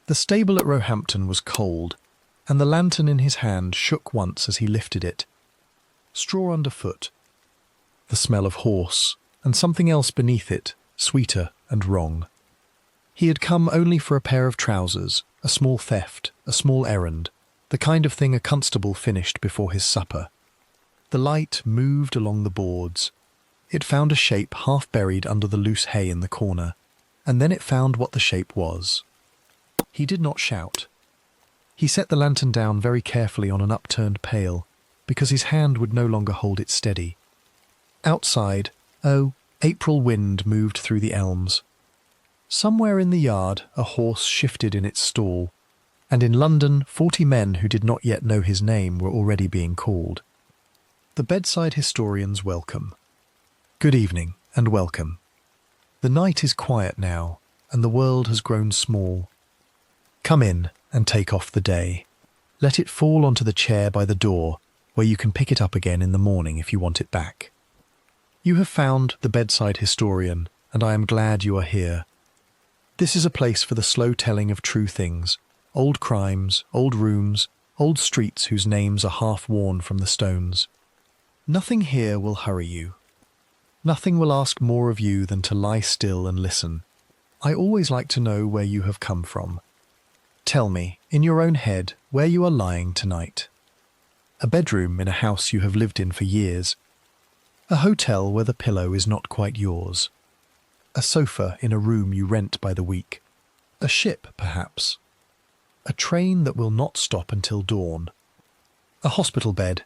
The stable at Roehampton was cold, and the lantern in his hand shook once as he lifted it. Straw underfoot, the smell of horse, and something else beneath it, sweeter and wrong. He had come only for a pair of trousers, a small theft, a small errand, the kind of thing a constable finished before his supper. The light moved along the boards. It found a shape half buried under the loose hay in the corner, and then it found what the shape was. He did not shout. He set the lantern down very carefully on an upturned pail, because his hand would no longer hold it steady. Outside, April wind moved through the elms. Somewhere in the yard a horse shifted in its stall, and in London 40 men who did not yet know his name were already being called. The bedside historian's welcome. Good evening, and welcome. The night is quiet now, and the world has grown small. Come in and take off the day. Let it fall onto the chair by the door, where you can pick it up again in the morning if you want it back. You have found the bedside historian, and I am glad you are here. This is a place for the slow telling of true things, old crimes, old rooms, old streets whose names are half worn from the stones. Nothing here will hurry you. Nothing will ask more of you than to lie still and listen. I always like to know where you have come from. Tell me, in your own head, where you are lying tonight. A bedroom in a house you have lived in for years. A hotel where the pillow is not quite yours. A sofa in a room you rent by the week. A ship, perhaps. A train that will not stop until dawn. A hospital bed.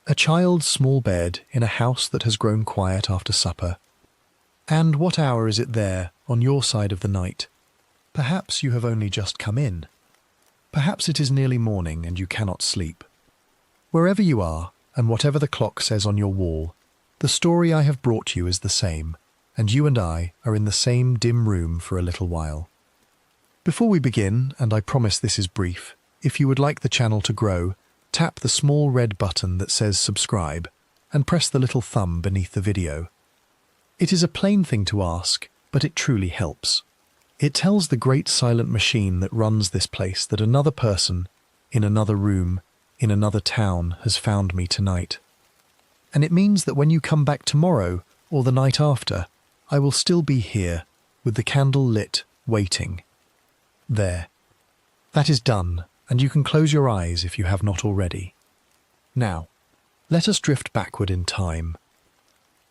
A child's small bed in a house that has grown quiet after supper. And what hour is it there, on your side of the night? Perhaps you have only just come in. Perhaps it is nearly morning and you cannot sleep. Wherever you are, and whatever the clock says on your wall, the story I have brought you is the same, and you and I are in the same dim room for a little while. Before we begin, and I promise this is brief, if you would like the channel to grow, tap the small red button that says subscribe, and press the little thumb beneath the video. It is a plain thing to ask, but it truly helps. It tells the great silent machine that runs this place that another person, in another room, in another town, has found me tonight. And it means that when you come back tomorrow, or the night after, I will still be here, with the candle lit, waiting. There. That is done, and you can close your eyes if you have not already. Now, let us drift backward in time.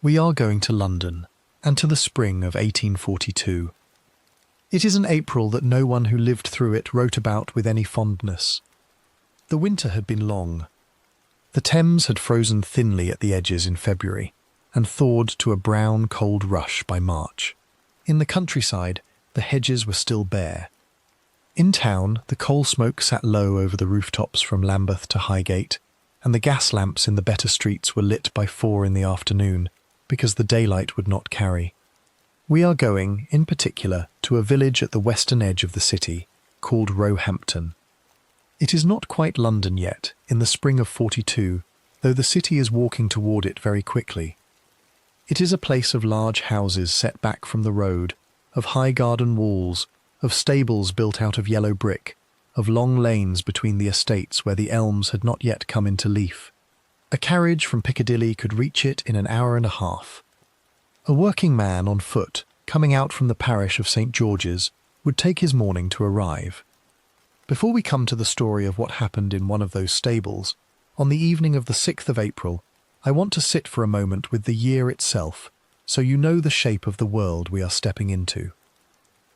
We are going to London, and to the spring of 1842. It is an April that no one who lived through it wrote about with any fondness. The winter had been long. The Thames had frozen thinly at the edges in February, and thawed to a brown, cold rush by March. In the countryside, the hedges were still bare. In town, the coal smoke sat low over the rooftops from Lambeth to Highgate, and the gas lamps in the better streets were lit by 4 in the afternoon, because the daylight would not carry. We are going, in particular, to a village at the western edge of the city, called Roehampton. It is not quite London yet, in the spring of 42, though the city is walking toward it very quickly. It is a place of large houses set back from the road, of high garden walls, of stables built out of yellow brick, of long lanes between the estates where the elms had not yet come into leaf. A carriage from Piccadilly could reach it in an hour and a half. A working man on foot, coming out from the parish of St. George's, would take his morning to arrive. Before we come to the story of what happened in one of those stables, on the evening of the 6th of April, I want to sit for a moment with the year itself, so you know the shape of the world we are stepping into.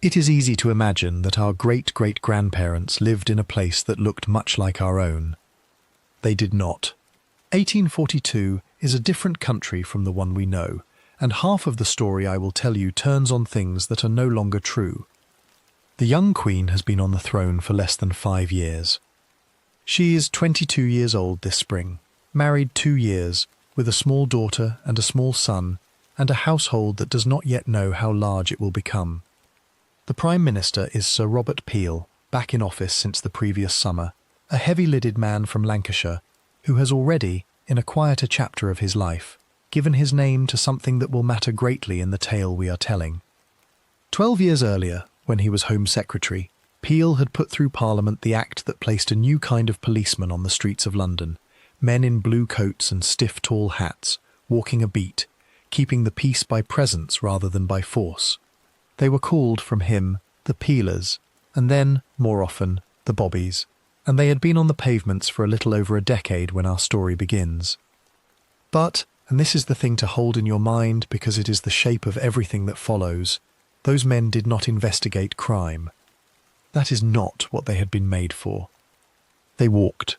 It is easy to imagine that our great-great-grandparents lived in a place that looked much like our own. They did not. 1842 is a different country from the one we know, and half of the story I will tell you turns on things that are no longer true. The young queen has been on the throne for less than 5 years. She is 22 years old this spring, married 2 years, with a small daughter and a small son, and a household that does not yet know how large it will become. The Prime Minister is Sir Robert Peel, back in office since the previous summer, a heavy-lidded man from Lancashire, who has already, in a quieter chapter of his life, given his name to something that will matter greatly in the tale we are telling. 12 years earlier, when he was Home Secretary, Peel had put through Parliament the Act that placed a new kind of policeman on the streets of London, men in blue coats and stiff tall hats, walking a beat, keeping the peace by presence rather than by force. They were called, from him, the Peelers, and then, more often, the Bobbies, and they had been on the pavements for a little over a decade when our story begins. But, and this is the thing to hold in your mind because it is the shape of everything that follows, those men did not investigate crime. That is not what they had been made for. They walked.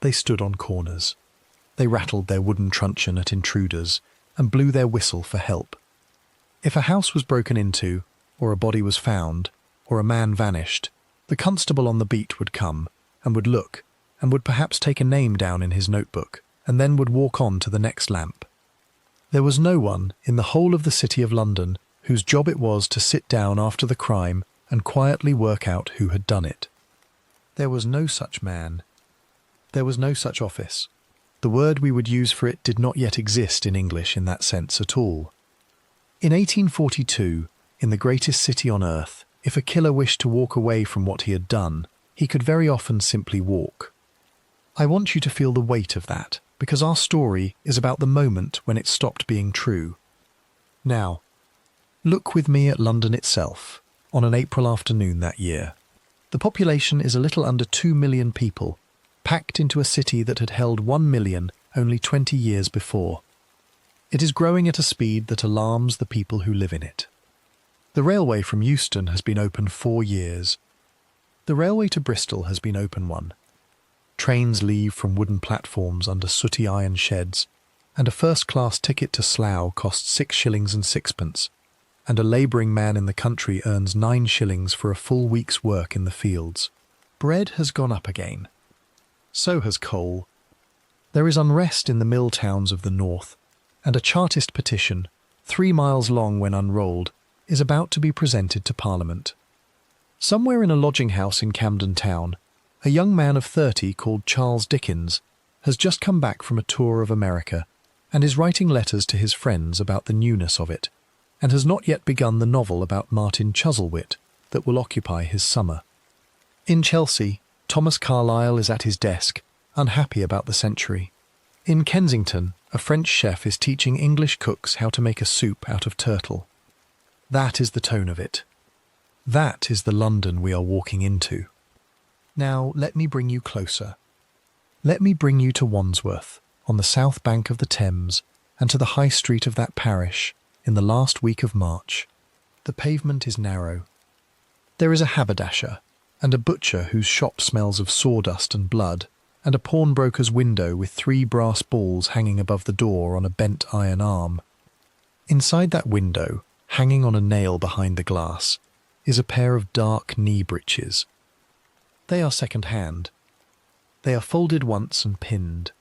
They stood on corners. They rattled their wooden truncheon at intruders and blew their whistle for help. If a house was broken into, or a body was found, or a man vanished, the constable on the beat would come and would look and would perhaps take a name down in his notebook and then would walk on to the next lamp. There was no one in the whole of the City of London whose job it was to sit down after the crime and quietly work out who had done it. There was no such man. There was no such office. The word we would use for it did not yet exist in English in that sense at all. In 1842, in the greatest city on earth, if a killer wished to walk away from what he had done, he could very often simply walk. I want you to feel the weight of that, because our story is about the moment when it stopped being true. Now, look with me at London itself, on an April afternoon that year. The population is a little under 2 million people, packed into a city that had held 1 million only 20 years before. It is growing at a speed that alarms the people who live in it. The railway from Euston has been open 4 years. The railway to Bristol has been open 1. Trains leave from wooden platforms under sooty iron sheds, and a first-class ticket to Slough costs 6 shillings and sixpence, and a labouring man in the country earns 9 shillings for a full week's work in the fields. Bread has gone up again. So has coal. There is unrest in the mill towns of the north, and a Chartist petition, 3 miles long when unrolled, is about to be presented to Parliament. Somewhere in a lodging house in Camden Town, a young man of 30 called Charles Dickens has just come back from a tour of America and is writing letters to his friends about the newness of it, and has not yet begun the novel about Martin Chuzzlewit that will occupy his summer. In Chelsea, Thomas Carlyle is at his desk, unhappy about the century. In Kensington, a French chef is teaching English cooks how to make a soup out of turtle. That is the tone of it. That is the London we are walking into. Now, let me bring you closer. Let me bring you to Wandsworth, on the south bank of the Thames, and to the high street of that parish, in the last week of March. The pavement is narrow. There is a haberdasher, and a butcher whose shop smells of sawdust and blood, and a pawnbroker's window with 3 brass balls hanging above the door on a bent iron arm. Inside that window, hanging on a nail behind the glass, is a pair of dark knee breeches. They are second-hand. They are folded once and pinned,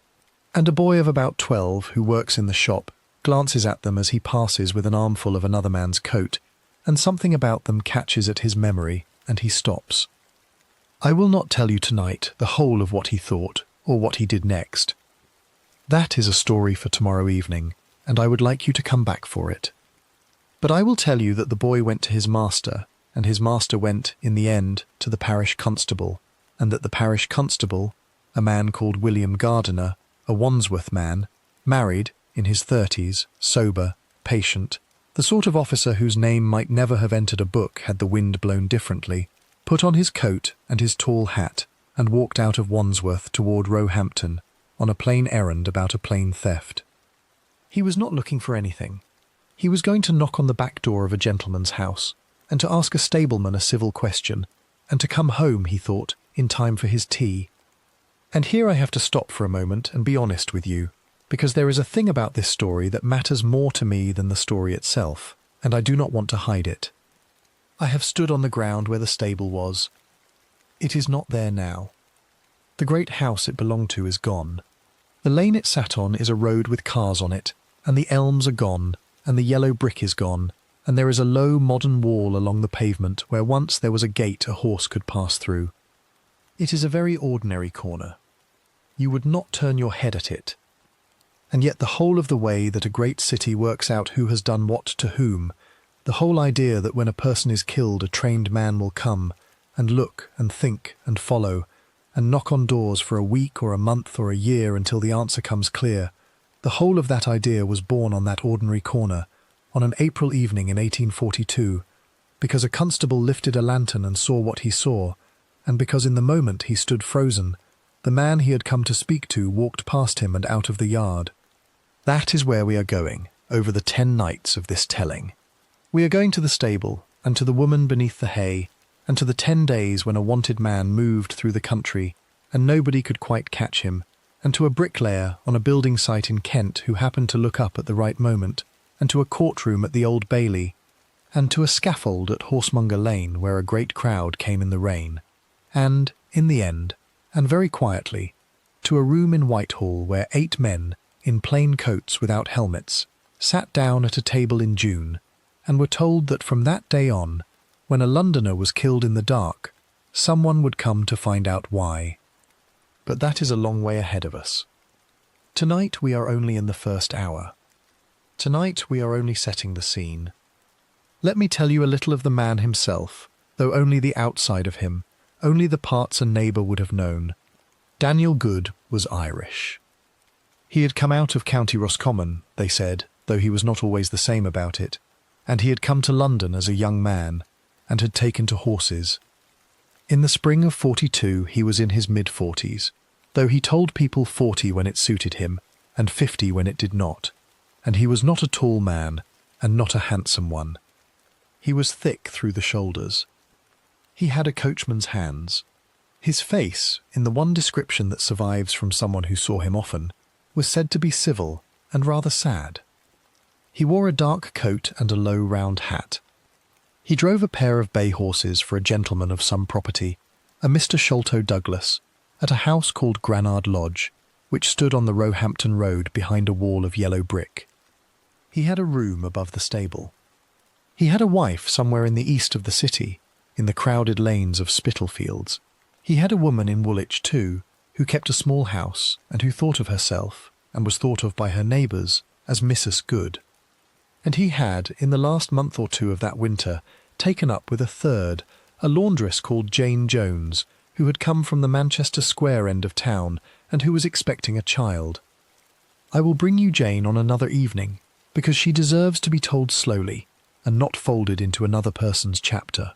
and a boy of about 12 who works in the shop glances at them as he passes with an armful of another man's coat, and something about them catches at his memory, and he stops. I will not tell you tonight the whole of what he thought or what he did next. That is a story for tomorrow evening, and I would like you to come back for it. But I will tell you that the boy went to his master, and his master went, in the end, to the parish constable, and that the parish constable, a man called William Gardiner, a Wandsworth man, married, in his 30s, sober, patient, the sort of officer whose name might never have entered a book had the wind blown differently, put on his coat and his tall hat, and walked out of Wandsworth toward Roehampton on a plain errand about a plain theft. He was not looking for anything. He was going to knock on the back door of a gentleman's house, and to ask a stableman a civil question, and to come home, he thought, in time for his tea. And here I have to stop for a moment and be honest with you, because there is a thing about this story that matters more to me than the story itself, and I do not want to hide it. I have stood on the ground where the stable was. It is not there now. The great house it belonged to is gone. The lane it sat on is a road with cars on it, and the elms are gone, and the yellow brick is gone, and there is a low modern wall along the pavement where once there was a gate a horse could pass through. It is a very ordinary corner. You would not turn your head at it. And yet the whole of the way that a great city works out who has done what to whom, the whole idea that when a person is killed a trained man will come, and look and think and follow, and knock on doors for a week or a month or a year until the answer comes clear. The whole of that idea was born on that ordinary corner, on an April evening in 1842, because a constable lifted a lantern and saw what he saw, and because in the moment he stood frozen, the man he had come to speak to walked past him and out of the yard. That is where we are going, over the 10 nights of this telling. We are going to the stable, and to the woman beneath the hay, and to the 10 days when a wanted man moved through the country, and nobody could quite catch him, and to a bricklayer on a building site in Kent who happened to look up at the right moment, and to a courtroom at the Old Bailey, and to a scaffold at Horsemonger Lane where a great crowd came in the rain, and, in the end, and very quietly, to a room in Whitehall where 8 men, in plain coats without helmets, sat down at a table in June, and were told that from that day on, when a Londoner was killed in the dark, someone would come to find out why. But that is a long way ahead of us. Tonight we are only in the first hour. Tonight we are only setting the scene. Let me tell you a little of the man himself, though only the outside of him, only the parts a neighbour would have known. Daniel Good was Irish. He had come out of County Roscommon, they said, though he was not always the same about it, and he had come to London as a young man, and had taken to horses. In the spring of 42 he was in his mid-40s, though he told people 40 when it suited him, and 50 when it did not, and he was not a tall man, and not a handsome one. He was thick through the shoulders. He had a coachman's hands. His face, in the one description that survives from someone who saw him often, was said to be civil and rather sad. He wore a dark coat and a low round hat. He drove a pair of bay horses for a gentleman of some property, a Mr. Sholto Douglas, at a house called Granard Lodge, which stood on the Roehampton road behind a wall of yellow brick. He had a room above the stable. He had a wife somewhere in the east of the city, in the crowded lanes of Spitalfields. He had a woman in Woolwich too, who kept a small house and who thought of herself, and was thought of by her neighbours, as Mrs. Good. And he had, in the last month or 2 of that winter, taken up with a third, a laundress called Jane Jones, who had come from the Manchester Square end of town, and who was expecting a child. I will bring you Jane on another evening, because she deserves to be told slowly, and not folded into another person's chapter.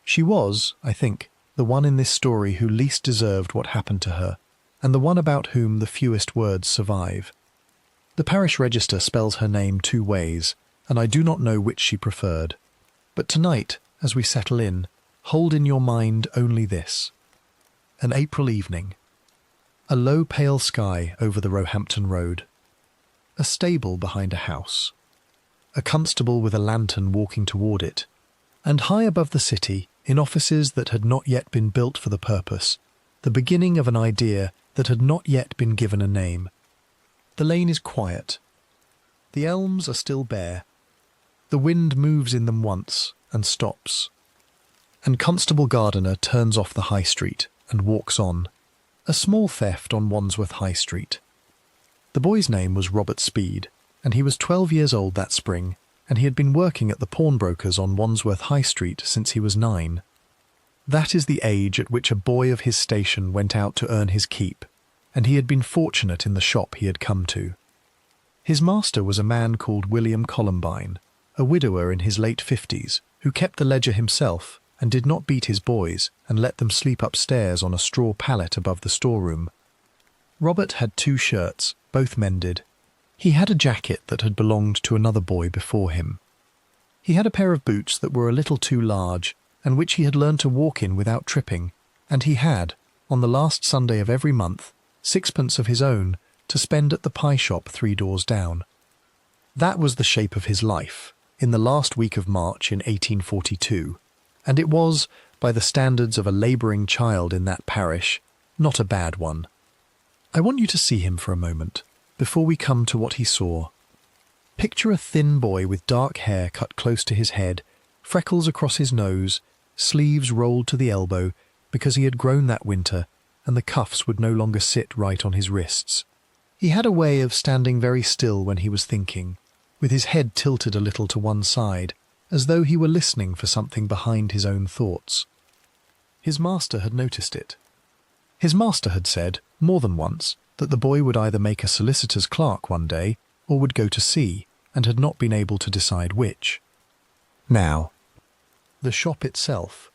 She was, I think, the one in this story who least deserved what happened to her, and the one about whom the fewest words survive. The parish register spells her name 2 ways, and I do not know which she preferred. But tonight, as we settle in, hold in your mind only this. An April evening. A low pale sky over the Roehampton road. A stable behind a house. A constable with a lantern walking toward it. And high above the city, in offices that had not yet been built for the purpose, the beginning of an idea that had not yet been given a name. The lane is quiet. The elms are still bare. The wind moves in them once and stops. And Constable Gardiner turns off the High Street and walks on. A small theft on Wandsworth High Street. The boy's name was Robert Speed, and he was 12 years old that spring, and he had been working at the pawnbroker's on Wandsworth High Street since he was 9. That is the age at which a boy of his station went out to earn his keep, and he had been fortunate in the shop he had come to. His master was a man called William Columbine, a widower in his late 50s, who kept the ledger himself and did not beat his boys and let them sleep upstairs on a straw pallet above the storeroom. Robert had 2 shirts, both mended. He had a jacket that had belonged to another boy before him. He had a pair of boots that were a little too large, and which he had learned to walk in without tripping, and he had, on the last Sunday of every month, 6pence of his own to spend at the pie shop 3 doors down. That was the shape of his life, in the last week of March in 1842, and it was, by the standards of a labouring child in that parish, not a bad one. I want you to see him for a moment, before we come to what he saw. Picture a thin boy with dark hair cut close to his head, freckles across his nose, sleeves rolled to the elbow, because he had grown that winter, and the cuffs would no longer sit right on his wrists. He had a way of standing very still when he was thinking, with his head tilted a little to one side, as though he were listening for something behind his own thoughts. his master had noticed it. His master had said, more than once, that the boy would either make a solicitor's clerk one day or would go to sea, and had not been able to decide which. Now, the shop itself,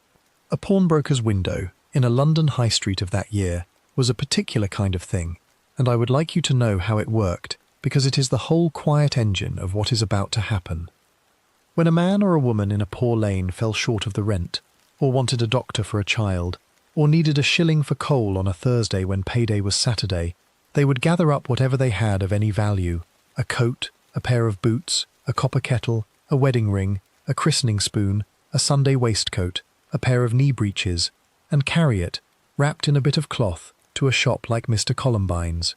a pawnbroker's window in a London high street of that year, was a particular kind of thing, and I would like you to know how it worked, because it is the whole quiet engine of what is about to happen. When a man or a woman in a poor lane fell short of the rent, or wanted a doctor for a child, or needed a shilling for coal on a Thursday when payday was Saturday, they would gather up whatever they had of any value, a coat, a pair of boots, a copper kettle, a wedding ring, a christening spoon, a Sunday waistcoat, a pair of knee breeches, and carry it, wrapped in a bit of cloth, to a shop like Mr. Columbine's.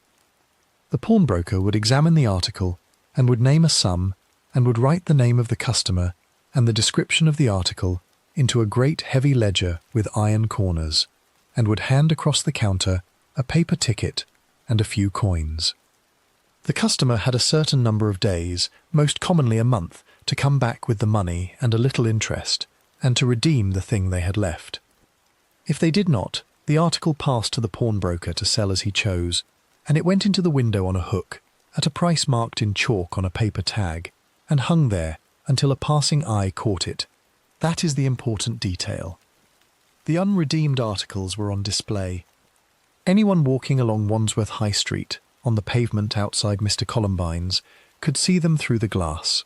The pawnbroker would examine the article, and would name a sum, and would write the name of the customer and the description of the article into a great heavy ledger with iron corners, and would hand across the counter a paper ticket and a few coins. The customer had a certain number of days, most commonly a month, to come back with the money and a little interest, and to redeem the thing they had left. If they did not, the article passed to the pawnbroker to sell as he chose, and it went into the window on a hook, at a price marked in chalk on a paper tag, and hung there until a passing eye caught it. That is the important detail. The unredeemed articles were on display. Anyone walking along Wandsworth High Street, on the pavement outside Mr. Columbine's, could see them through the glass.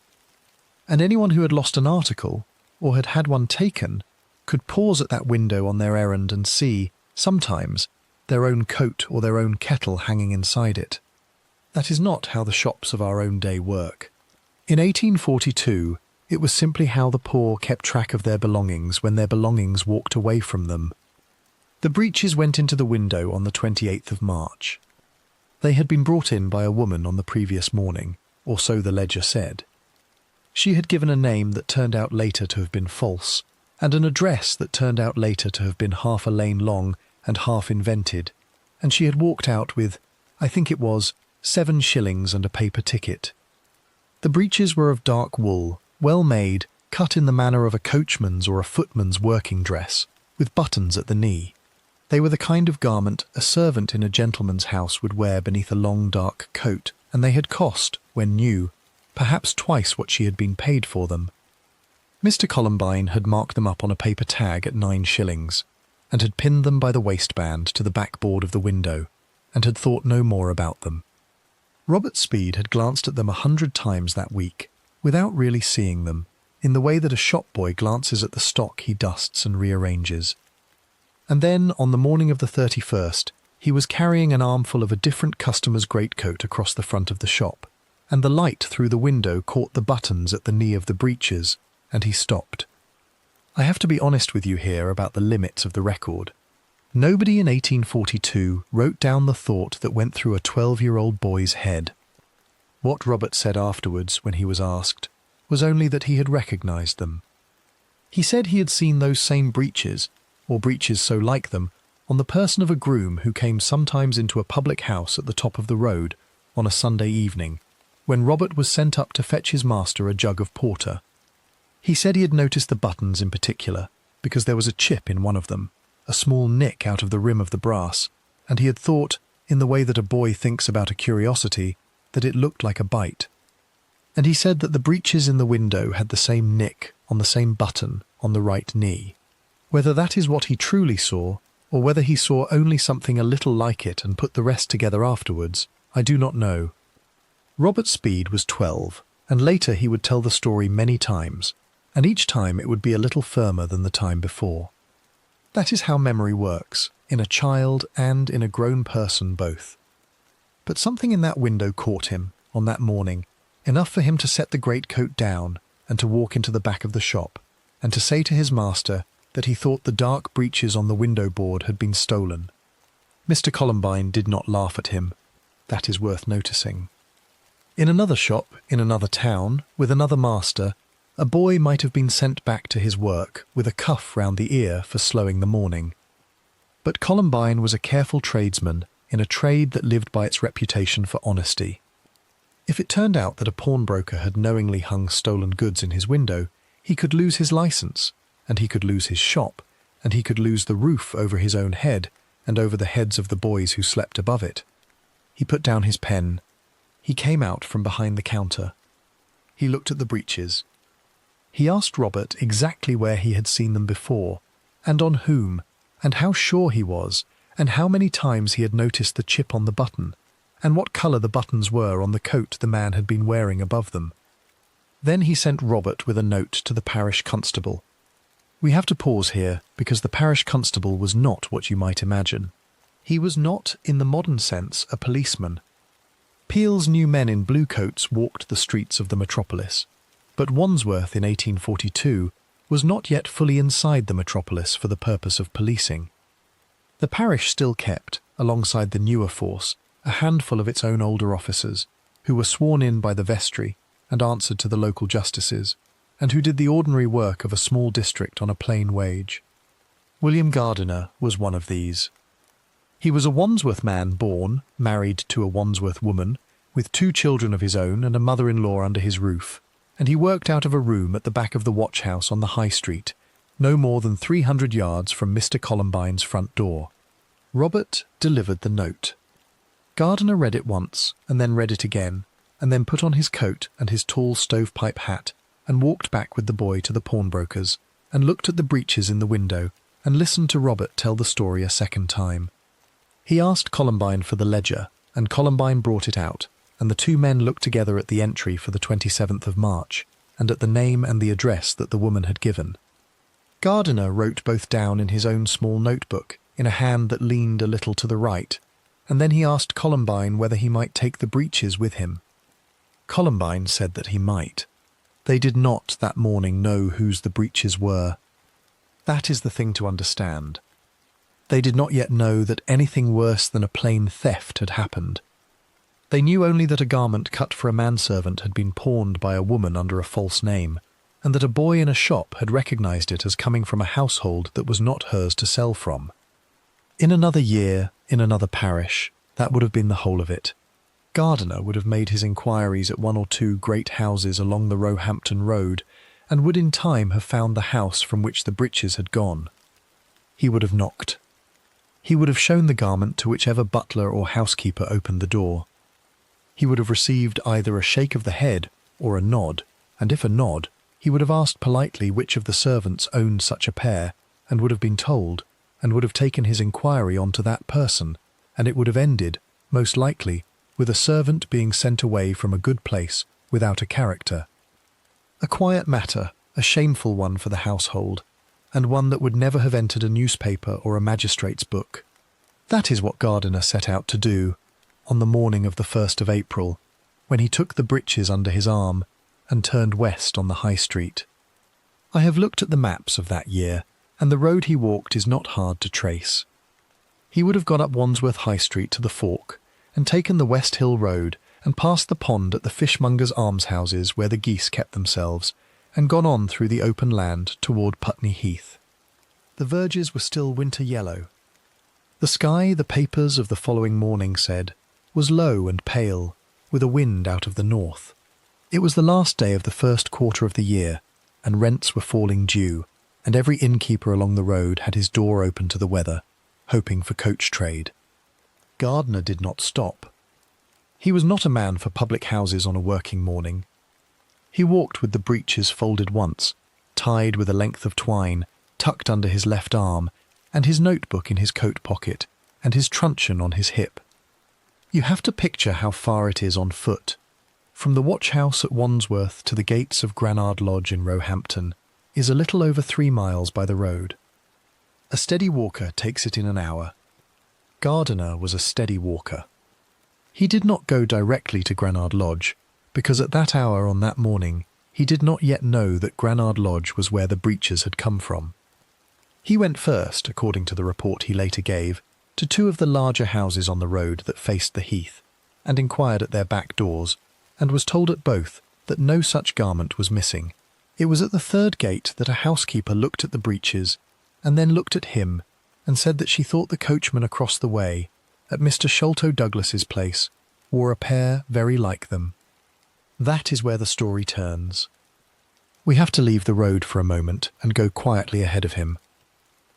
And anyone who had lost an article, or had had one taken, could pause at that window on their errand and see, sometimes, their own coat or their own kettle hanging inside it. That is not how the shops of our own day work. In 1842, it was simply how the poor kept track of their belongings when their belongings walked away from them. The breeches went into the window on the 28th of March. They had been brought in by a woman on the previous morning, or so the ledger said. She had given a name that turned out later to have been false, and an address that turned out later to have been half a lane long and half invented, and she had walked out with, I think it was, 7 shillings and a paper ticket. The breeches were of dark wool, well made, cut in the manner of a coachman's or a footman's working dress, with buttons at the knee. They were the kind of garment a servant in a gentleman's house would wear beneath a long dark coat, and they had cost, when new, perhaps twice what she had been paid for them. Mr. Columbine had marked them up on a paper tag at 9 shillings, and had pinned them by the waistband to the backboard of the window, and had thought no more about them. Robert Speed had glanced at them 100 times that week, without really seeing them, in the way that a shop boy glances at the stock he dusts and rearranges. And then, on the morning of the 31st, he was carrying an armful of a different customer's greatcoat across the front of the shop, and the light through the window caught the buttons at the knee of the breeches, and he stopped. I have to be honest with you here about the limits of the record. Nobody in 1842 wrote down the thought that went through a 12-year-old boy's head. What Robert said afterwards, when he was asked, was only that he had recognised them. He said he had seen those same breeches, or breeches so like them, on the person of a groom who came sometimes into a public house at the top of the road on a Sunday evening, when Robert was sent up to fetch his master a jug of porter. He said he had noticed the buttons in particular, because there was a chip in one of them, a small nick out of the rim of the brass, and he had thought, in the way that a boy thinks about a curiosity, that it looked like a bite. And he said that the breeches in the window had the same nick on the same button on the right knee. Whether that is what he truly saw, or whether he saw only something a little like it and put the rest together afterwards, I do not know. Robert Speed was 12, and later he would tell the story many times, and each time it would be a little firmer than the time before. That is how memory works, in a child and in a grown person both. But something in that window caught him, on that morning, enough for him to set the greatcoat down and to walk into the back of the shop, and to say to his master that he thought the dark breeches on the window board had been stolen. Mr. Columbine did not laugh at him. That is worth noticing. In another shop, in another town, with another master, a boy might have been sent back to his work with a cuff round the ear for slowing the morning. But Columbine was a careful tradesman in a trade that lived by its reputation for honesty. If it turned out that a pawnbroker had knowingly hung stolen goods in his window, he could lose his licence, and he could lose his shop, and he could lose the roof over his own head and over the heads of the boys who slept above it. He put down his pen. He came out from behind the counter. He looked at the breeches. He asked Robert exactly where he had seen them before, and on whom, and how sure he was, and how many times he had noticed the chip on the button, and what colour the buttons were on the coat the man had been wearing above them. Then he sent Robert with a note to the parish constable. We have to pause here, because the parish constable was not what you might imagine. He was not, in the modern sense, a policeman. Peel's new men in blue coats walked the streets of the metropolis, but Wandsworth in 1842 was not yet fully inside the metropolis for the purpose of policing. The parish still kept, alongside the newer force, a handful of its own older officers, who were sworn in by the vestry and answered to the local justices, and who did the ordinary work of a small district on a plain wage. William Gardiner was one of these. He was a Wandsworth man born, married to a Wandsworth woman, with 2 children of his own and a mother-in-law under his roof, and he worked out of a room at the back of the watch house on the High Street, no more than 300 yards from Mr. Columbine's front door. Robert delivered the note. Gardiner read it once, and then read it again, and then put on his coat and his tall stovepipe hat, and walked back with the boy to the pawnbroker's, and looked at the breeches in the window, and listened to Robert tell the story a second time. He asked Columbine for the ledger, and Columbine brought it out, and the 2 men looked together at the entry for the 27th of March, and at the name and the address that the woman had given. Gardiner wrote both down in his own small notebook, in a hand that leaned a little to the right, and then he asked Columbine whether he might take the breeches with him. Columbine said that he might. They did not that morning know whose the breeches were. That is the thing to understand. They did not yet know that anything worse than a plain theft had happened. They knew only that a garment cut for a manservant had been pawned by a woman under a false name, and that a boy in a shop had recognised it as coming from a household that was not hers to sell from. In another year, in another parish, that would have been the whole of it. Gardiner would have made his inquiries at 1 or 2 great houses along the Roehampton road, and would in time have found the house from which the breeches had gone. He would have knocked. He would have shown the garment to whichever butler or housekeeper opened the door. He would have received either a shake of the head or a nod, and if a nod, he would have asked politely which of the servants owned such a pair, and would have been told, and would have taken his inquiry on to that person, and it would have ended, most likely, with a servant being sent away from a good place without a character. A quiet matter, a shameful one for the household, and one that would never have entered a newspaper or a magistrate's book. That is what Gardiner set out to do, on the morning of the 1st of April, when he took the breeches under his arm and turned west on the High Street. I have looked at the maps of that year, and the road he walked is not hard to trace. He would have gone up Wandsworth High Street to the Fork, and taken the West Hill Road, and passed the pond at the fishmongers' almshouses where the geese kept themselves, and gone on through the open land toward Putney Heath. The verges were still winter yellow. The sky, the papers of the following morning said, was low and pale, with a wind out of the north. It was the last day of the first quarter of the year, and rents were falling due, and every innkeeper along the road had his door open to the weather, hoping for coach trade. Gardiner did not stop. He was not a man for public houses on a working morning. He walked with the breeches folded once, tied with a length of twine, tucked under his left arm, and his notebook in his coat pocket, and his truncheon on his hip. You have to picture how far it is on foot. From the watch-house at Wandsworth to the gates of Granard Lodge in Roehampton is a little over 3 miles by the road. A steady walker takes it in an hour. Gardiner was a steady walker. He did not go directly to Granard Lodge, because at that hour on that morning he did not yet know that Granard Lodge was where the breeches had come from. He went first, according to the report he later gave, to 2 of the larger houses on the road that faced the heath, and inquired at their back doors, and was told at both that no such garment was missing. It was at the 3rd gate that a housekeeper looked at the breeches, and then looked at him, and said that she thought the coachman across the way, at Mr. Sholto Douglas's place, wore a pair very like them. That is where the story turns. We have to leave the road for a moment and go quietly ahead of him.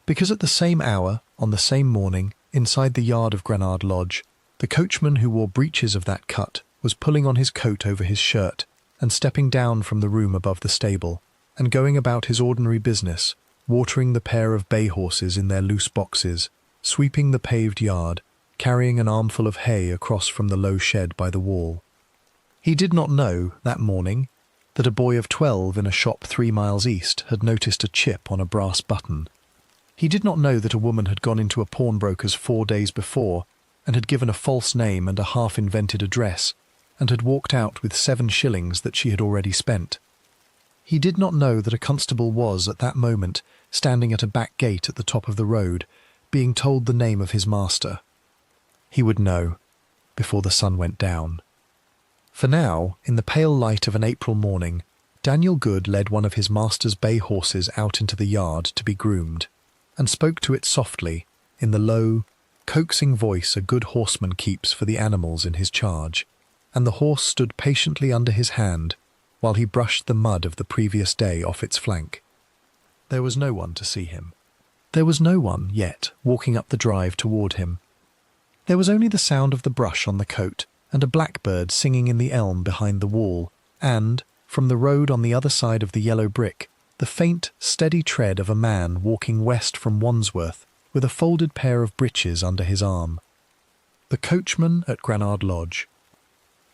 Because at the same hour, on the same morning, inside the yard of Granard Lodge, the coachman who wore breeches of that cut was pulling on his coat over his shirt and stepping down from the room above the stable and going about his ordinary business, watering the pair of bay horses in their loose boxes, sweeping the paved yard, carrying an armful of hay across from the low shed by the wall. He did not know, that morning, that a boy of 12 in a shop 3 miles east had noticed a chip on a brass button. He did not know that a woman had gone into a pawnbroker's 4 days before and had given a false name and a half-invented address, and had walked out with 7 shillings that she had already spent. He did not know that a constable was, at that moment, standing at a back gate at the top of the road, being told the name of his master. He would know, before the sun went down. For now, in the pale light of an April morning, Daniel Good led one of his master's bay horses out into the yard to be groomed, and spoke to it softly, in the low, coaxing voice a good horseman keeps for the animals in his charge, and the horse stood patiently under his hand while he brushed the mud of the previous day off its flank. There was no one to see him. There was no one, yet, walking up the drive toward him. There was only the sound of the brush on the coat, and a blackbird singing in the elm behind the wall, and, from the road on the other side of the yellow brick, the faint, steady tread of a man walking west from Wandsworth with a folded pair of breeches under his arm. The coachman at Granard Lodge.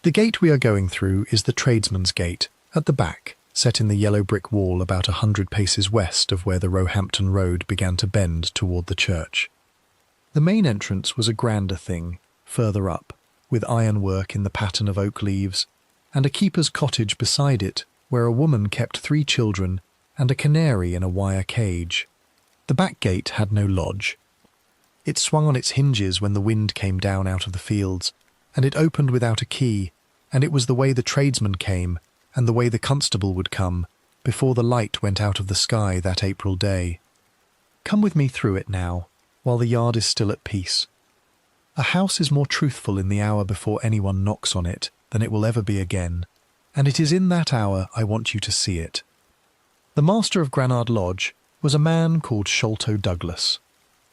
The gate we are going through is the tradesman's gate, at the back, set in the yellow brick wall about 100 paces west of where the Roehampton road began to bend toward the church. The main entrance was a grander thing, further up, with ironwork in the pattern of oak leaves, and a keeper's cottage beside it, where a woman kept 3 children and a canary in a wire cage. The back gate had no lodge. It swung on its hinges when the wind came down out of the fields, and it opened without a key, and it was the way the tradesman came, and the way the constable would come, before the light went out of the sky that April day. Come with me through it now, while the yard is still at peace. A house is more truthful in the hour before anyone knocks on it than it will ever be again, and it is in that hour I want you to see it. The master of Granard Lodge was a man called Sholto Douglas.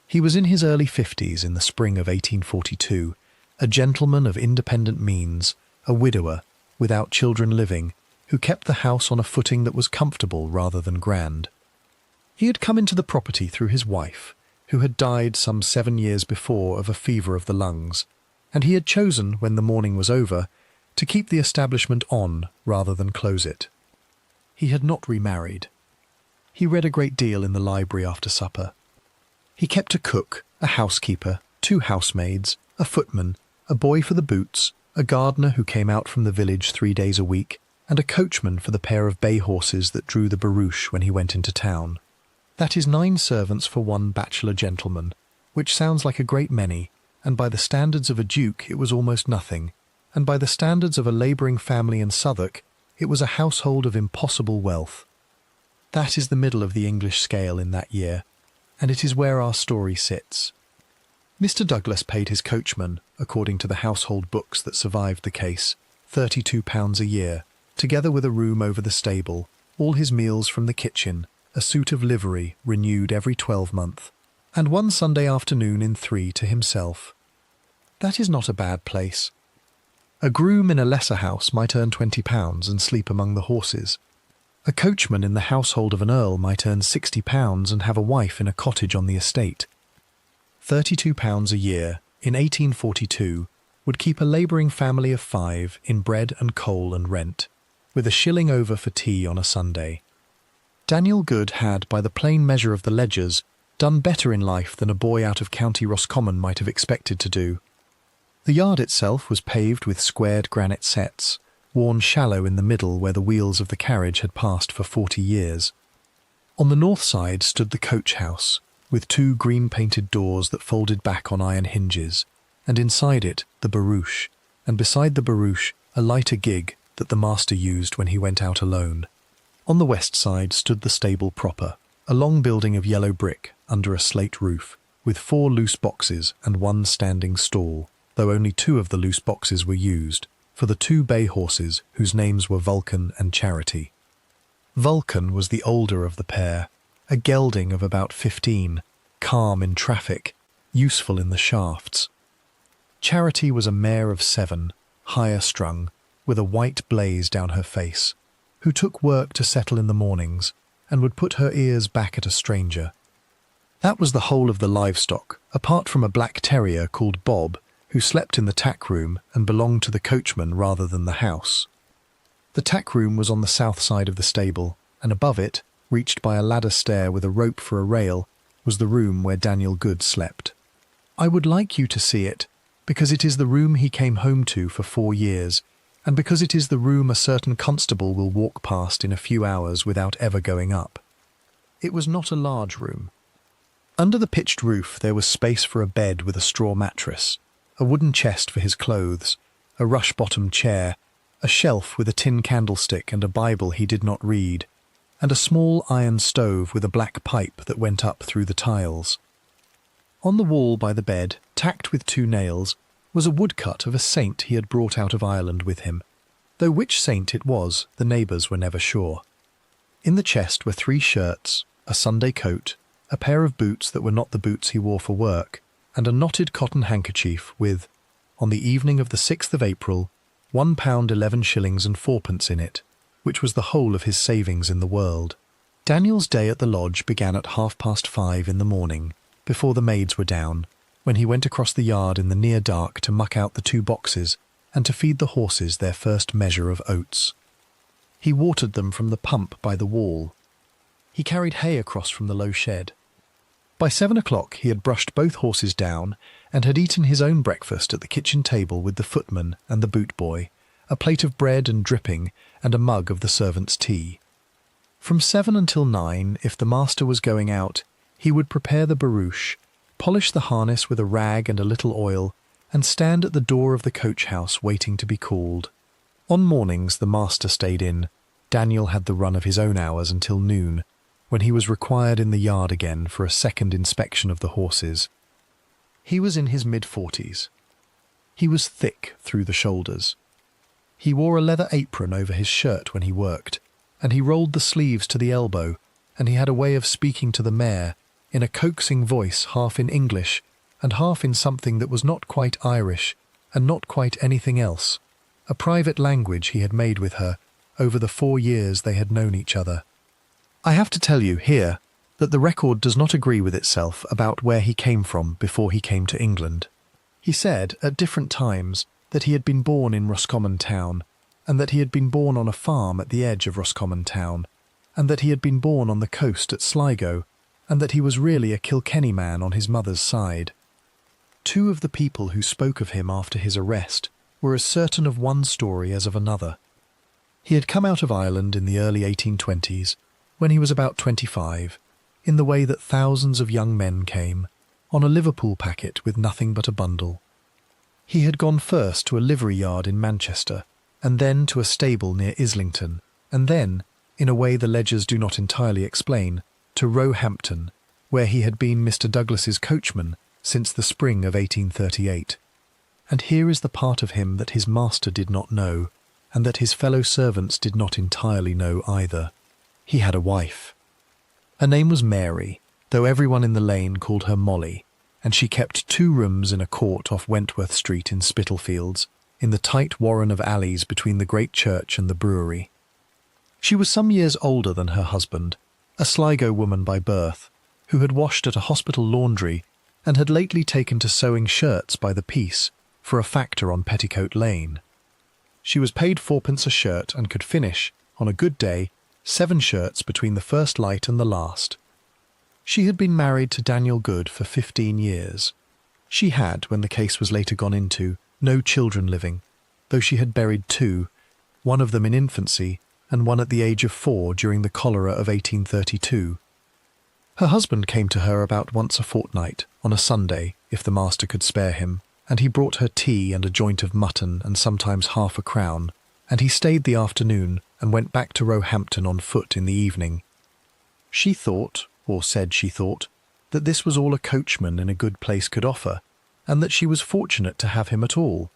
He was in his early 50s in the spring of 1842, a gentleman of independent means, a widower, without children living, who kept the house on a footing that was comfortable rather than grand. He had come into the property through his wife, who had died some 7 years before of a fever of the lungs, and he had chosen, when the morning was over, to keep the establishment on rather than close it. He had not remarried. He read a great deal in the library after supper. He kept a cook, a housekeeper, 2 housemaids, a footman, a boy for the boots, a gardener who came out from the village 3 days a week, and a coachman for the pair of bay horses that drew the barouche when he went into town. That is 9 servants for one bachelor gentleman, which sounds like a great many, and by the standards of a duke it was almost nothing, and by the standards of a labouring family in Southwark it was a household of impossible wealth. That is the middle of the English scale in that year, and it is where our story sits. Mr. Douglas paid his coachman, according to the household books that survived the case, £32 a year, together with a room over the stable, all his meals from the kitchen, a suit of livery renewed every 12-month, and one Sunday afternoon in 3 to himself. That is not a bad place. A groom in a lesser house might earn £20 and sleep among the horses. A coachman in the household of an earl might earn £60 and have a wife in a cottage on the estate. £32 a year, in 1842, would keep a labouring family of 5 in bread and coal and rent, with a shilling over for tea on a Sunday. Daniel Good had, by the plain measure of the ledgers, done better in life than a boy out of County Roscommon might have expected to do. The yard itself was paved with squared granite setts, worn shallow in the middle where the wheels of the carriage had passed for 40 years. On the north side stood the coach house, with 2 green-painted doors that folded back on iron hinges, and inside it the barouche, and beside the barouche a lighter gig that the master used when he went out alone. On the west side stood the stable proper, a long building of yellow brick under a slate roof, with 4 loose boxes and 1 standing stall, though only 2 of the loose boxes were used, for the 2 bay horses whose names were Vulcan and Charity. Vulcan was the older of the pair, a gelding of about 15, calm in traffic, useful in the shafts. Charity was a mare of 7, higher strung, with a white blaze down her face, who took work to settle in the mornings and would put her ears back at a stranger. That was the whole of the livestock, apart from a black terrier called Bob, who slept in the tack room and belonged to the coachman rather than the house. The tack room was on the south side of the stable, and above it, reached by a ladder stair with a rope for a rail, was the room where Daniel Good slept. I would like you to see it, because it is the room he came home to for 4 years, and because it is the room a certain constable will walk past in a few hours without ever going up. It was not a large room. Under the pitched roof there was space for a bed with a straw mattress, a wooden chest for his clothes, a rush-bottomed chair, a shelf with a tin candlestick and a Bible he did not read, and a small iron stove with a black pipe that went up through the tiles. On the wall by the bed, tacked with 2 nails, was a woodcut of a saint he had brought out of Ireland with him, though which saint it was the neighbours were never sure. In the chest were 3 shirts, a Sunday coat, a pair of boots that were not the boots he wore for work, and a knotted cotton handkerchief with, on the evening of the 6th of April, £1 11 shillings and 4pence in it, which was the whole of his savings in the world. Daniel's day at the lodge began at 5:30 in the morning, before the maids were down, when he went across the yard in the near dark to muck out the 2 boxes and to feed the horses their first measure of oats. He watered them from the pump by the wall. He carried hay across from the low shed. By 7 o'clock he had brushed both horses down and had eaten his own breakfast at the kitchen table with the footman and the boot boy, a plate of bread and dripping and a mug of the servant's tea. From 7 until 9, if the master was going out, he would prepare the barouche, polish the harness with a rag and a little oil, and stand at the door of the coach-house waiting to be called. On mornings the master stayed in. Daniel had the run of his own hours until noon, when he was required in the yard again for a second inspection of the horses. He was in his mid-40s. He was thick through the shoulders. He wore a leather apron over his shirt when he worked, and he rolled the sleeves to the elbow, and he had a way of speaking to the mare in a coaxing voice, half in English and half in something that was not quite Irish and not quite anything else, a private language he had made with her over the 4 years they had known each other. I have to tell you here that the record does not agree with itself about where he came from before he came to England. He said at different times that he had been born in Roscommon Town, and that he had been born on a farm at the edge of Roscommon Town, and that he had been born on the coast at Sligo, and that he was really a Kilkenny man on his mother's side. 2 of the people who spoke of him after his arrest were as certain of one story as of another. He had come out of Ireland in the early 1820s, when he was about 25, in the way that thousands of young men came, on a Liverpool packet with nothing but a bundle. He had gone first to a livery yard in Manchester, and then to a stable near Islington, and then, in a way the ledgers do not entirely explain, to Roehampton, where he had been Mr. Douglas's coachman since the spring of 1838. And here is the part of him that his master did not know, and that his fellow servants did not entirely know either. He had a wife. Her name was Mary, though everyone in the lane called her Molly, and she kept 2 rooms in a court off Wentworth Street in Spitalfields, in the tight warren of alleys between the great church and the brewery. She was some years older than her husband, a Sligo woman by birth, who had washed at a hospital laundry and had lately taken to sewing shirts by the piece for a factor on Petticoat Lane. She was paid 4pence a shirt and could finish, on a good day, 7 shirts between the first light and the last. She had been married to Daniel Good for 15 years. She had, when the case was later gone into, no children living, though she had buried 2, one of them in infancy and one at the age of 4 during the cholera of 1832. Her husband came to her about once a fortnight, on a Sunday, if the master could spare him, and he brought her tea and a joint of mutton and sometimes half a crown, and he stayed the afternoon and went back to Roehampton on foot in the evening. She thought, or said she thought, that this was all a coachman in a good place could offer, and that she was fortunate to have him at all.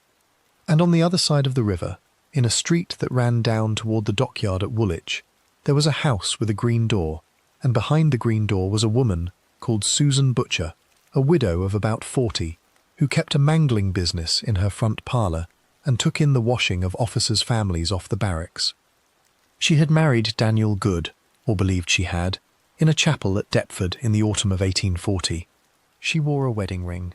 And on the other side of the river, in a street that ran down toward the dockyard at Woolwich, there was a house with a green door, and behind the green door was a woman, called Susan Butcher, a widow of about 40, who kept a mangling business in her front parlour and took in the washing of officers' families off the barracks. She had married Daniel Good, or believed she had, in a chapel at Deptford in the autumn of 1840. She wore a wedding ring.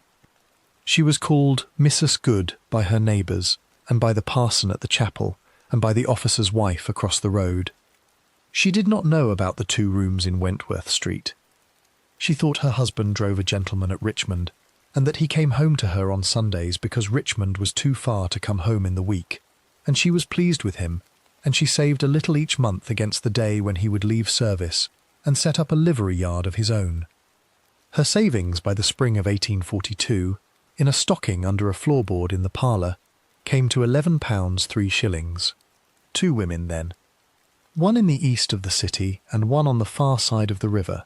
She was called Mrs. Good by her neighbours, and by the parson at the chapel, and by the officer's wife across the road. She did not know about the 2 rooms in Wentworth Street. She thought her husband drove a gentleman at Richmond, and that he came home to her on Sundays because Richmond was too far to come home in the week, and she was pleased with him, and she saved a little each month against the day when he would leave service and set up a livery yard of his own. Her savings by the spring of 1842, in a stocking under a floorboard in the parlour, came to £11 3 shillings. 2 women then, one in the east of the city and one on the far side of the river,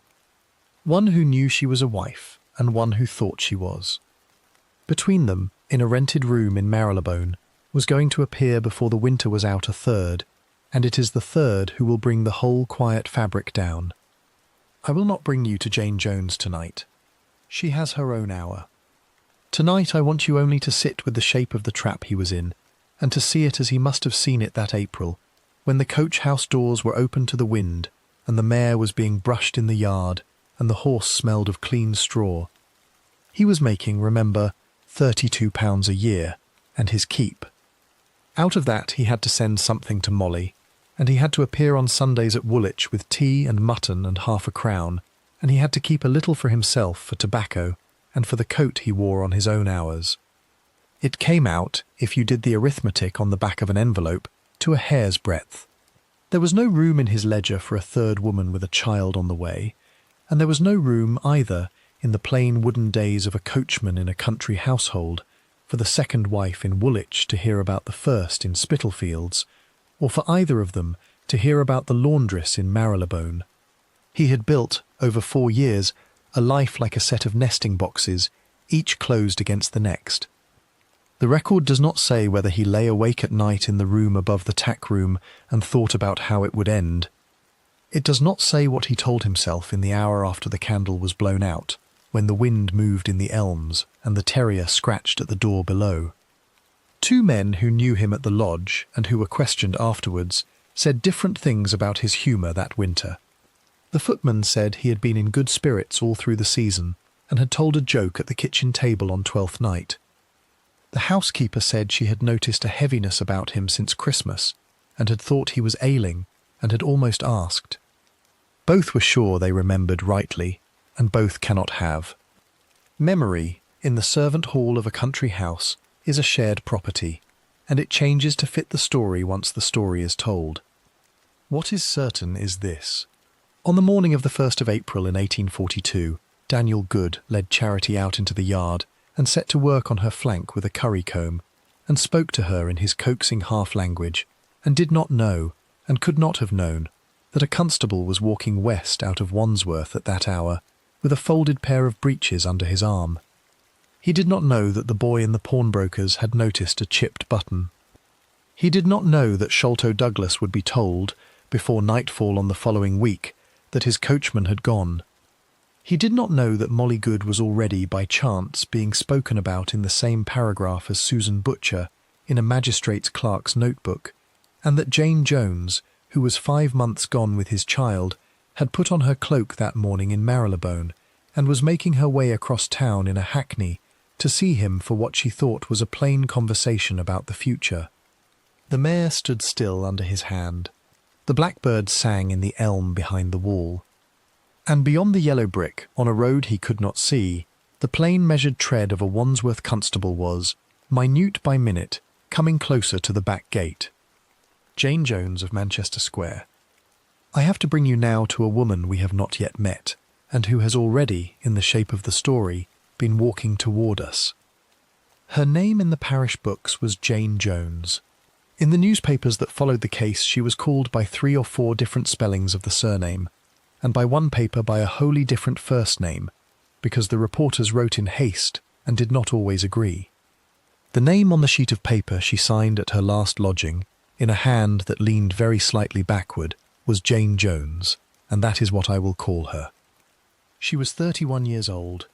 one who knew she was a wife and one who thought she was. Between them, in a rented room in Marylebone, was going to appear before the winter was out a third, and it is the third who will bring the whole quiet fabric down. I will not bring you to Jane Jones tonight. She has her own hour. Tonight I want you only to sit with the shape of the trap he was in, and to see it as he must have seen it that April, when the coach-house doors were open to the wind, and the mare was being brushed in the yard, and the horse smelled of clean straw. He was making, remember, £32 a year, and his keep. Out of that he had to send something to Molly, and he had to appear on Sundays at Woolwich with tea and mutton and £0.50, and he had to keep a little for himself for tobacco, and for the coat he wore on his own hours. It came out, if you did the arithmetic on the back of an envelope, to a hair's breadth. There was no room in his ledger for a third woman with a child on the way, and there was no room either in the plain wooden days of a coachman in a country household for the second wife in Woolwich to hear about the first in Spitalfields, or for either of them to hear about the laundress in Marylebone. He had built, over 4 years, a life like a set of nesting boxes, each closed against the next. The record does not say whether he lay awake at night in the room above the tack room and thought about how it would end. It does not say what he told himself in the hour after the candle was blown out, when the wind moved in the elms and the terrier scratched at the door below. 2 men who knew him at the lodge and who were questioned afterwards said different things about his humour that winter. The footman said he had been in good spirits all through the season and had told a joke at the kitchen table on Twelfth Night. The housekeeper said she had noticed a heaviness about him since Christmas and had thought he was ailing and had almost asked. Both were sure they remembered rightly, and both cannot have. Memory, in the servant hall of a country house, is a shared property, and it changes to fit the story once the story is told. What is certain is this. On the morning of the 1st of April in 1842, Daniel Good led Charity out into the yard and set to work on her flank with a currycomb, and spoke to her in his coaxing half-language, and did not know, and could not have known, that a constable was walking west out of Wandsworth at that hour, with a folded pair of breeches under his arm. He did not know that the boy in the pawnbroker's had noticed a chipped button. He did not know that Sholto Douglas would be told, before nightfall on the following week, that his coachman had gone. He did not know that Molly Good was already, by chance, being spoken about in the same paragraph as Susan Butcher in a magistrate's clerk's notebook, and that Jane Jones, who was 5 months gone with his child, had put on her cloak that morning in Marylebone, and was making her way across town in a hackney to see him for what she thought was a plain conversation about the future. The mare stood still under his hand. The blackbird sang in the elm behind the wall. And beyond the yellow brick, on a road he could not see, the plain measured tread of a Wandsworth constable was, minute by minute, coming closer to the back gate. Jane Jones of Manchester Square. I have to bring you now to a woman we have not yet met, and who has already, in the shape of the story, been walking toward us. Her name in the parish books was Jane Jones. In the newspapers that followed the case she was called by 3 or 4 different spellings of the surname, and by one paper by a wholly different first name, because the reporters wrote in haste and did not always agree. The name on the sheet of paper she signed at her last lodging, in a hand that leaned very slightly backward, was Jane Jones, and that is what I will call her. She was 31 years old.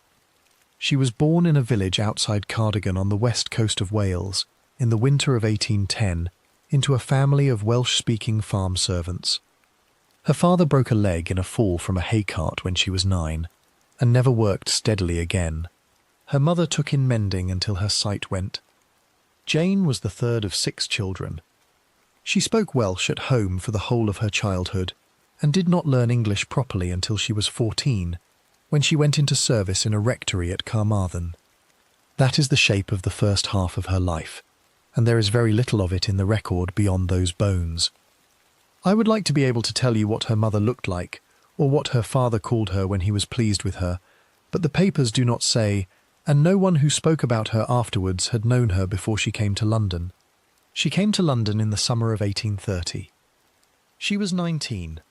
She was born in a village outside Cardigan on the west coast of Wales in the winter of 1810 into a family of Welsh-speaking farm servants. Her father broke a leg in a fall from a hay cart when she was 9 and never worked steadily again. Her mother took in mending until her sight went. Jane was the third of 6 children. She spoke Welsh at home for the whole of her childhood and did not learn English properly until she was 14, when she went into service in a rectory at Carmarthen. That is the shape of the first half of her life, and there is very little of it in the record beyond those bones. I would like to be able to tell you what her mother looked like, or what her father called her when he was pleased with her, but the papers do not say, and no one who spoke about her afterwards had known her before she came to London. She came to London in the summer of 1830. She was 19.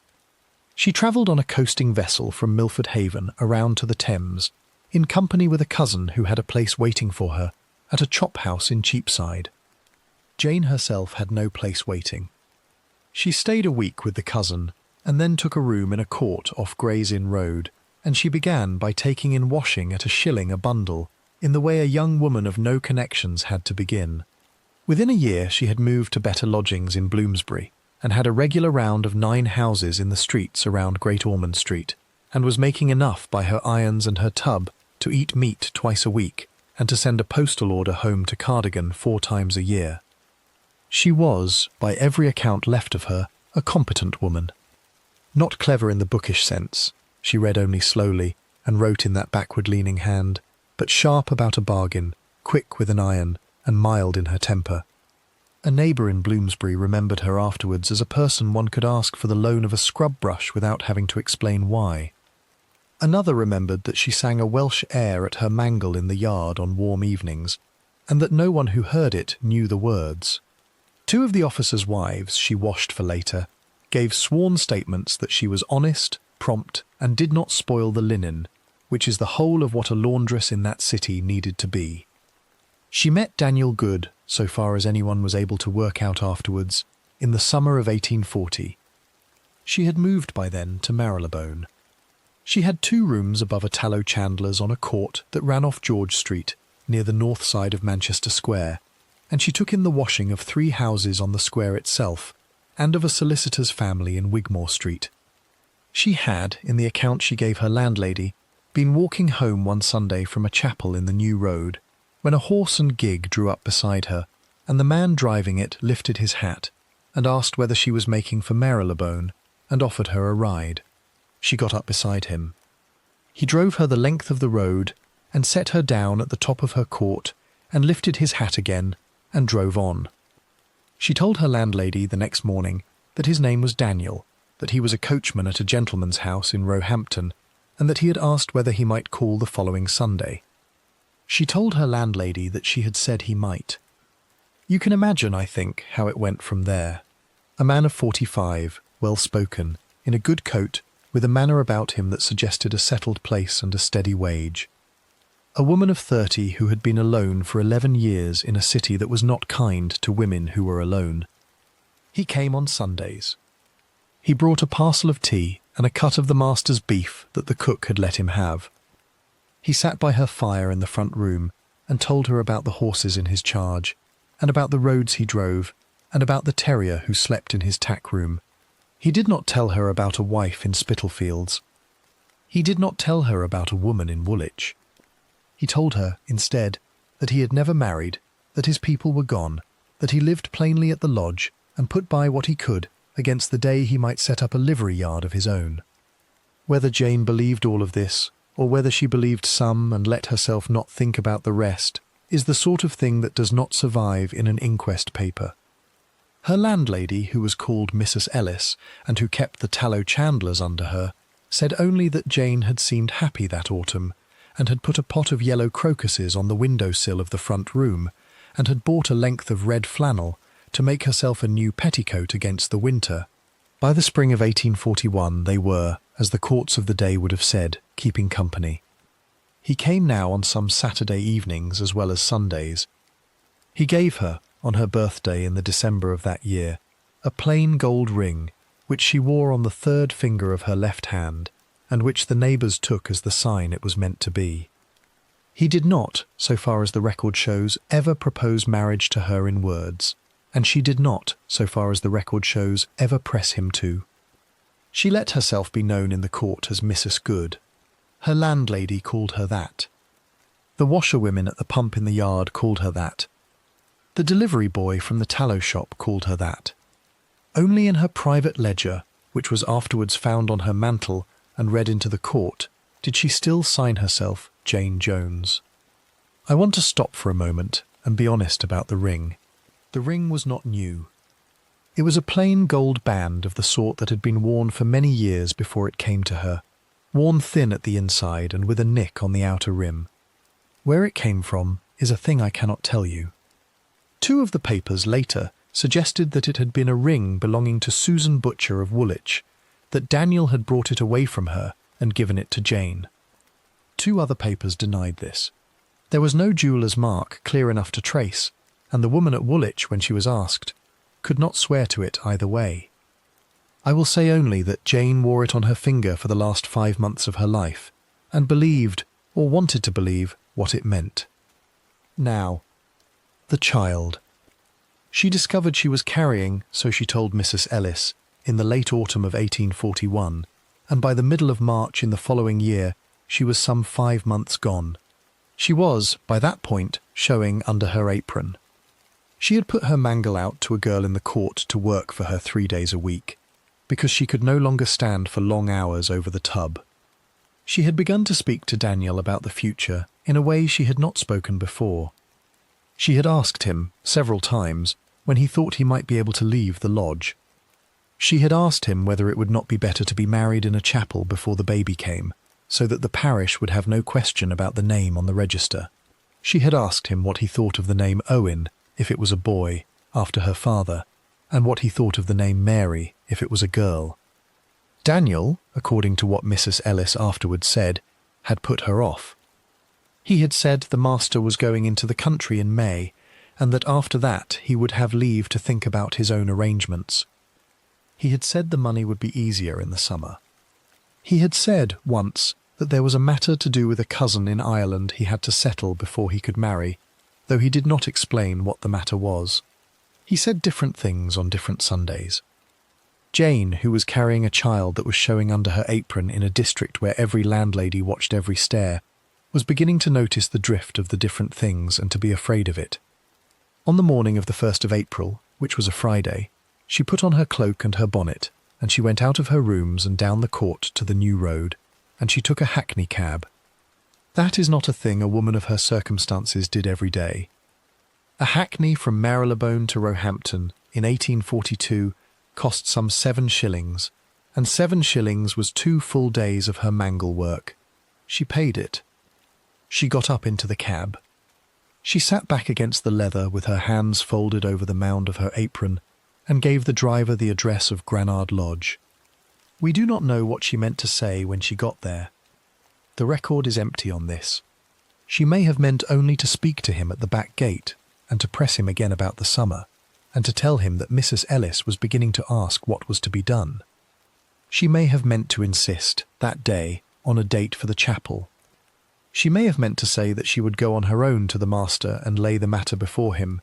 She travelled on a coasting vessel from Milford Haven around to the Thames, in company with a cousin who had a place waiting for her at a chop house in Cheapside. Jane herself had no place waiting. She stayed a week with the cousin and then took a room in a court off Gray's Inn Road, and she began by taking in washing at £1 a bundle, in the way a young woman of no connections had to begin. Within a year she had moved to better lodgings in Bloomsbury, and had a regular round of 9 houses in the streets around Great Ormond Street, and was making enough by her irons and her tub to eat meat twice a week, and to send a postal order home to Cardigan 4 times a year. She was, by every account left of her, a competent woman. Not clever in the bookish sense, she read only slowly, and wrote in that backward-leaning hand, but sharp about a bargain, quick with an iron, and mild in her temper. A neighbour in Bloomsbury remembered her afterwards as a person one could ask for the loan of a scrub brush without having to explain why. Another remembered that she sang a Welsh air at her mangle in the yard on warm evenings, and that no one who heard it knew the words. 2 of the officers' wives she washed for later gave sworn statements that she was honest, prompt, and did not spoil the linen, which is the whole of what a laundress in that city needed to be. She met Daniel Good, so far as anyone was able to work out afterwards, in the summer of 1840. She had moved by then to Marylebone. She had 2 rooms above a tallow chandler's on a court that ran off George Street, near the north side of Manchester Square, and she took in the washing of 3 houses on the square itself, and of a solicitor's family in Wigmore Street. She had, in the account she gave her landlady, been walking home one Sunday from a chapel in the New Road, when a horse and gig drew up beside her, and the man driving it lifted his hat, and asked whether she was making for Marylebone, and offered her a ride. She got up beside him. He drove her the length of the road, and set her down at the top of her court, and lifted his hat again, and drove on. She told her landlady the next morning that his name was Daniel, that he was a coachman at a gentleman's house in Roehampton, and that he had asked whether he might call the following Sunday. She told her landlady that she had said he might. You can imagine, I think, how it went from there. A man of 45, well-spoken, in a good coat, with a manner about him that suggested a settled place and a steady wage. A woman of 30 who had been alone for 11 years in a city that was not kind to women who were alone. He came on Sundays. He brought a parcel of tea and a cut of the master's beef that the cook had let him have. He sat by her fire in the front room and told her about the horses in his charge, and about the roads he drove, and about the terrier who slept in his tack room. He did not tell her about a wife in Spitalfields. He did not tell her about a woman in Woolwich. He told her, instead, that he had never married, that his people were gone, that he lived plainly at the lodge, and put by what he could against the day he might set up a livery yard of his own. Whether Jane believed all of this, or whether she believed some and let herself not think about the rest, is the sort of thing that does not survive in an inquest paper. Her landlady, who was called Mrs. Ellis, and who kept the tallow chandlers under her, said only that Jane had seemed happy that autumn, and had put a pot of yellow crocuses on the window-sill of the front room, and had bought a length of red flannel to make herself a new petticoat against the winter. By the spring of 1841 they were, as the courts of the day would have said, keeping company. He came now on some Saturday evenings as well as Sundays. He gave her, on her birthday in the December of that year, a plain gold ring, which she wore on the 3rd finger of her left hand, and which the neighbours took as the sign it was meant to be. He did not, so far as the record shows, ever propose marriage to her in words, and she did not, so far as the record shows, ever press him to. She let herself be known in the court as Mrs. Good. Her landlady called her that. The washerwomen at the pump in the yard called her that. The delivery boy from the tallow shop called her that. Only in her private ledger, which was afterwards found on her mantel and read into the court, did she still sign herself Jane Jones. I want to stop for a moment and be honest about the ring. The ring was not new. It was a plain gold band of the sort that had been worn for many years before it came to her, worn thin at the inside and with a nick on the outer rim. Where it came from is a thing I cannot tell you. Two of the papers later suggested that it had been a ring belonging to Susan Butcher of Woolwich, that Daniel had brought it away from her and given it to Jane. Two other papers denied this. There was no jeweller's mark clear enough to trace, and the woman at Woolwich, when she was asked, could not swear to it either way. I will say only that Jane wore it on her finger for the last 5 months of her life, and believed, or wanted to believe, what it meant. Now, the child. She discovered she was carrying, so she told Mrs. Ellis, in the late autumn of 1841, and by the middle of March in the following year she was some 5 months gone. She was, by that point, showing under her apron. She had put her mangle out to a girl in the court to work for her 3 days a week, because she could no longer stand for long hours over the tub. She had begun to speak to Daniel about the future in a way she had not spoken before. She had asked him, several times, when he thought he might be able to leave the lodge. She had asked him whether it would not be better to be married in a chapel before the baby came, so that the parish would have no question about the name on the register. She had asked him what he thought of the name Owen, if it was a boy, after her father, and what he thought of the name Mary, if it was a girl. Daniel, according to what Mrs. Ellis afterwards said, had put her off. He had said the master was going into the country in May, and that after that he would have leave to think about his own arrangements. He had said the money would be easier in the summer. He had said, once, that there was a matter to do with a cousin in Ireland he had to settle before he could marry, though he did not explain what the matter was. He said different things on different Sundays. Jane, who was carrying a child that was showing under her apron in a district where every landlady watched every stair, was beginning to notice the drift of the different things and to be afraid of it. On the morning of the 1st of April, which was a Friday, she put on her cloak and her bonnet, and she went out of her rooms and down the court to the New Road, and she took a hackney cab. That is not a thing a woman of her circumstances did every day. A hackney from Marylebone to Roehampton in 1842 cost some 7 shillings, and 7 shillings was 2 full days of her mangle work. She paid it. She got up into the cab. She sat back against the leather with her hands folded over the mound of her apron, and gave the driver the address of Granard Lodge. We do not know what she meant to say when she got there. The record is empty on this. She may have meant only to speak to him at the back gate, and to press him again about the summer, and to tell him that Mrs. Ellis was beginning to ask what was to be done. She may have meant to insist, that day, on a date for the chapel. She may have meant to say that she would go on her own to the master and lay the matter before him,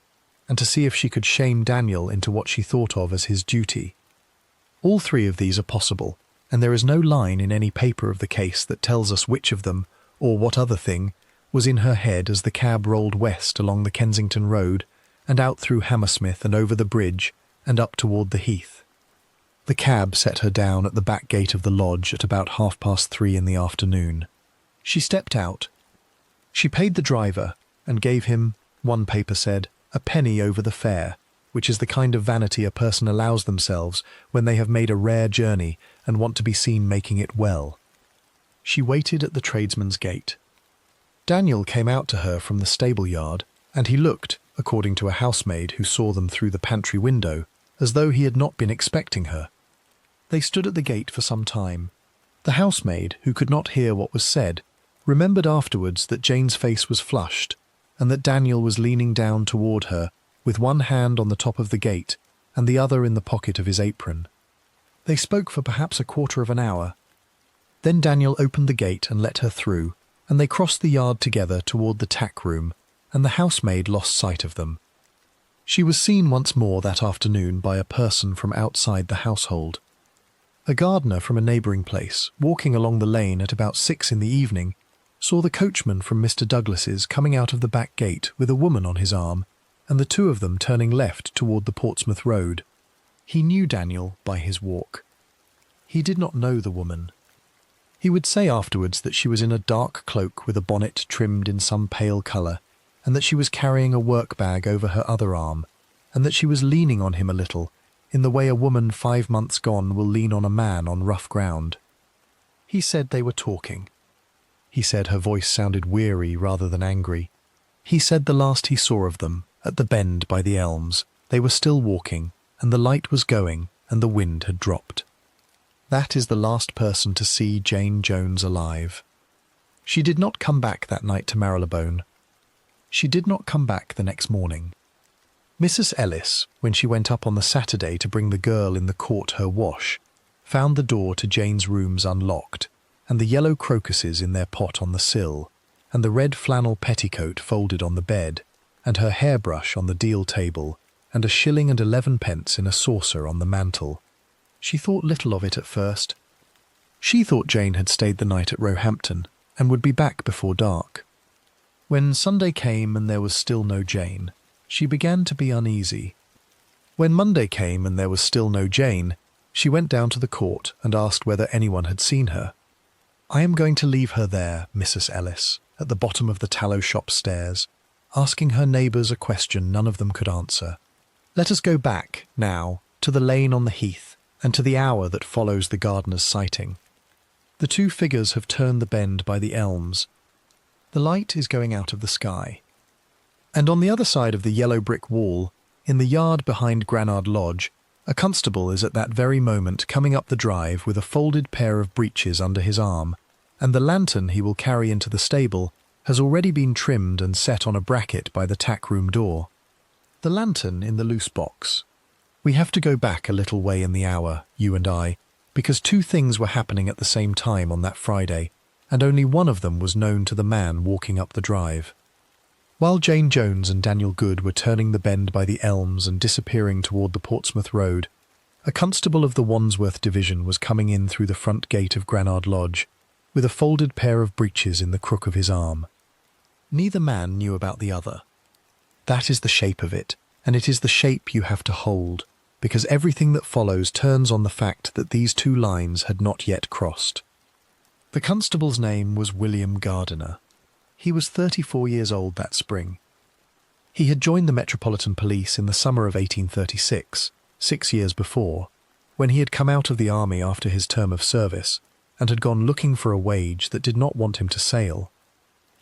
and to see if she could shame Daniel into what she thought of as his duty. All 3 of these are possible, and there is no line in any paper of the case that tells us which of them, or what other thing, was in her head as the cab rolled west along the Kensington Road, and out through Hammersmith and over the bridge, and up toward the Heath. The cab set her down at the back gate of the lodge at about 3:30 in the afternoon. She stepped out. She paid the driver, and gave him, one paper said, a penny over the fare, which is the kind of vanity a person allows themselves when they have made a rare journey and want to be seen making it well. She waited at the tradesman's gate. Daniel came out to her from the stable yard, and he looked, according to a housemaid who saw them through the pantry window, as though he had not been expecting her. They stood at the gate for some time. The housemaid, who could not hear what was said, remembered afterwards that Jane's face was flushed, and that Daniel was leaning down toward her, with one hand on the top of the gate and the other in the pocket of his apron. They spoke for perhaps a quarter of an hour. Then Daniel opened the gate and let her through, and they crossed the yard together toward the tack room, and the housemaid lost sight of them. She was seen once more that afternoon by a person from outside the household. A gardener from a neighbouring place, walking along the lane at about 6 in the evening, saw the coachman from Mr. Douglas's coming out of the back gate with a woman on his arm, and the two of them turning left toward the Portsmouth Road. He knew Daniel by his walk. He did not know the woman. He would say afterwards that she was in a dark cloak with a bonnet trimmed in some pale colour, and that she was carrying a work-bag over her other arm, and that she was leaning on him a little, in the way a woman 5 months gone will lean on a man on rough ground. He said they were talking. He said her voice sounded weary rather than angry. He said the last he saw of them, at the bend by the elms, they were still walking, and the light was going, and the wind had dropped. That is the last person to see Jane Jones alive. She did not come back that night to Marylebone. She did not come back the next morning. Mrs. Ellis, when she went up on the Saturday to bring the girl in the court her wash, found the door to Jane's rooms unlocked, and the yellow crocuses in their pot on the sill, and the red flannel petticoat folded on the bed, and her hairbrush on the deal table, and 1.11 in a saucer on the mantel. She thought little of it at first. She thought Jane had stayed the night at Roehampton, and would be back before dark. When Sunday came and there was still no Jane, she began to be uneasy. When Monday came and there was still no Jane, she went down to the court and asked whether anyone had seen her. "I am going to leave her there, Mrs. Ellis, at the bottom of the tallow shop stairs, asking her neighbours a question none of them could answer. Let us go back, now, to the lane on the heath, and to the hour that follows the gardener's sighting. The two figures have turned the bend by the elms. The light is going out of the sky. And on the other side of the yellow brick wall, in the yard behind Granard Lodge, a constable is at that very moment coming up the drive with a folded pair of breeches under his arm, and the lantern he will carry into the stable has already been trimmed and set on a bracket by the tack-room door. The lantern in the loose box. We have to go back a little way in the hour, you and I, because two things were happening at the same time on that Friday, and only one of them was known to the man walking up the drive. While Jane Jones and Daniel Good were turning the bend by the elms and disappearing toward the Portsmouth Road, a constable of the Wandsworth division was coming in through the front gate of Granard Lodge, with a folded pair of breeches in the crook of his arm. Neither man knew about the other. That is the shape of it, and it is the shape you have to hold, because everything that follows turns on the fact that these two lines had not yet crossed. The constable's name was William Gardiner. He was 34 years old that spring. He had joined the Metropolitan Police in the summer of 1836, 6 years before, when he had come out of the army after his term of service, and had gone looking for a wage that did not want him to sail.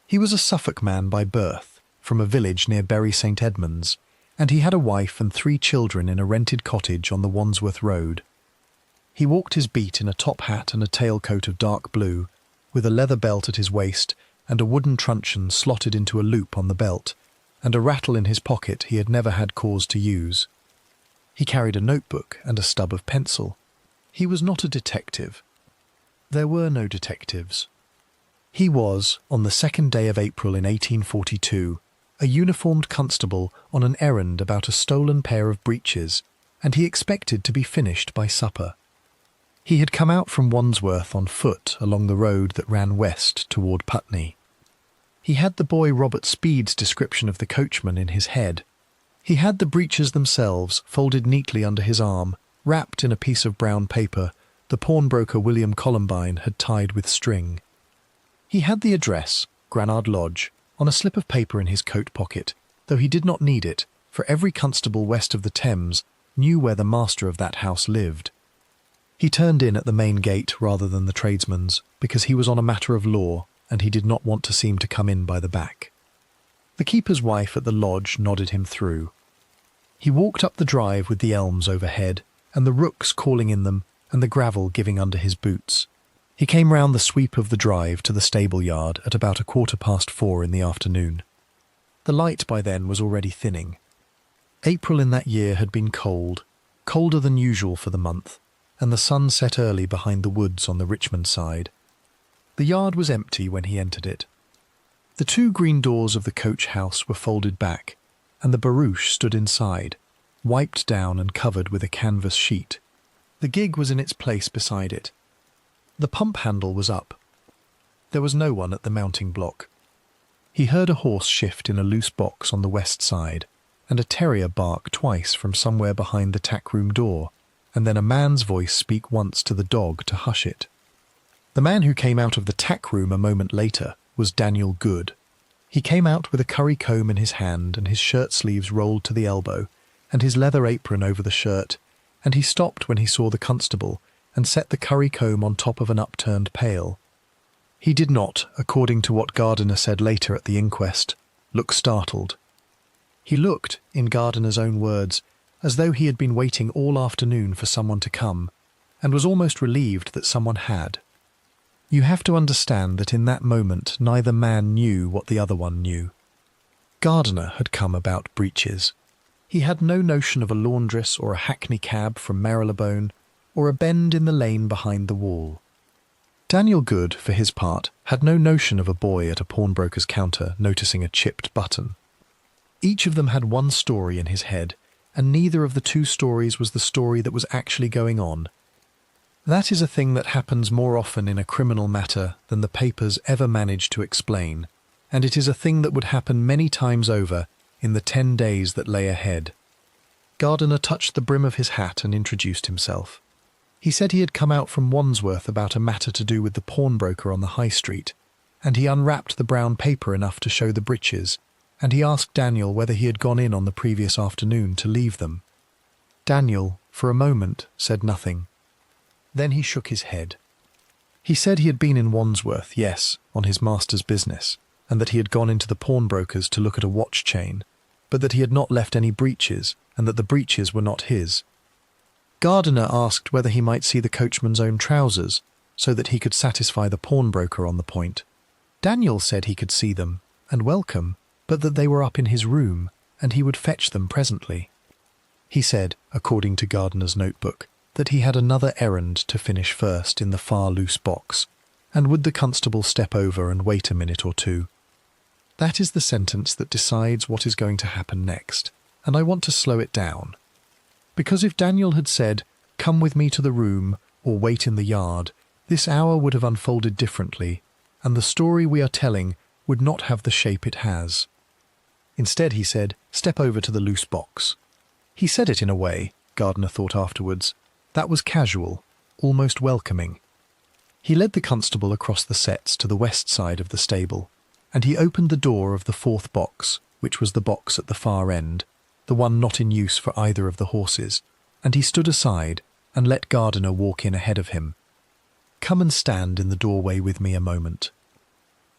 He was a Suffolk man by birth, from a village near Bury St. Edmunds, and he had a wife and 3 children in a rented cottage on the Wandsworth Road. He walked his beat in a top hat and a tailcoat of dark blue, with a leather belt at his waist and a wooden truncheon slotted into a loop on the belt, and a rattle in his pocket he had never had cause to use. He carried a notebook and a stub of pencil. He was not a detective. There were no detectives. He was, on the 2nd day of April in 1842, a uniformed constable on an errand about a stolen pair of breeches, and he expected to be finished by supper. He had come out from Wandsworth on foot along the road that ran west toward Putney. He had the boy Robert Speed's description of the coachman in his head. He had the breeches themselves folded neatly under his arm, wrapped in a piece of brown paper the pawnbroker William Columbine had tied with string. He had the address, Granard Lodge, on a slip of paper in his coat pocket, though he did not need it, for every constable west of the Thames knew where the master of that house lived. He turned in at the main gate rather than the tradesman's, because he was on a matter of law, and he did not want to seem to come in by the back. The keeper's wife at the lodge nodded him through. He walked up the drive with the elms overhead, and the rooks calling in them, and the gravel giving under his boots. He came round the sweep of the drive to the stable yard at about 4:15 in the afternoon. The light by then was already thinning. April in that year had been cold, colder than usual for the month, and the sun set early behind the woods on the Richmond side, The yard was empty when he entered it. The two green doors of the coach house were folded back, and the barouche stood inside, wiped down and covered with a canvas sheet. The gig was in its place beside it. The pump handle was up. There was no one at the mounting block. He heard a horse shift in a loose box on the west side, and a terrier bark twice from somewhere behind the tack-room door, and then a man's voice speak once to the dog to hush it. The man who came out of the tack-room a moment later was Daniel Good. He came out with a curry comb in his hand and his shirt sleeves rolled to the elbow, and his leather apron over the shirt, and he stopped when he saw the constable and set the curry comb on top of an upturned pail. He did not, according to what Gardiner said later at the inquest, look startled. He looked, in Gardiner's own words, as though he had been waiting all afternoon for someone to come, and was almost relieved that someone had. You have to understand that in that moment neither man knew what the other one knew. Gardiner had come about breeches. He had no notion of a laundress or a hackney cab from Marylebone, or a bend in the lane behind the wall. Daniel Good, for his part, had no notion of a boy at a pawnbroker's counter noticing a chipped button. Each of them had one story in his head, and neither of the two stories was the story that was actually going on. That is a thing that happens more often in a criminal matter than the papers ever manage to explain, and it is a thing that would happen many times over in the 10 days that lay ahead. Gardiner touched the brim of his hat and introduced himself. He said he had come out from Wandsworth about a matter to do with the pawnbroker on the High Street, and he unwrapped the brown paper enough to show the breeches, and he asked Daniel whether he had gone in on the previous afternoon to leave them. Daniel, for a moment, said nothing. Then he shook his head. He said he had been in Wandsworth, yes, on his master's business, and that he had gone into the pawnbroker's to look at a watch chain, but that he had not left any breeches, and that the breeches were not his. Gardiner asked whether he might see the coachman's own trousers, so that he could satisfy the pawnbroker on the point. Daniel said he could see them, and welcome, but that they were up in his room, and he would fetch them presently. He said, according to Gardiner's notebook, that he had another errand to finish first in the far loose box, and would the constable step over and wait a minute or two. That is the sentence that decides what is going to happen next, and I want to slow it down. Because if Daniel had said, "Come with me to the room," or "Wait in the yard," this hour would have unfolded differently, and the story we are telling would not have the shape it has. Instead he said, "Step over to the loose box." He said it in a way, Gardiner thought afterwards, that was casual, almost welcoming. He led the constable across the setts to the west side of the stable, and he opened the door of the fourth box, which was the box at the far end, the one not in use for either of the horses, and he stood aside and let Gardiner walk in ahead of him. "Come and stand in the doorway with me a moment."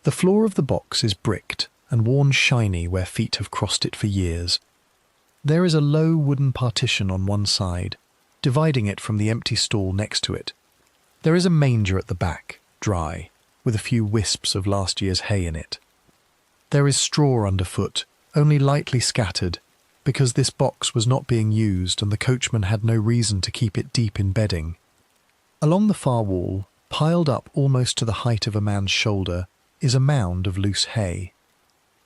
The floor of the box is bricked and worn shiny where feet have crossed it for years. There is a low wooden partition on one side, dividing it from the empty stall next to it. There is a manger at the back, dry, with a few wisps of last year's hay in it. There is straw underfoot, only lightly scattered, because this box was not being used and the coachman had no reason to keep it deep in bedding. Along the far wall, piled up almost to the height of a man's shoulder, is a mound of loose hay.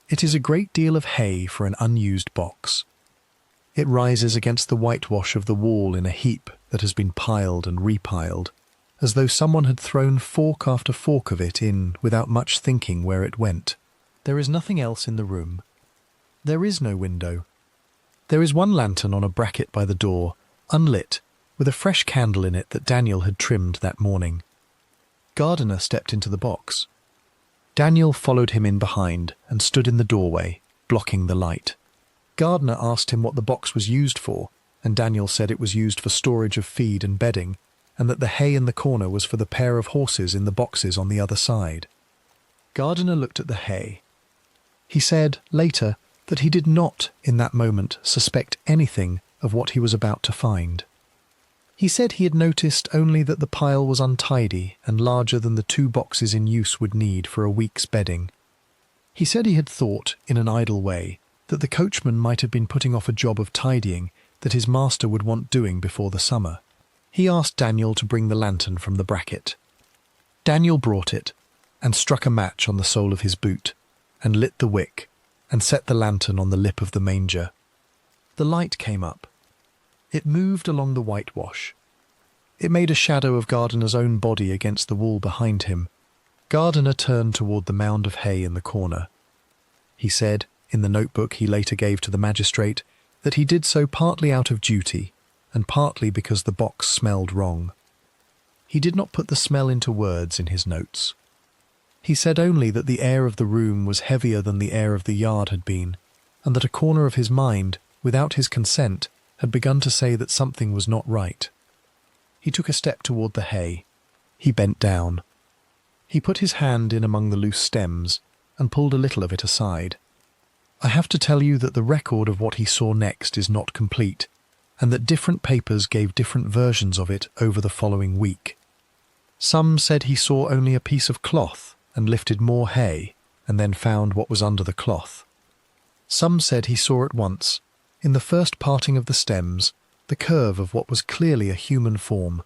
It is a great deal of hay for an unused box. It rises against the whitewash of the wall in a heap that has been piled and repiled, as though someone had thrown fork after fork of it in without much thinking where it went. There is nothing else in the room. There is no window. There is one lantern on a bracket by the door, unlit, with a fresh candle in it that Daniel had trimmed that morning. Gardiner stepped into the box. Daniel followed him in behind and stood in the doorway, blocking the light. Gardiner asked him what the box was used for, and Daniel said it was used for storage of feed and bedding, and that the hay in the corner was for the pair of horses in the boxes on the other side. Gardiner looked at the hay. He said, later, that he did not, in that moment, suspect anything of what he was about to find. He said he had noticed only that the pile was untidy and larger than the 2 boxes in use would need for a week's bedding. He said he had thought, in an idle way, that the coachman might have been putting off a job of tidying that his master would want doing before the summer. He asked Daniel to bring the lantern from the bracket. Daniel brought it. and struck a match on the sole of his boot, and lit the wick, and set the lantern on the lip of the manger. The light came up. It moved along the whitewash. It made a shadow of Gardiner's own body against the wall behind him. Gardiner turned toward the mound of hay in the corner. He said, in the notebook he later gave to the magistrate, that he did so partly out of duty, and partly because the box smelled wrong. He did not put the smell into words in his notes. He said only that the air of the room was heavier than the air of the yard had been, and that a corner of his mind, without his consent, had begun to say that something was not right. He took a step toward the hay. He bent down. He put his hand in among the loose stems and pulled a little of it aside. I have to tell you that the record of what he saw next is not complete, and that different papers gave different versions of it over the following week. Some said he saw only a piece of cloth and lifted more hay, and then found what was under the cloth. Some said he saw at once, in the first parting of the stems, the curve of what was clearly a human form.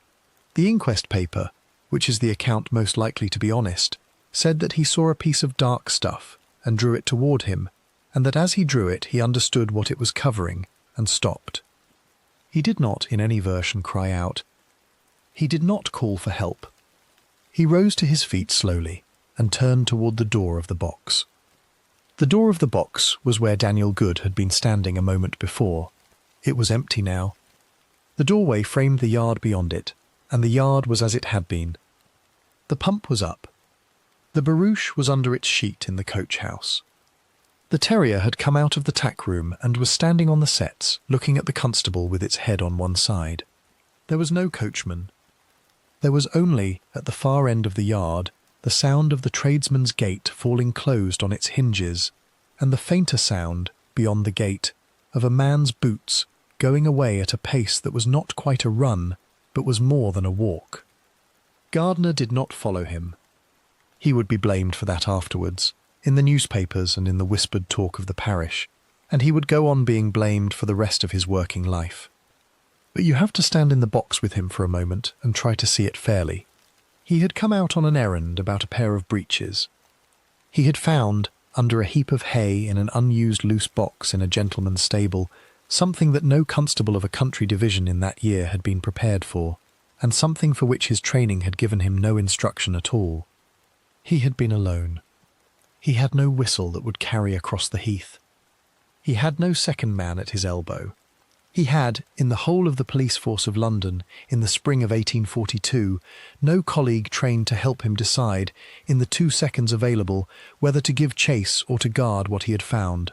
The inquest paper, which is the account most likely to be honest, said that he saw a piece of dark stuff and drew it toward him, and that as he drew it he understood what it was covering and stopped. He did not, in any version, cry out. He did not call for help. He rose to his feet slowly and turned toward the door of the box. The door of the box was where Daniel Good had been standing a moment before. It was empty now. The doorway framed the yard beyond it, and the yard was as it had been. The pump was up. The barouche was under its sheet in the coach house. The terrier had come out of the tack room and was standing on the setts, looking at the constable with its head on one side. There was no coachman. There was only, at the far end of the yard, the sound of the tradesman's gate falling closed on its hinges, and the fainter sound, beyond the gate, of a man's boots going away at a pace that was not quite a run, but was more than a walk. Gardiner did not follow him. He would be blamed for that afterwards, in the newspapers and in the whispered talk of the parish, and he would go on being blamed for the rest of his working life. But you have to stand in the box with him for a moment and try to see it fairly. He had come out on an errand about a pair of breeches. He had found, under a heap of hay in an unused loose box in a gentleman's stable, something that no constable of a country division in that year had been prepared for, and something for which his training had given him no instruction at all. He had been alone. He had no whistle that would carry across the heath. He had no second man at his elbow. He had, in the whole of the police force of London, in the spring of 1842, no colleague trained to help him decide, in the 2 seconds available, whether to give chase or to guard what he had found.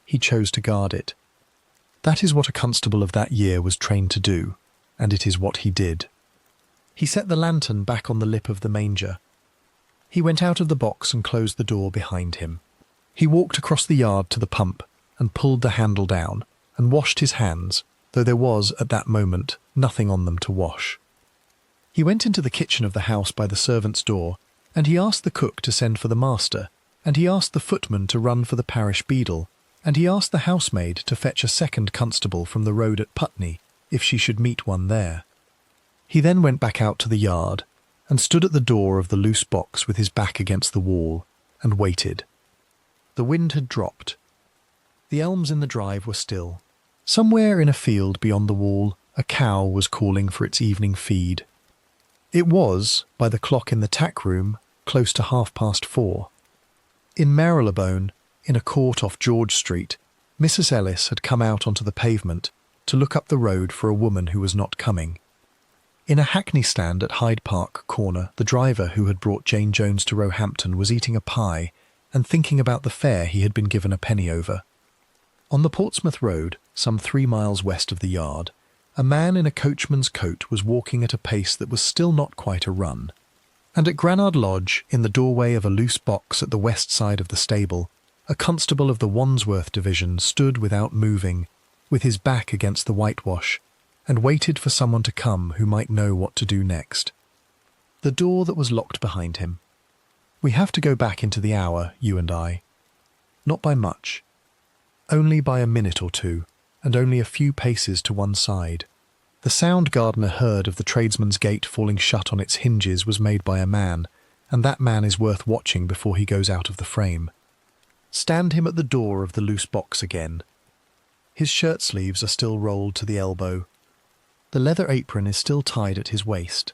He chose to guard it. That is what a constable of that year was trained to do, and it is what he did. He set the lantern back on the lip of the manger. He went out of the box and closed the door behind him. He walked across the yard to the pump and pulled the handle down and washed his hands, though there was, at that moment, nothing on them to wash. He went into the kitchen of the house by the servants' door, and he asked the cook to send for the master, and he asked the footman to run for the parish beadle, and he asked the housemaid to fetch a second constable from the road at Putney, if she should meet one there. He then went back out to the yard, and stood at the door of the loose box with his back against the wall, and waited. The wind had dropped. The elms in the drive were still. Somewhere in a field beyond the wall, a cow was calling for its evening feed. It was, by the clock in the tack room, close to 4:30. In Marylebone, in a court off George Street, Mrs. Ellis had come out onto the pavement to look up the road for a woman who was not coming. In a hackney stand at Hyde Park Corner, the driver who had brought Jane Jones to Roehampton was eating a pie and thinking about the fare he had been given a penny over. On the Portsmouth Road, some 3 miles west of the yard, a man in a coachman's coat was walking at a pace that was still not quite a run. And at Granard Lodge, in the doorway of a loose box at the west side of the stable, a constable of the Wandsworth division stood without moving, with his back against the whitewash, and waited for someone to come who might know what to do next. The door that was locked behind him. We have to go back into the hour, you and I. Not by much. Only by a minute or two, and only a few paces to one side. The sound Gardiner heard of the tradesman's gate falling shut on its hinges was made by a man, and that man is worth watching before he goes out of the frame. Stand him at the door of the loose box again. His shirt sleeves are still rolled to the elbow. The leather apron is still tied at his waist.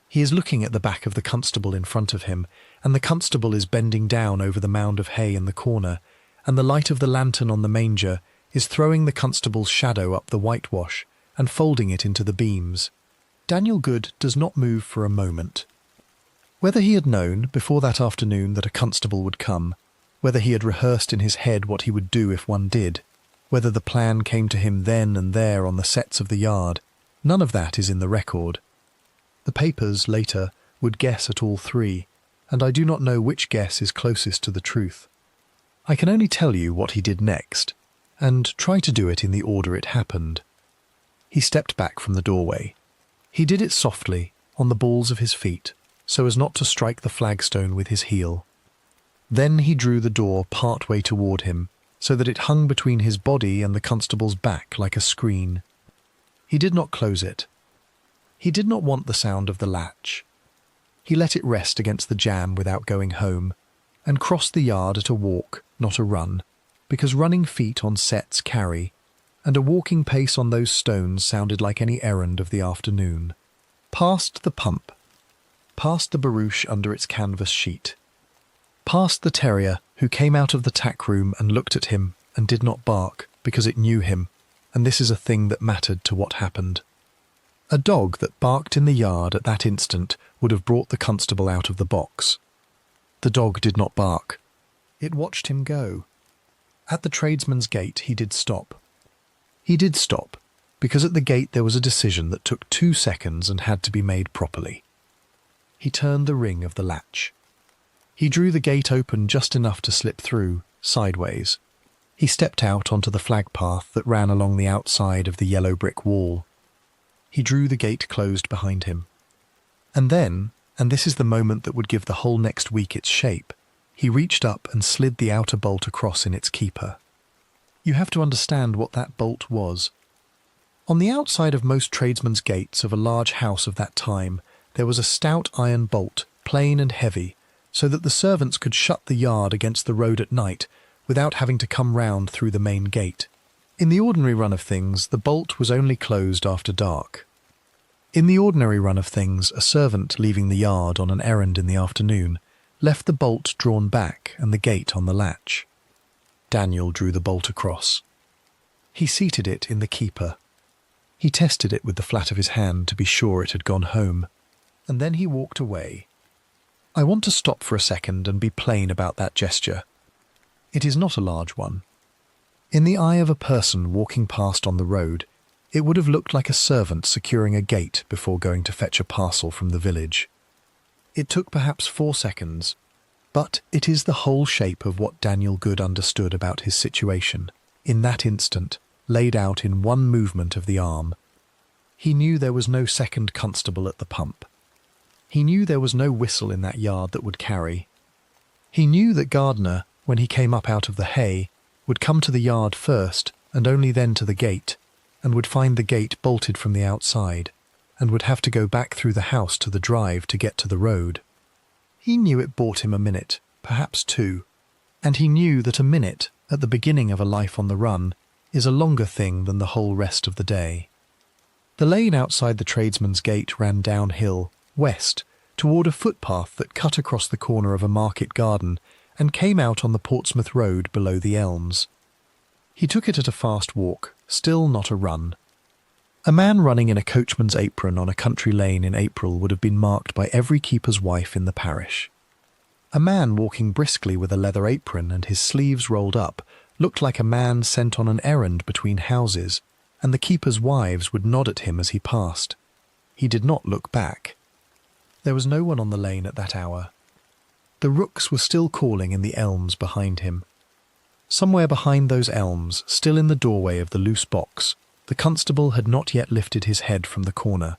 He is looking at the back of the constable in front of him, and the constable is bending down over the mound of hay in the corner, and the light of the lantern on the manger is throwing the constable's shadow up the whitewash and folding it into the beams. Daniel Good does not move for a moment. Whether he had known before that afternoon that a constable would come, whether he had rehearsed in his head what he would do if one did, whether the plan came to him then and there on the sets of the yard, none of that is in the record. The papers, later, would guess at all three, and I do not know which guess is closest to the truth. I can only tell you what he did next, and try to do it in the order it happened. He stepped back from the doorway. He did it softly, on the balls of his feet, so as not to strike the flagstone with his heel. Then he drew the door part way toward him, so that it hung between his body and the constable's back like a screen. He did not close it. He did not want the sound of the latch. He let it rest against the jamb without going home, and crossed the yard at a walk, not a run, because running feet on sets carry, and a walking pace on those stones sounded like any errand of the afternoon. Past the pump, past the barouche under its canvas sheet, past the terrier who came out of the tack room and looked at him and did not bark because it knew him, and this is a thing that mattered to what happened. A dog that barked in the yard at that instant would have brought the constable out of the box. The dog did not bark. It watched him go. At the tradesman's gate he did stop. He did stop, because at the gate there was a decision that took 2 seconds and had to be made properly. He turned the ring of the latch. He drew the gate open just enough to slip through, sideways. He stepped out onto the flag path that ran along the outside of the yellow brick wall. He drew the gate closed behind him. And then, and this is the moment that would give the whole next week its shape, he reached up and slid the outer bolt across in its keeper. You have to understand what that bolt was. On the outside of most tradesmen's gates of a large house of that time, there was a stout iron bolt, plain and heavy, so that the servants could shut the yard against the road at night without having to come round through the main gate. In the ordinary run of things, the bolt was only closed after dark. In the ordinary run of things, a servant leaving the yard on an errand in the afternoon left the bolt drawn back and the gate on the latch. Daniel drew the bolt across. He seated it in the keeper. He tested it with the flat of his hand to be sure it had gone home, and then he walked away. I want to stop for a second and be plain about that gesture. It is not a large one. In the eye of a person walking past on the road, it would have looked like a servant securing a gate before going to fetch a parcel from the village. It took perhaps 4 seconds, but it is the whole shape of what Daniel Good understood about his situation, in that instant, laid out in one movement of the arm. He knew there was no second constable at the pump. He knew there was no whistle in that yard that would carry. He knew that Gardner, when he came up out of the hay, would come to the yard first and only then to the gate, and would find the gate bolted from the outside, and would have to go back through the house to the drive to get to the road. He knew it bought him a minute, perhaps 2, and he knew that a minute, at the beginning of a life on the run, is a longer thing than the whole rest of the day. The lane outside the tradesman's gate ran downhill, west, toward a footpath that cut across the corner of a market garden and came out on the Portsmouth Road below the elms. He took it at a fast walk, still not a run. A man running in a coachman's apron on a country lane in April would have been marked by every keeper's wife in the parish. A man walking briskly with a leather apron and his sleeves rolled up looked like a man sent on an errand between houses, and the keeper's wives would nod at him as he passed. He did not look back. There was no one on the lane at that hour. The rooks were still calling in the elms behind him. Somewhere behind those elms, still in the doorway of the loose box, the constable had not yet lifted his head from the corner.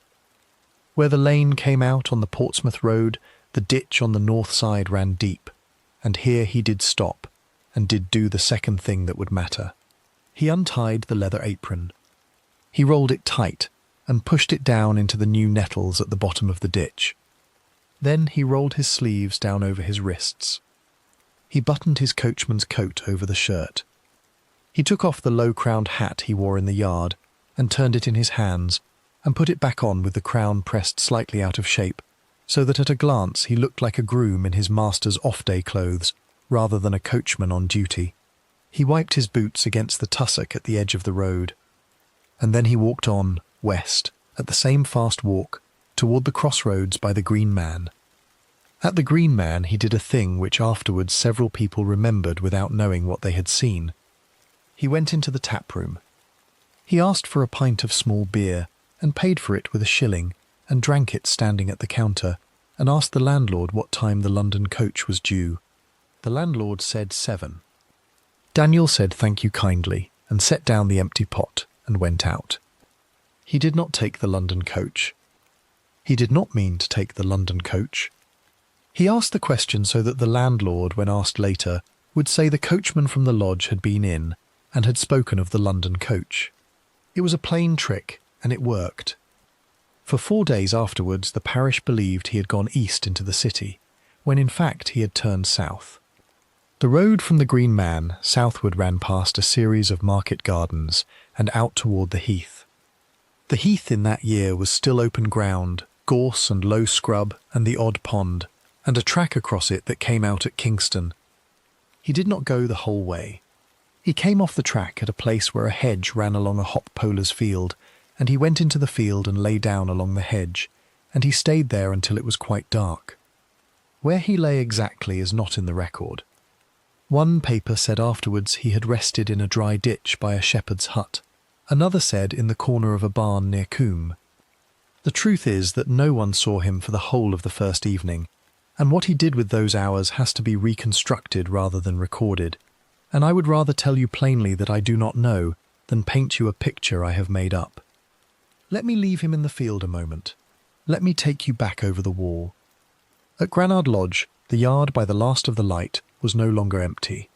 Where the lane came out on the Portsmouth Road, the ditch on the north side ran deep, and here he did stop, and did do the second thing that would matter. He untied the leather apron. He rolled it tight, and pushed it down into the new nettles at the bottom of the ditch. Then he rolled his sleeves down over his wrists. He buttoned his coachman's coat over the shirt. He took off the low-crowned hat he wore in the yard and turned it in his hands and put it back on with the crown pressed slightly out of shape, so that at a glance he looked like a groom in his master's off-day clothes rather than a coachman on duty. He wiped his boots against the tussock at the edge of the road, and then he walked on, west, at the same fast walk, toward the crossroads by the Green Man. At the Green Man he did a thing which afterwards several people remembered without knowing what they had seen. He went into the tap-room. He asked for a pint of small beer, and paid for it with a shilling, and drank it standing at the counter, and asked the landlord what time the London coach was due. The landlord said 7. Daniel said thank you kindly, and set down the empty pot, and went out. He did not take the London coach. He did not mean to take the London coach. He asked the question so that the landlord, when asked later, would say the coachman from the lodge had been in, and had spoken of the London coach. It was a plain trick, and it worked. For 4 days afterwards the parish believed he had gone east into the city, when in fact he had turned south. The road from the Green Man southward ran past a series of market gardens and out toward the heath. The heath in that year was still open ground, gorse and low scrub and the odd pond, and a track across it that came out at Kingston. He did not go the whole way. He came off the track at a place where a hedge ran along a hop poler's field, and he went into the field and lay down along the hedge, and he stayed there until it was quite dark. Where he lay exactly is not in the record. One paper said afterwards he had rested in a dry ditch by a shepherd's hut. Another said in the corner of a barn near Coombe. The truth is that no one saw him for the whole of the first evening, and what he did with those hours has to be reconstructed rather than recorded, and I would rather tell you plainly that I do not know than paint you a picture I have made up. Let me leave him in the field a moment. Let me take you back over the wall. At Granard Lodge, the yard by the last of the light was no longer empty.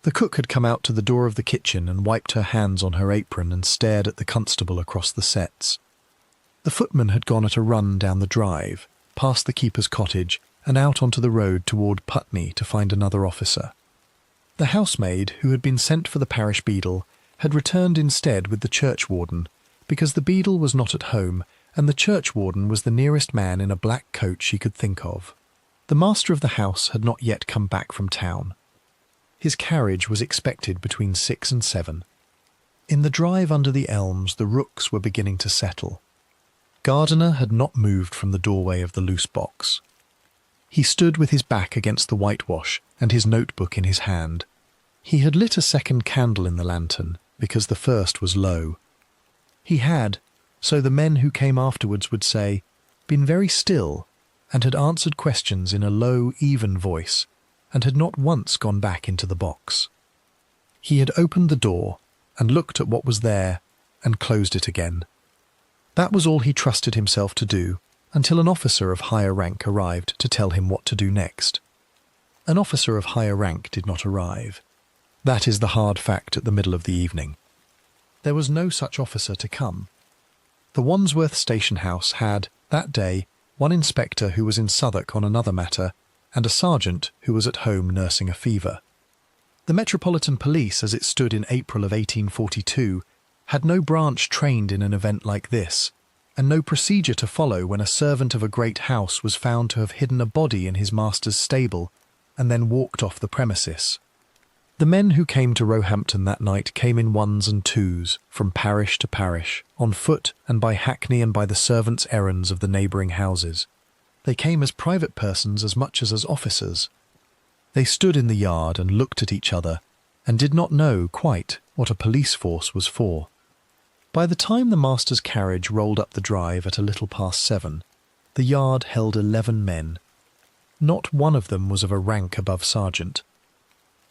The cook had come out to the door of the kitchen and wiped her hands on her apron and stared at the constable across the setts. The footman had gone at a run down the drive, past the keeper's cottage, and out onto the road toward Putney to find another officer. The housemaid, who had been sent for the parish beadle, had returned instead with the churchwarden, because the beadle was not at home, and the churchwarden was the nearest man in a black coat she could think of. The master of the house had not yet come back from town. His carriage was expected between 6 and 7. In the drive under the elms the rooks were beginning to settle. Gardiner had not moved from the doorway of the loose box. He stood with his back against the whitewash and his notebook in his hand. He had lit a second candle in the lantern, because the first was low. He had, so the men who came afterwards would say, been very still, and had answered questions in a low, even voice, and had not once gone back into the box. He had opened the door, and looked at what was there, and closed it again. That was all he trusted himself to do, until an officer of higher rank arrived to tell him what to do next. An officer of higher rank did not arrive. That is the hard fact at the middle of the evening. There was no such officer to come. The Wandsworth station house had, that day, one inspector who was in Southwark on another matter, and a sergeant who was at home nursing a fever. The Metropolitan Police, as it stood in April of 1842, had no branch trained in an event like this, and no procedure to follow when a servant of a great house was found to have hidden a body in his master's stable and then walked off the premises. The men who came to Roehampton that night came in ones and twos, from parish to parish, on foot and by hackney and by the servants' errands of the neighbouring houses. They came as private persons as much as officers. They stood in the yard and looked at each other, and did not know quite what a police force was for. By the time the master's carriage rolled up the drive at a little past 7, the yard held 11 men. Not one of them was of a rank above sergeant.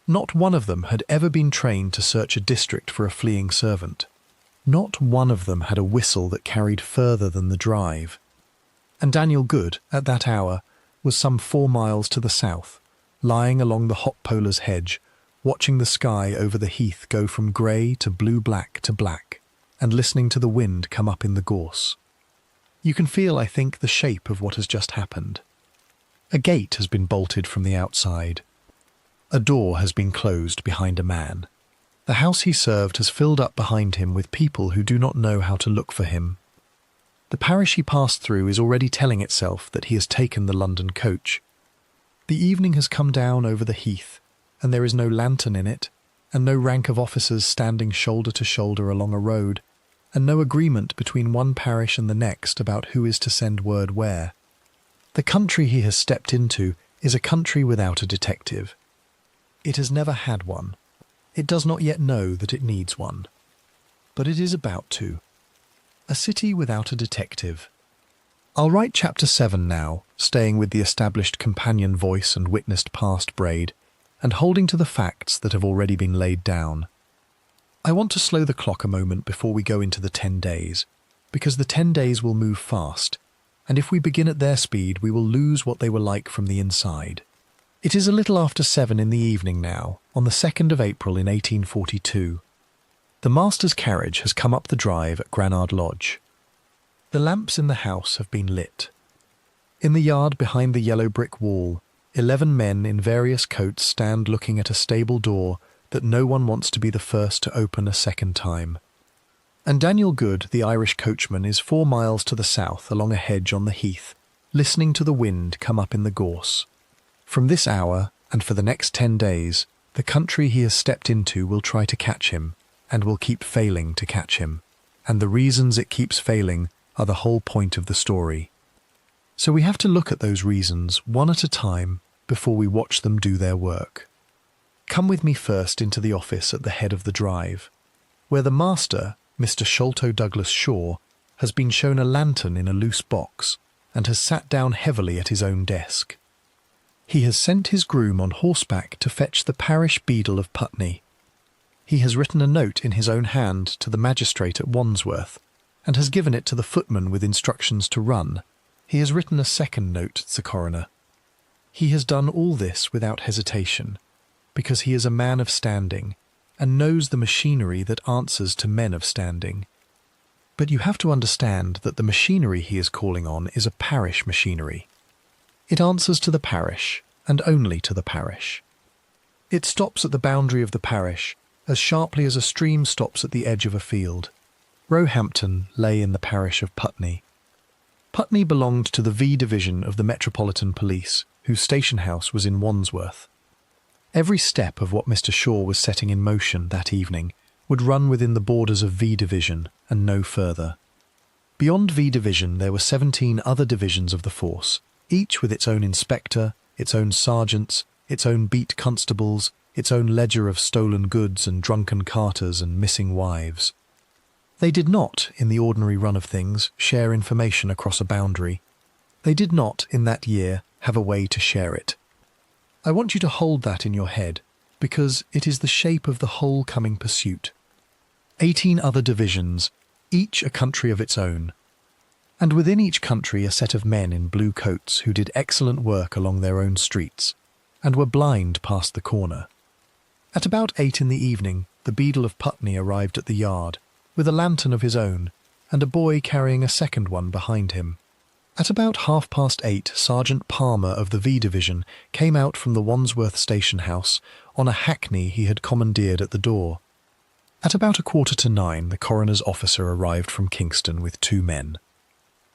Not one of them had ever been trained to search a district for a fleeing servant. Not one of them had a whistle that carried further than the drive. And Daniel Good, at that hour, was some 4 miles to the south, lying along the hop poler's hedge, watching the sky over the heath go from grey to blue-black to black, and listening to the wind come up in the gorse. You can feel, I think, the shape of what has just happened. A gate has been bolted from the outside. A door has been closed behind a man. The house he served has filled up behind him with people who do not know how to look for him. The parish he passed through is already telling itself that he has taken the London coach. The evening has come down over the heath, and there is no lantern in it, and no rank of officers standing shoulder to shoulder along a road, and no agreement between one parish and the next about who is to send word where. The country he has stepped into is a country without a detective. It has never had one. It does not yet know that it needs one. But it is about to. A city without a detective. I'll write chapter 7 now, staying with the established companion voice and witnessed past braid, and holding to the facts that have already been laid down. I want to slow the clock a moment before we go into the 10 days, because the 10 days will move fast, and if we begin at their speed we will lose what they were like from the inside. It is a little after 7 in the evening now, on the 2nd of April in 1842. The master's carriage has come up the drive at Granard Lodge. The lamps in the house have been lit. In the yard behind the yellow brick wall, 11 men in various coats stand looking at a stable door that no one wants to be the first to open a second time. And Daniel Good, the Irish coachman, is 4 miles to the south along a hedge on the heath, listening to the wind come up in the gorse. From this hour, and for the next 10 days, the country he has stepped into will try to catch him, and will keep failing to catch him. And the reasons it keeps failing are the whole point of the story. So we have to look at those reasons one at a time before we watch them do their work. Come with me first into the office at the head of the drive, where the master, Mr. Sholto Douglas Shaw, has been shown a lantern in a loose box, and has sat down heavily at his own desk. He has sent his groom on horseback to fetch the parish beadle of Putney. He has written a note in his own hand to the magistrate at Wandsworth, and has given it to the footman with instructions to run. He has written a second note to the coroner. He has done all this without hesitation, because he is a man of standing, and knows the machinery that answers to men of standing. But you have to understand that the machinery he is calling on is a parish machinery. It answers to the parish, and only to the parish. It stops at the boundary of the parish, as sharply as a stream stops at the edge of a field. Roehampton lay in the parish of Putney. Putney belonged to the V Division of the Metropolitan Police, whose station house was in Wandsworth. Every step of what Mr. Shaw was setting in motion that evening would run within the borders of V Division and no further. Beyond V Division there were 17 other divisions of the force, each with its own inspector, its own sergeants, its own beat constables, its own ledger of stolen goods and drunken carters and missing wives. They did not, in the ordinary run of things, share information across a boundary. They did not, in that year, have a way to share it. I want you to hold that in your head, because it is the shape of the whole coming pursuit. 18 other divisions, each a country of its own. And within each country a set of men in blue coats who did excellent work along their own streets, and were blind past the corner. At about 8 in the evening, the beadle of Putney arrived at the yard, with a lantern of his own, and a boy carrying a second one behind him. At about 8:30, Sergeant Palmer of the V Division came out from the Wandsworth station house on a hackney he had commandeered at the door. At about 9:15, the coroner's officer arrived from Kingston with 2 men.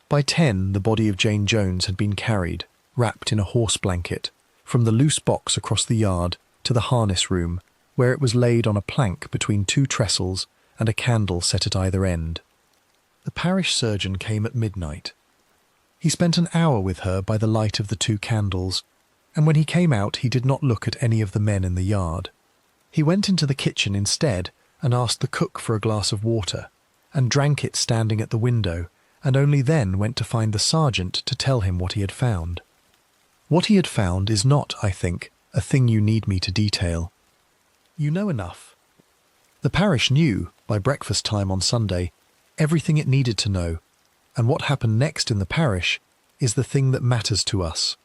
By 10, the body of Jane Jones had been carried, wrapped in a horse blanket, from the loose box across the yard to the harness room, where it was laid on a plank between 2 trestles and a candle set at either end. The parish surgeon came at midnight. He spent an hour with her by the light of the 2 candles, and when he came out he did not look at any of the men in the yard. He went into the kitchen instead and asked the cook for a glass of water, and drank it standing at the window, and only then went to find the sergeant to tell him what he had found. What he had found is not, I think, a thing you need me to detail. You know enough. The parish knew, by breakfast time on Sunday, everything it needed to know, and what happened next in the parish is the thing that matters to us.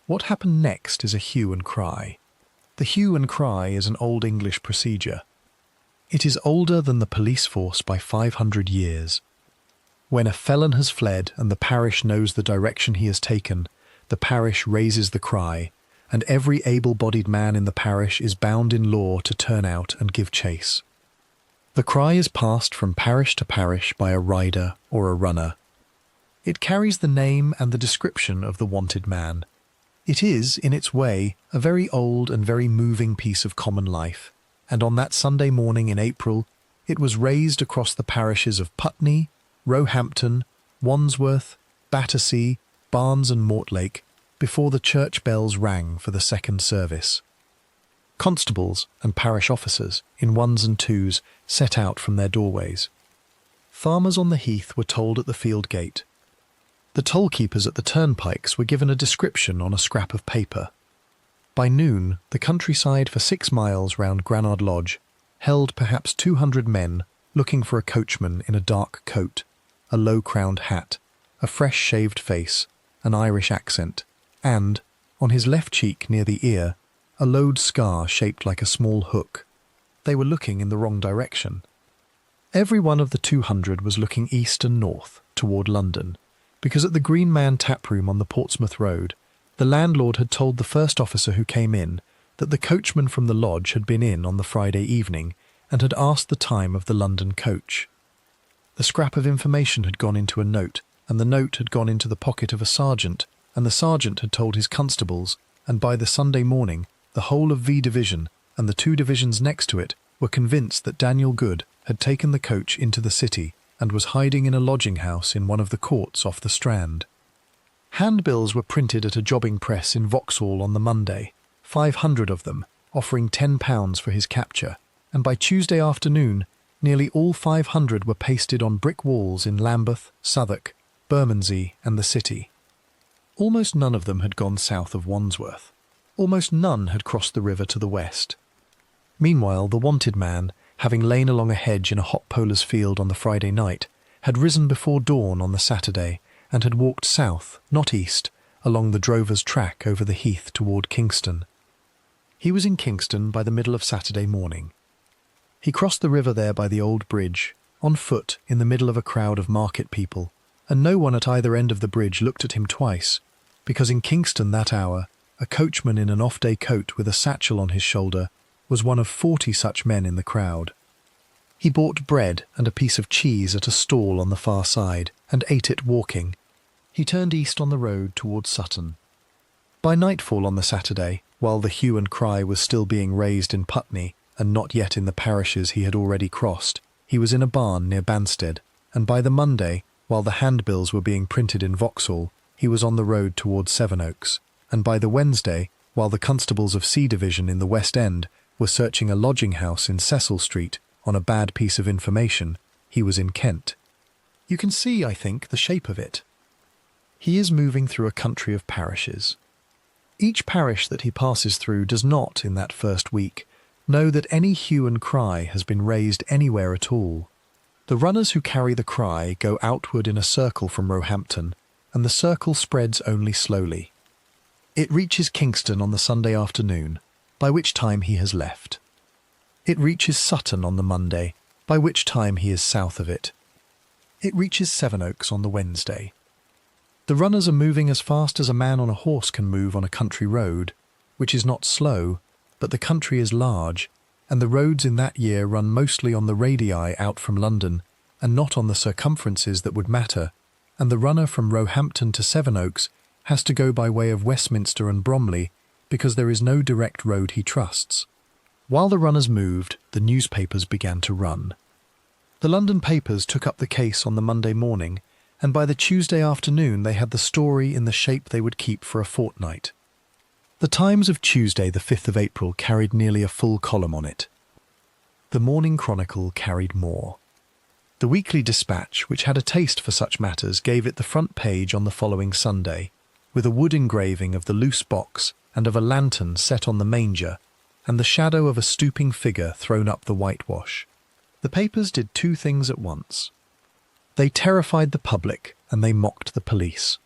What happened next is a hue and cry. The hue and cry is an old English procedure. It is older than the police force by 500 years. When a felon has fled and the parish knows the direction he has taken, the parish raises the cry, and every able-bodied man in the parish is bound in law to turn out and give chase. The cry is passed from parish to parish by a rider or a runner. It carries the name and the description of the wanted man. It is, in its way, a very old and very moving piece of common life, and on that Sunday morning in April, it was raised across the parishes of Putney, Roehampton, Wandsworth, Battersea, Barnes and Mortlake, before the church bells rang for the second service. Constables and parish officers, in ones and twos, set out from their doorways. Farmers on the heath were told at the field gate. The toll-keepers at the turnpikes were given a description on a scrap of paper. By noon, the countryside for 6 miles round Granard Lodge held perhaps 200 men looking for a coachman in a dark coat, a low-crowned hat, a fresh-shaved face, an Irish accent, and, on his left cheek near the ear, a load scar shaped like a small hook. They were looking in the wrong direction. Every one of the 200 was looking east and north, toward London, because at the Green Man taproom on the Portsmouth Road, the landlord had told the first officer who came in that the coachman from the lodge had been in on the Friday evening and had asked the time of the London coach. The scrap of information had gone into a note, and the note had gone into the pocket of a sergeant, and the sergeant had told his constables, and by the Sunday morning, the whole of V Division and the 2 divisions next to it were convinced that Daniel Good had taken the coach into the city and was hiding in a lodging house in one of the courts off the Strand. Handbills were printed at a jobbing press in Vauxhall on the Monday, 500 of them, offering £10 for his capture, and by Tuesday afternoon, nearly all 500 were pasted on brick walls in Lambeth, Southwark, Bermondsey and the city. Almost none of them had gone south of Wandsworth. Almost none had crossed the river to the west. Meanwhile, the wanted man, having lain along a hedge in a hop poler's field on the Friday night, had risen before dawn on the Saturday and had walked south, not east, along the drover's track over the heath toward Kingston. He was in Kingston by the middle of Saturday morning. He crossed the river there by the old bridge, on foot in the middle of a crowd of market people, and no one at either end of the bridge looked at him twice, because in Kingston that hour, a coachman in an off-day coat with a satchel on his shoulder was one of 40 such men in the crowd. He bought bread and a piece of cheese at a stall on the far side, and ate it walking. He turned east on the road towards Sutton. By nightfall on the Saturday, while the hue and cry was still being raised in Putney, and not yet in the parishes he had already crossed, he was in a barn near Banstead, and by the Monday, while the handbills were being printed in Vauxhall, he was on the road towards Sevenoaks, and by the Wednesday, while the constables of C Division in the West End were searching a lodging-house in Cecil Street on a bad piece of information, he was in Kent. You can see, I think, the shape of it. He is moving through a country of parishes. Each parish that he passes through does not, in that first week, know that any hue and cry has been raised anywhere at all. The runners who carry the cry go outward in a circle from Roehampton, and the circle spreads only slowly. It reaches Kingston on the Sunday afternoon, by which time he has left. It reaches Sutton on the Monday, by which time he is south of it. It reaches Sevenoaks on the Wednesday. The runners are moving as fast as a man on a horse can move on a country road, which is not slow, but the country is large, and the roads in that year run mostly on the radii out from London, and not on the circumferences that would matter, and the runner from Roehampton to Sevenoaks has to go by way of Westminster and Bromley, because there is no direct road he trusts. While the runners moved, the newspapers began to run. The London papers took up the case on the Monday morning, and by the Tuesday afternoon they had the story in the shape they would keep for a fortnight. The Times of Tuesday, the 5th of April, carried nearly a full column on it. The Morning Chronicle carried more. The Weekly Dispatch, which had a taste for such matters, gave it the front page on the following Sunday, with a wood engraving of the loose box and of a lantern set on the manger, and the shadow of a stooping figure thrown up the whitewash. The papers did 2 things at once. They terrified the public and they mocked the police.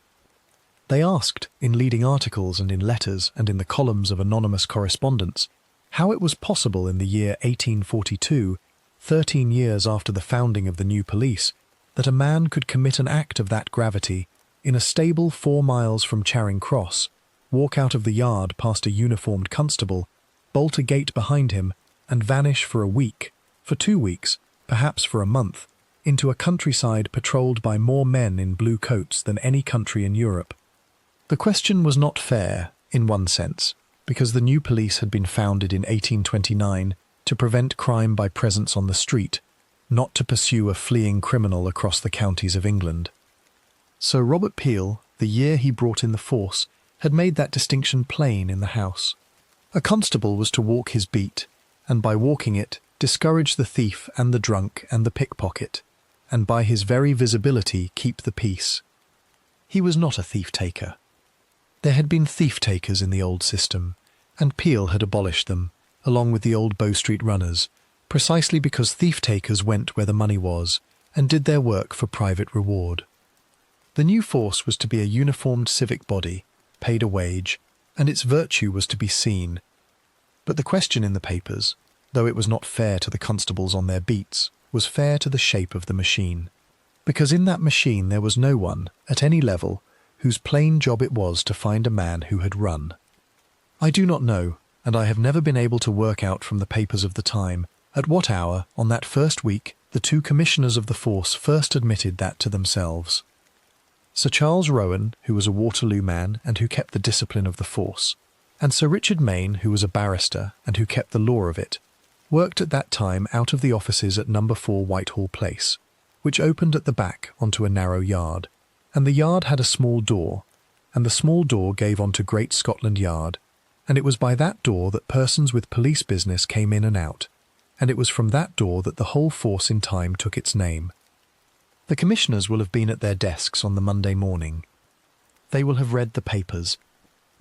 They asked, in leading articles and in letters and in the columns of anonymous correspondence, how it was possible in the year 1842, 13 years after the founding of the new police, that a man could commit an act of that gravity in a stable 4 miles from Charing Cross, walk out of the yard past a uniformed constable, bolt a gate behind him, and vanish for a week, for 2 weeks, perhaps for a month, into a countryside patrolled by more men in blue coats than any country in Europe. The question was not fair, in one sense, because the new police had been founded in 1829 to prevent crime by presence on the street, not to pursue a fleeing criminal across the counties of England. So Robert Peel, the year he brought in the force, had made that distinction plain in the House. A constable was to walk his beat, and by walking it, discourage the thief and the drunk and the pickpocket, and by his very visibility keep the peace. He was not a thief-taker. There had been thief-takers in the old system, and Peel had abolished them, along with the old Bow Street runners, precisely because thief-takers went where the money was, and did their work for private reward. The new force was to be a uniformed civic body, paid a wage, and its virtue was to be seen. But the question in the papers, though it was not fair to the constables on their beats, was fair to the shape of the machine. Because in that machine there was no one, at any level, whose plain job it was to find a man who had run. I do not know, and I have never been able to work out from the papers of the time, at what hour, on that first week, the 2 commissioners of the force first admitted that to themselves. Sir Charles Rowan, who was a Waterloo man and who kept the discipline of the force, and Sir Richard Mayne, who was a barrister and who kept the law of it, worked at that time out of the offices at No. 4 Whitehall Place, which opened at the back onto a narrow yard, and the yard had a small door, and the small door gave onto Great Scotland Yard, and it was by that door that persons with police business came in and out, and it was from that door that the whole force in time took its name. The commissioners will have been at their desks on the Monday morning. They will have read the papers.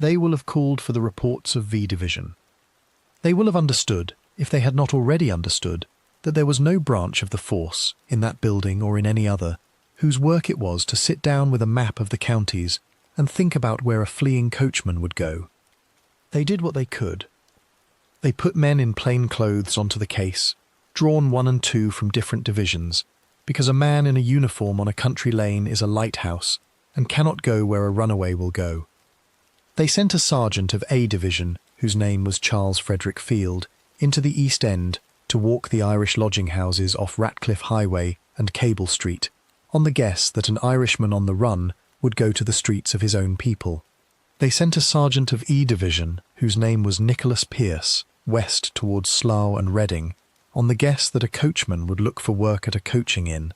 They will have called for the reports of V Division. They will have understood, if they had not already understood, that there was no branch of the force, in that building or in any other, whose work it was to sit down with a map of the counties and think about where a fleeing coachman would go. They did what they could. They put men in plain clothes onto the case, drawn 1 and 2 from different divisions, because a man in a uniform on a country lane is a lighthouse and cannot go where a runaway will go. They sent a sergeant of A Division, whose name was Charles Frederick Field, into the East End to walk the Irish lodging houses off Ratcliffe Highway and Cable Street, on the guess that an Irishman on the run would go to the streets of his own people. They sent a sergeant of E Division, whose name was Nicholas Pearce, west towards Slough and Reading, on the guess that a coachman would look for work at a coaching inn.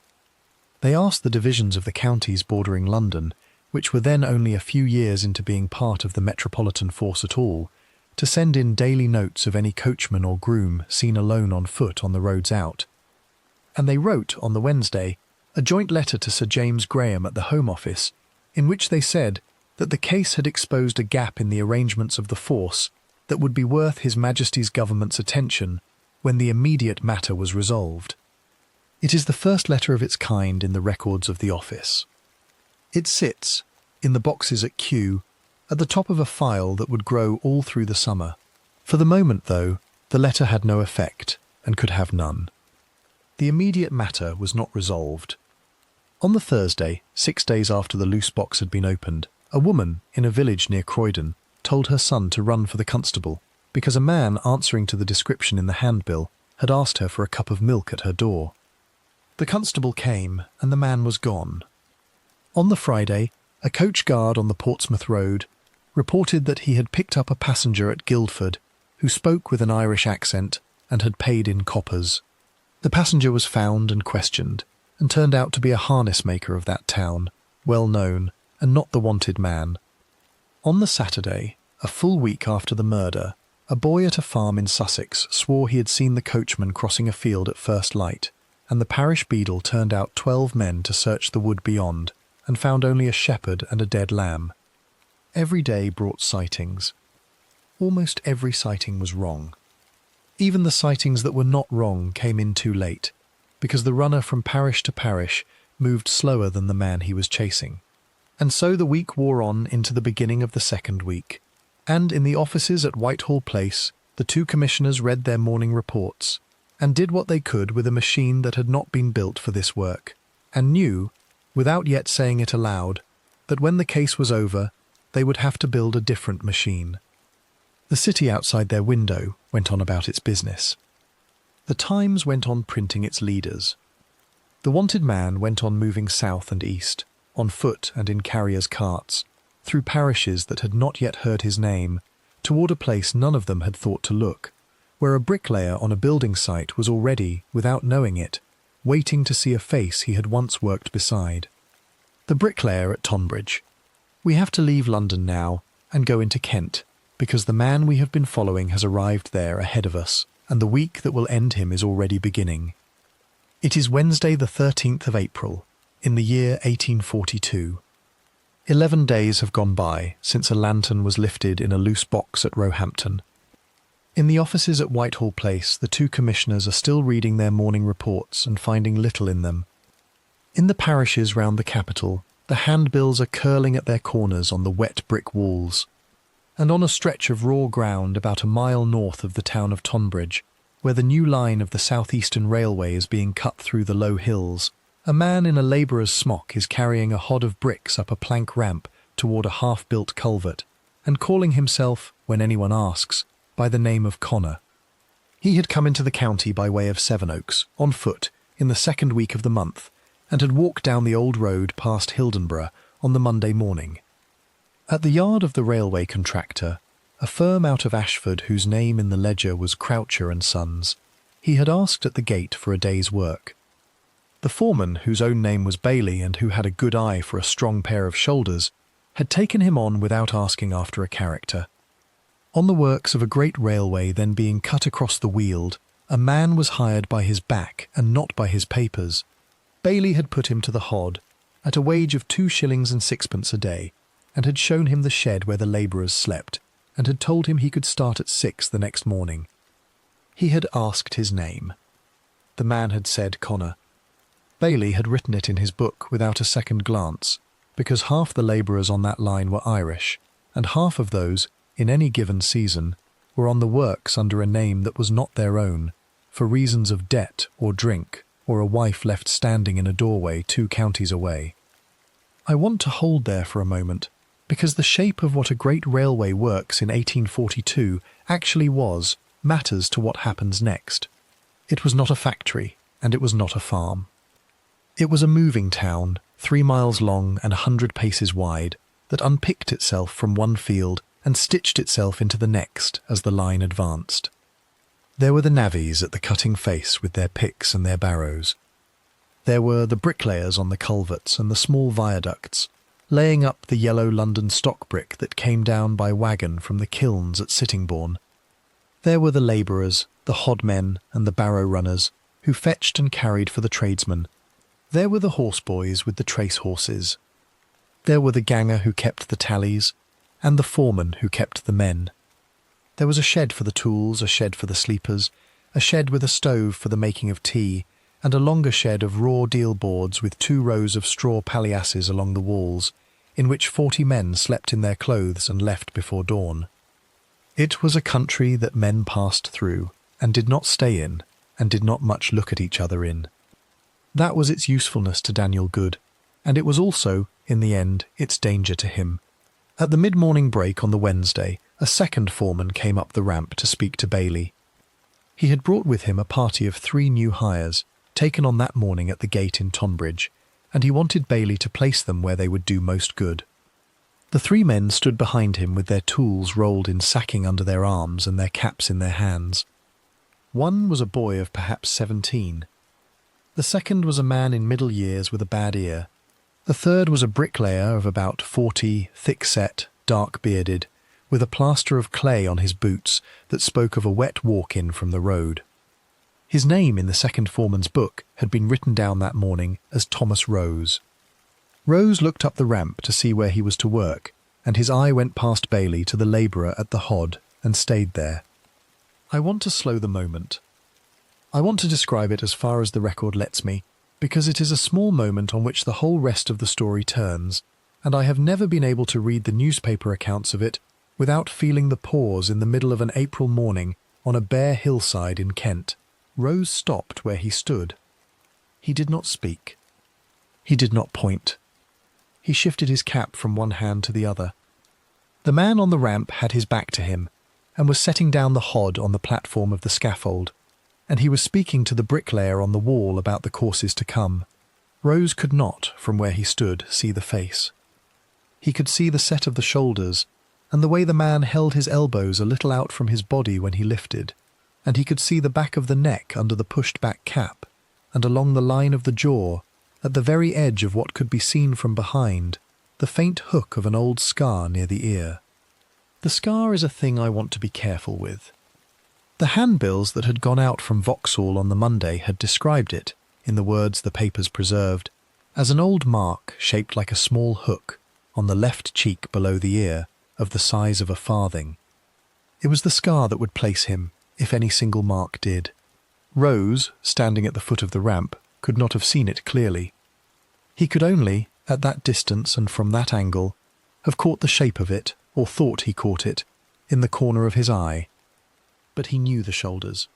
They asked the divisions of the counties bordering London, which were then only a few years into being part of the metropolitan force at all, to send in daily notes of any coachman or groom seen alone on foot on the roads out. And they wrote, on the Wednesday, a joint letter to Sir James Graham at the Home Office, in which they said that the case had exposed a gap in the arrangements of the force that would be worth His Majesty's Government's attention when the immediate matter was resolved. It is the first letter of its kind in the records of the office. It sits, in the boxes at Kew, at the top of a file that would grow all through the summer. For the moment, though, the letter had no effect, and could have none. The immediate matter was not resolved. On the Thursday, 6 days after the loose box had been opened, a woman, in a village near Croydon, told her son to run for the constable, because a man answering to the description in the handbill had asked her for a cup of milk at her door. The constable came, and the man was gone. On the Friday, a coach guard on the Portsmouth Road reported that he had picked up a passenger at Guildford who spoke with an Irish accent and had paid in coppers. The passenger was found and questioned, and turned out to be a harness maker of that town, well known, and not the wanted man. On the Saturday, a full week after the murder, a boy at a farm in Sussex swore he had seen the coachman crossing a field at first light, and the parish beadle turned out 12 men to search the wood beyond, and found only a shepherd and a dead lamb. Every day brought sightings. Almost every sighting was wrong. Even the sightings that were not wrong came in too late, because the runner from parish to parish moved slower than the man he was chasing. And so the week wore on into the beginning of the second week, and in the offices at Whitehall Place, the 2 commissioners read their morning reports, and did what they could with a machine that had not been built for this work, and knew, without yet saying it aloud, that when the case was over, they would have to build a different machine. The city outside their window went on about its business. The Times went on printing its leaders. The wanted man went on moving south and east, on foot and in carriers' carts, through parishes that had not yet heard his name, toward a place none of them had thought to look, where a bricklayer on a building site was already, without knowing it, waiting to see a face he had once worked beside. The bricklayer at Tonbridge. We have to leave London now and go into Kent, because the man we have been following has arrived there ahead of us, and the week that will end him is already beginning. It is Wednesday the 13th of April, in the year 1842. 11 days have gone by since a lantern was lifted in a loose box at Roehampton. In the offices at Whitehall Place, the two commissioners are still reading their morning reports and finding little in them. In the parishes round the capital, the handbills are curling at their corners on the wet brick walls. And on a stretch of raw ground about a mile north of the town of Tonbridge, where the new line of the southeastern railway is being cut through the low hills, a man in a labourer's smock is carrying a hod of bricks up a plank ramp toward a half-built culvert, and calling himself, when anyone asks, by the name of Connor. He had come into the county by way of Sevenoaks, on foot, in the second week of the month, and had walked down the old road past Hildenborough on the Monday morning. At the yard of the railway contractor, a firm out of Ashford whose name in the ledger was Croucher and Sons, he had asked at the gate for a day's work. The foreman, whose own name was Bailey and who had a good eye for a strong pair of shoulders, had taken him on without asking after a character. On the works of a great railway then being cut across the Weald, a man was hired by his back and not by his papers. Bailey had put him to the hod, at a wage of 2 shillings and 6pence a day, and had shown him the shed where the labourers slept, and had told him he could start at 6 the next morning. He had asked his name. The man had said Connor. Bailey had written it in his book without a second glance, because half the labourers on that line were Irish, and half of those, in any given season, were on the works under a name that was not their own, for reasons of debt or drink, or a wife left standing in a doorway 2 counties away. I want to hold there for a moment, because the shape of what a great railway works in 1842 actually was matters to what happens next. It was not a factory, and it was not a farm. It was a moving town, 3 miles long and 100 paces wide, that unpicked itself from one field and stitched itself into the next as the line advanced. There were the navvies at the cutting face with their picks and their barrows. There were the bricklayers on the culverts and the small viaducts, laying up the yellow London stock brick that came down by waggon from the kilns at Sittingbourne. There were the labourers, the hodmen and the barrow runners, who fetched and carried for the tradesmen. There were the horseboys with the trace horses. There were the ganger who kept the tallies, and the foreman who kept the men. There was a shed for the tools, a shed for the sleepers, a shed with a stove for the making of tea, and a longer shed of raw deal boards with 2 rows of straw palliasses along the walls, in which 40 men slept in their clothes and left before dawn. It was a country that men passed through, and did not stay in, and did not much look at each other in. That was its usefulness to Daniel Good, and it was also, in the end, its danger to him. At the mid-morning break on the Wednesday, a second foreman came up the ramp to speak to Bailey. He had brought with him a party of 3 new hires, taken on that morning at the gate in Tonbridge, and he wanted Bailey to place them where they would do most good. The 3 men stood behind him with their tools rolled in sacking under their arms and their caps in their hands. One was a boy of perhaps 17. The second was a man in middle years with a bad ear. The third was a bricklayer of about 40, thick-set, dark-bearded, with a plaster of clay on his boots that spoke of a wet walk-in from the road. His name in the second foreman's book had been written down that morning as Thomas Rose. Rose looked up the ramp to see where he was to work, and his eye went past Bailey to the labourer at the hod and stayed there. I want to slow the moment. I want to describe it as far as the record lets me, because it is a small moment on which the whole rest of the story turns, and I have never been able to read the newspaper accounts of it without feeling the pause in the middle of an April morning on a bare hillside in Kent. Rose stopped where he stood. He did not speak. He did not point. He shifted his cap from one hand to the other. The man on the ramp had his back to him and was setting down the hod on the platform of the scaffold, and he was speaking to the bricklayer on the wall about the courses to come. Rose could not, from where he stood, see the face. He could see the set of the shoulders and the way the man held his elbows a little out from his body when he lifted, and he could see the back of the neck under the pushed-back cap, and along the line of the jaw, at the very edge of what could be seen from behind, the faint hook of an old scar near the ear. The scar is a thing I want to be careful with. The handbills that had gone out from Vauxhall on the Monday had described it, in the words the papers preserved, as an old mark shaped like a small hook on the left cheek below the ear, of the size of a farthing. It was the scar that would place him, if any single mark did. Rose, standing at the foot of the ramp, could not have seen it clearly. He could only, at that distance and from that angle, have caught the shape of it, or thought he caught it, in the corner of his eye. But he knew the shoulders.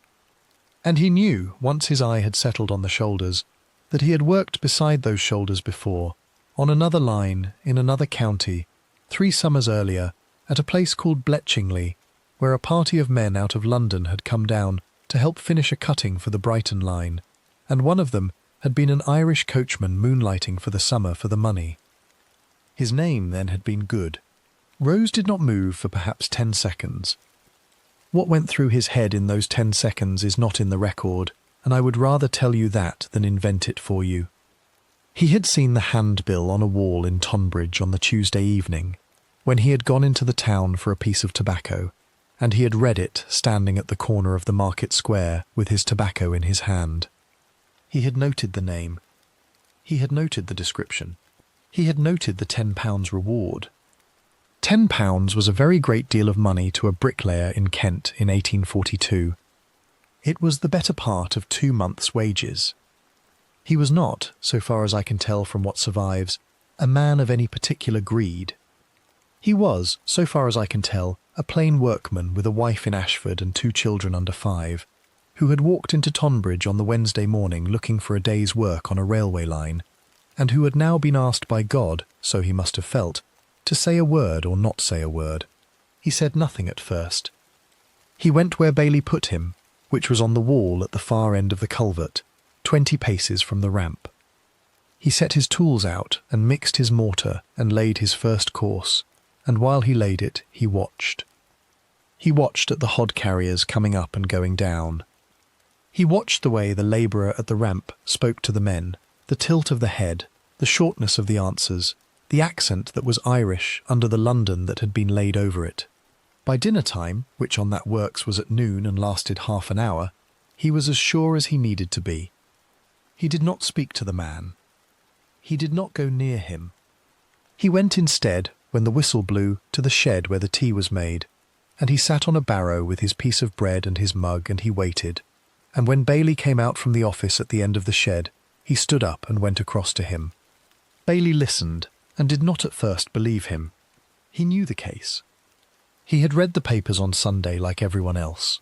And he knew, once his eye had settled on the shoulders, that he had worked beside those shoulders before, on another line, in another county, 3 summers earlier, at a place called Bletchingley, where a party of men out of London had come down to help finish a cutting for the Brighton line, and one of them had been an Irish coachman moonlighting for the summer for the money. His name then had been Good. Rose did not move for perhaps 10 seconds. What went through his head in those 10 seconds is not in the record, and I would rather tell you that than invent it for you. He had seen the handbill on a wall in Tonbridge on the Tuesday evening, when he had gone into the town for a piece of tobacco, and he had read it standing at the corner of the market square with his tobacco in his hand. He had noted the name. He had noted the description. He had noted the £10 reward. £10 was a very great deal of money to a bricklayer in Kent in 1842. It was the better part of 2 months' wages. He was not, so far as I can tell from what survives, a man of any particular greed. He was, so far as I can tell, a plain workman with a wife in Ashford and 2 children under 5, who had walked into Tonbridge on the Wednesday morning looking for a day's work on a railway line, and who had now been asked by God, so he must have felt, to say a word or not say a word. He said nothing at first. He went where Bailey put him, which was on the wall at the far end of the culvert, 20 paces from the ramp. He set his tools out and mixed his mortar and laid his first course, and while he laid it, he watched. He watched at the hod carriers coming up and going down. He watched the way the labourer at the ramp spoke to the men, the tilt of the head, the shortness of the answers, the accent that was Irish under the London that had been laid over it. By dinner time, which on that works was at noon and lasted half an hour, he was as sure as he needed to be. He did not speak to the man. He did not go near him. He went instead, when the whistle blew, to the shed where the tea was made, and he sat on a barrow with his piece of bread and his mug, and he waited. And when Bailey came out from the office at the end of the shed, he stood up and went across to him. Bailey listened, and did not at first believe him. He knew the case. He had read the papers on Sunday like everyone else.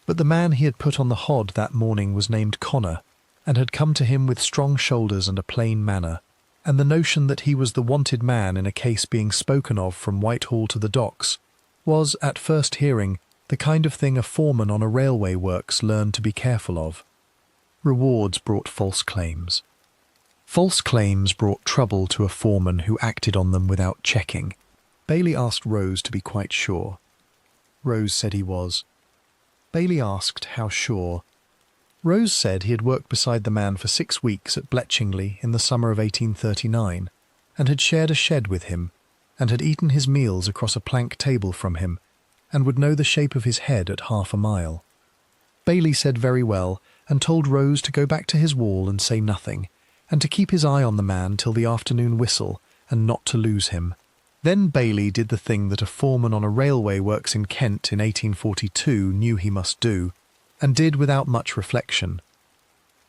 But the man he had put on the hod that morning was named Connor, and had come to him with strong shoulders and a plain manner, and the notion that he was the wanted man in a case being spoken of from Whitehall to the docks was, at first hearing, the kind of thing a foreman on a railway works learned to be careful of. Rewards brought false claims. False claims brought trouble to a foreman who acted on them without checking. Bailey asked Rose to be quite sure. Rose said he was. Bailey asked how sure. Rose said he had worked beside the man for 6 weeks at Bletchingley in the summer of 1839, and had shared a shed with him, and had eaten his meals across a plank table from him, and would know the shape of his head at half a mile. Bailey said very well, and told Rose to go back to his wall and say nothing, and to keep his eye on the man till the afternoon whistle, and not to lose him. Then Bailey did the thing that a foreman on a railway works in Kent in 1842 knew he must do, and did without much reflection.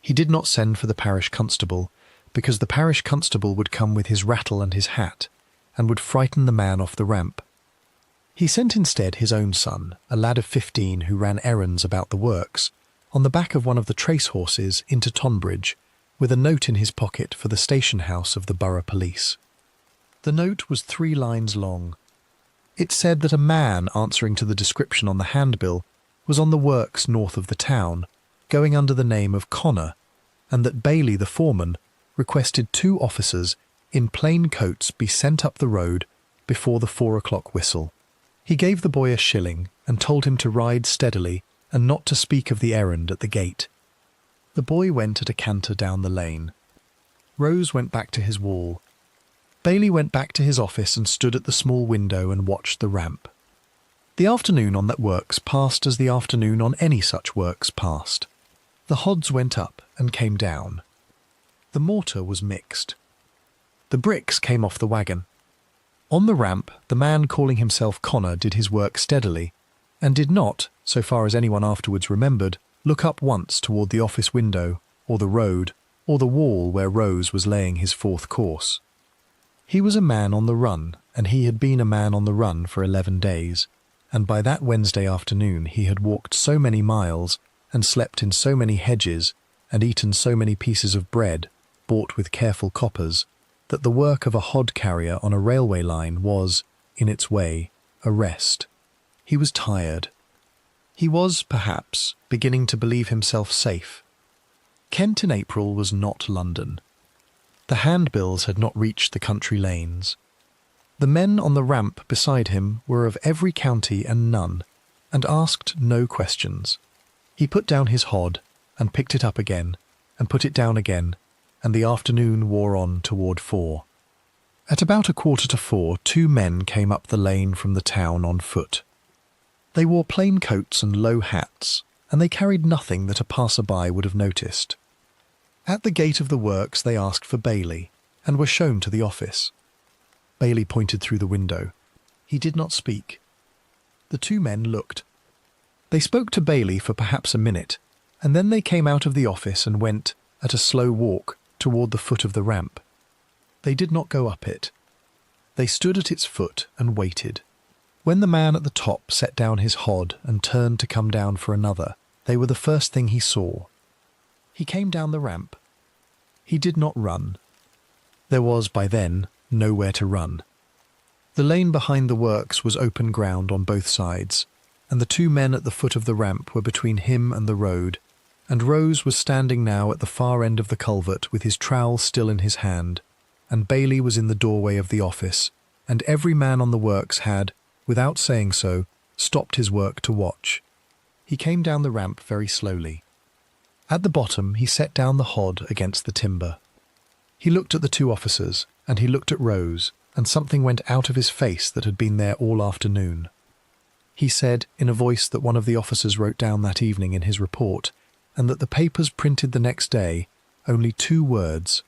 He did not send for the parish constable, because the parish constable would come with his rattle and his hat, and would frighten the man off the ramp. He sent instead his own son, a lad of 15 who ran errands about the works, on the back of one of the trace horses into Tonbridge, with a note in his pocket for the station house of the borough police. The note was 3 lines long. It said that a man answering to the description on the handbill was on the works north of the town, going under the name of Connor, and that Bailey, the foreman, requested 2 officers in plain coats be sent up the road before the 4 o'clock whistle. He gave the boy a shilling and told him to ride steadily and not to speak of the errand at the gate. The boy went at a canter down the lane. Rose went back to his wall. Bailey went back to his office and stood at the small window and watched the ramp. The afternoon on that works passed as the afternoon on any such works passed. The hods went up and came down. The mortar was mixed. The bricks came off the wagon. On the ramp, the man calling himself Connor did his work steadily, and did not, so far as anyone afterwards remembered, look up once toward the office window, or the road, or the wall where Rose was laying his 4th course. He was a man on the run, and he had been a man on the run for 11 days, and by that Wednesday afternoon he had walked so many miles, and slept in so many hedges, and eaten so many pieces of bread, bought with careful coppers, that the work of a hod carrier on a railway line was, in its way, a rest. He was tired. He was, perhaps, beginning to believe himself safe. Kent in April was not London. The handbills had not reached the country lanes. The men on the ramp beside him were of every county and none, and asked no questions. He put down his hod, and picked it up again, and put it down again, and the afternoon wore on toward 4. At about 3:15, 2 men came up the lane from the town on foot. They wore plain coats and low hats, and they carried nothing that a passer-by would have noticed. At the gate of the works they asked for Bailey, and were shown to the office. Bailey pointed through the window. He did not speak. The 2 men looked. They spoke to Bailey for perhaps a minute, and then they came out of the office and went, at a slow walk, toward the foot of the ramp. They did not go up it. They stood at its foot and waited. When the man at the top set down his hod and turned to come down for another, they were the first thing he saw. He came down the ramp. He did not run. There was, by then, nowhere to run. The lane behind the works was open ground on both sides, and the 2 men at the foot of the ramp were between him and the road, and Rose was standing now at the far end of the culvert with his trowel still in his hand, and Bailey was in the doorway of the office, and every man on the works had, without saying so, stopped his work to watch. He came down the ramp very slowly. At the bottom he set down the hod against the timber. He looked at the 2 officers, and he looked at Rose, and something went out of his face that had been there all afternoon. He said, in a voice that one of the officers wrote down that evening in his report, and that the papers printed the next day, only 2 words.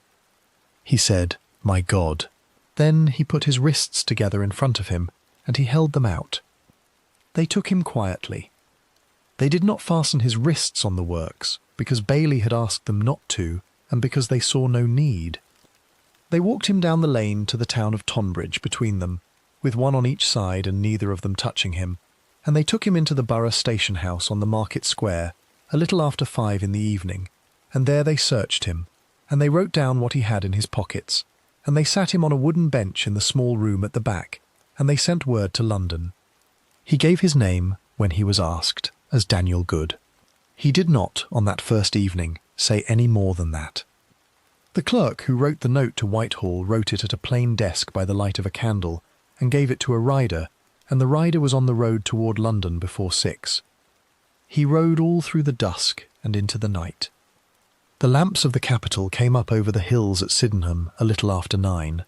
He said, "My God." Then he put his wrists together in front of him, and he held them out. They took him quietly. They did not fasten his wrists on the works, because Bailey had asked them not to, and because they saw no need. They walked him down the lane to the town of Tonbridge between them, with one on each side and neither of them touching him, and they took him into the borough station house on the market square, a little after 5 in the evening, and there they searched him, and they wrote down what he had in his pockets, and they sat him on a wooden bench in the small room at the back, and they sent word to London. He gave his name, when he was asked, as Daniel Good. He did not, on that first evening, say any more than that. The clerk who wrote the note to Whitehall wrote it at a plain desk by the light of a candle, and gave it to a rider, and the rider was on the road toward London before 6. He rode all through the dusk and into the night. The lamps of the capital came up over the hills at Sydenham a little after 9.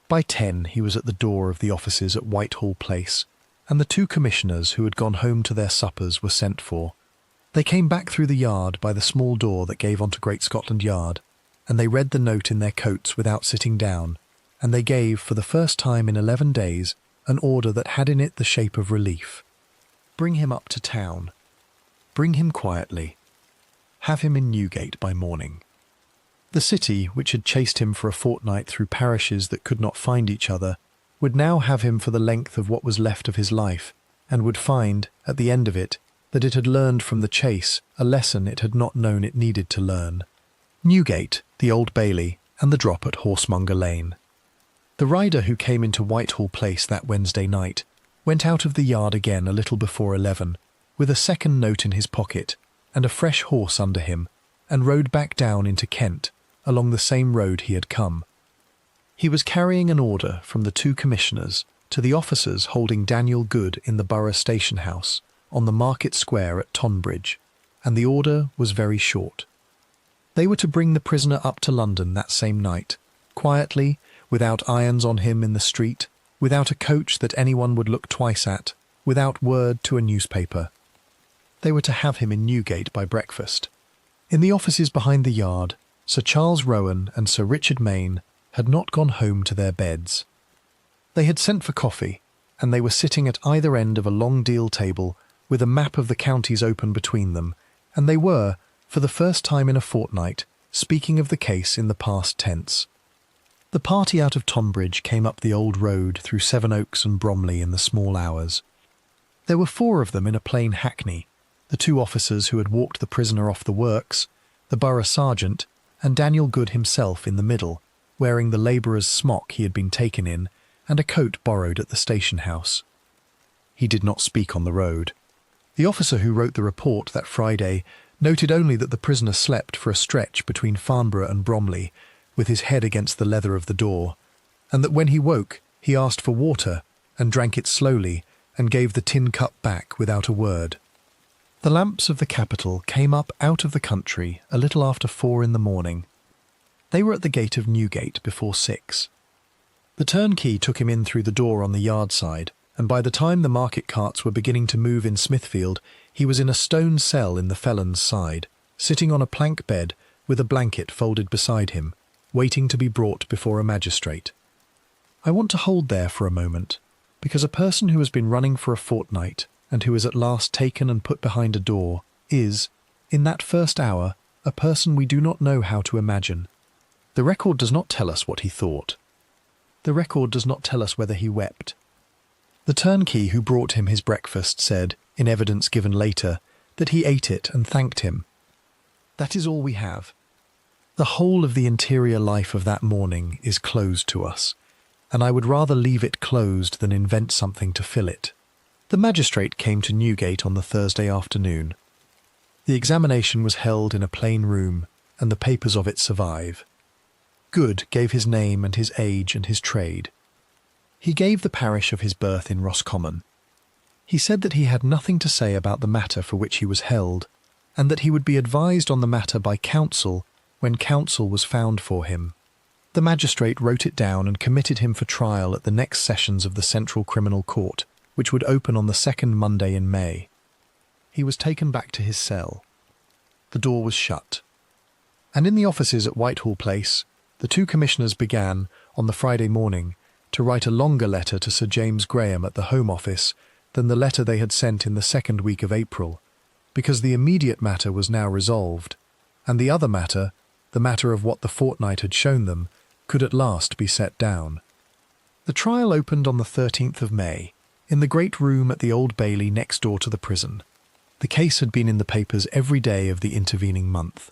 By 10 he was at the door of the offices at Whitehall Place, and the 2 commissioners who had gone home to their suppers were sent for. They came back through the yard by the small door that gave onto Great Scotland Yard, and they read the note in their coats without sitting down, and they gave, for the first time in 11 days, an order that had in it the shape of relief. Bring him up to town. Bring him quietly. Have him in Newgate by morning. The city, which had chased him for a fortnight through parishes that could not find each other, would now have him for the length of what was left of his life, and would find, at the end of it, that it had learned from the chase a lesson it had not known it needed to learn. Newgate, the Old Bailey, and the drop at Horsemonger Lane. The rider who came into Whitehall Place that Wednesday night went out of the yard again a little before 11, with a second note in his pocket and a fresh horse under him, and rode back down into Kent, along the same road he had come. He was carrying an order from the 2 commissioners to the officers holding Daniel Good in the Borough Station House on the Market Square at Tonbridge, and the order was very short. They were to bring the prisoner up to London that same night, quietly, without irons on him in the street, without a coach that anyone would look twice at, without word to a newspaper. They were to have him in Newgate by breakfast. In the offices behind the yard, Sir Charles Rowan and Sir Richard Mayne had not gone home to their beds. They had sent for coffee, and they were sitting at either end of a long deal table with a map of the counties open between them, and they were, for the first time in a fortnight, speaking of the case in the past tense. The party out of Tonbridge came up the old road through Sevenoaks and Bromley in the small hours. There were 4 of them in a plain hackney, the 2 officers who had walked the prisoner off the works, the borough sergeant, and Daniel Good himself in the middle, wearing the labourer's smock he had been taken in, and a coat borrowed at the station house. He did not speak on the road. The officer who wrote the report that Friday noted only that the prisoner slept for a stretch between Farnborough and Bromley, with his head against the leather of the door, and that when he woke he asked for water and drank it slowly and gave the tin cup back without a word. The lamps of the capital came up out of the country a little after 4 in the morning. They were at the gate of Newgate before 6. The turnkey took him in through the door on the yard side, and by the time the market carts were beginning to move in Smithfield, he was in a stone cell in the felon's side, sitting on a plank bed with a blanket folded beside him, waiting to be brought before a magistrate. I want to hold there for a moment, because a person who has been running for a fortnight and who is at last taken and put behind a door is, in that first hour, a person we do not know how to imagine. The record does not tell us what he thought. The record does not tell us whether he wept. The turnkey who brought him his breakfast said, in evidence given later, that he ate it and thanked him. That is all we have. The whole of the interior life of that morning is closed to us, and I would rather leave it closed than invent something to fill it. The magistrate came to Newgate on the Thursday afternoon. The examination was held in a plain room, and the papers of it survive. Good gave his name and his age and his trade. He gave the parish of his birth in Roscommon. He said that he had nothing to say about the matter for which he was held, and that he would be advised on the matter by counsel when counsel was found for him. The magistrate wrote it down and committed him for trial at the next sessions of the Central Criminal Court, which would open on the 2nd Monday in May. He was taken back to his cell. The door was shut. And in the offices at Whitehall Place, the 2 commissioners began, on the Friday morning, to write a longer letter to Sir James Graham at the Home Office than the letter they had sent in the 2nd week of April, because the immediate matter was now resolved, and the other matter, the matter of what the fortnight had shown them, could at last be set down. The trial opened on the 13th of May, in the great room at the Old Bailey next door to the prison. The case had been in the papers every day of the intervening month.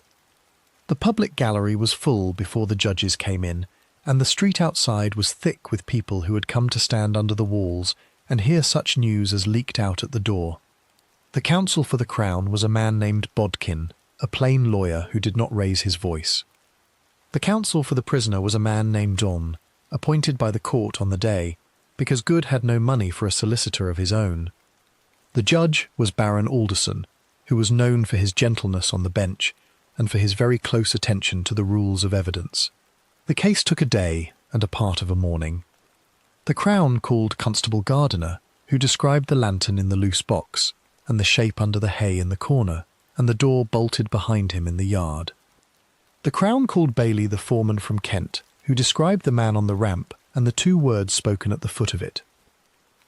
The public gallery was full before the judges came in, and the street outside was thick with people who had come to stand under the walls and hear such news as leaked out at the door. The counsel for the Crown was a man named Bodkin, a plain lawyer who did not raise his voice. The counsel for the prisoner was a man named Don, appointed by the court on the day, because Good had no money for a solicitor of his own. The judge was Baron Alderson, who was known for his gentleness on the bench and for his very close attention to the rules of evidence. The case took a day and a part of a morning. The Crown called Constable Gardiner, who described the lantern in the loose box, and the shape under the hay in the corner, and the door bolted behind him in the yard. The Crown called Bailey the foreman from Kent, who described the man on the ramp and the 2 words spoken at the foot of it.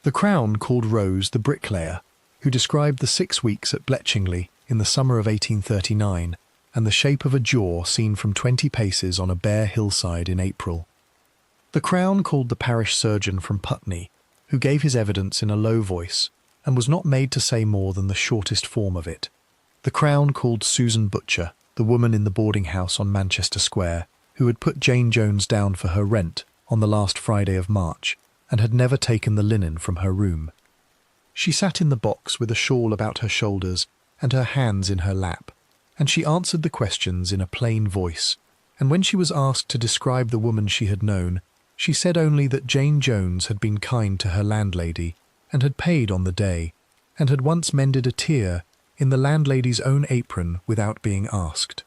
The Crown called Rose the bricklayer, who described the 6 weeks at Bletchingley in the summer of 1839, and the shape of a jaw seen from 20 paces on a bare hillside in April. The Crown called the parish surgeon from Putney, who gave his evidence in a low voice, and was not made to say more than the shortest form of it. The Crown called Susan Butcher, the woman in the boarding-house on Manchester Square, who had put Jane Jones down for her rent on the last Friday of March, and had never taken the linen from her room. She sat in the box with a shawl about her shoulders and her hands in her lap, and she answered the questions in a plain voice, and when she was asked to describe the woman she had known, she said only that Jane Jones had been kind to her landlady, and had paid on the day, and had once mended a tear in the landlady's own apron without being asked.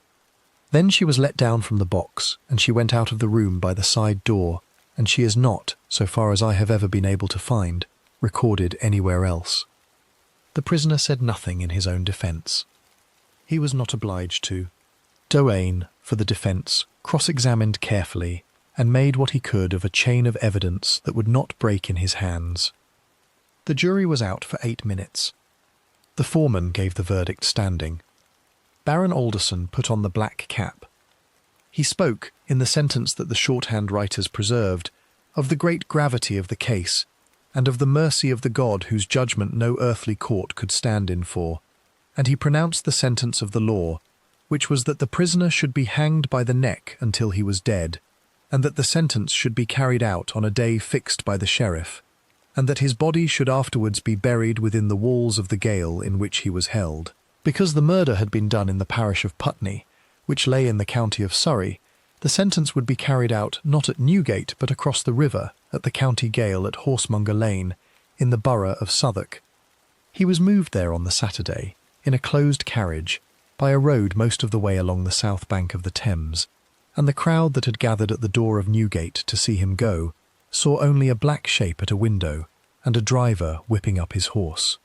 Then she was let down from the box, and she went out of the room by the side door, and she is not, so far as I have ever been able to find, recorded anywhere else. The prisoner said nothing in his own defence. He was not obliged to. Doane, for the defence, cross-examined carefully, and made what he could of a chain of evidence that would not break in his hands. The jury was out for 8 minutes. The foreman gave the verdict standing. Baron Alderson put on the black cap. He spoke, in the sentence that the shorthand writers preserved, of the great gravity of the case, and of the mercy of the God whose judgment no earthly court could stand in for, and he pronounced the sentence of the law, which was that the prisoner should be hanged by the neck until he was dead, and that the sentence should be carried out on a day fixed by the sheriff, and that his body should afterwards be buried within the walls of the gaol in which he was held. Because the murder had been done in the parish of Putney, which lay in the county of Surrey, the sentence would be carried out not at Newgate but across the river at the county gaol at Horsemonger Lane, in the borough of Southwark. He was moved there on the Saturday, in a closed carriage, by a road most of the way along the south bank of the Thames, and the crowd that had gathered at the door of Newgate to see him go saw only a black shape at a window and a driver whipping up his horse.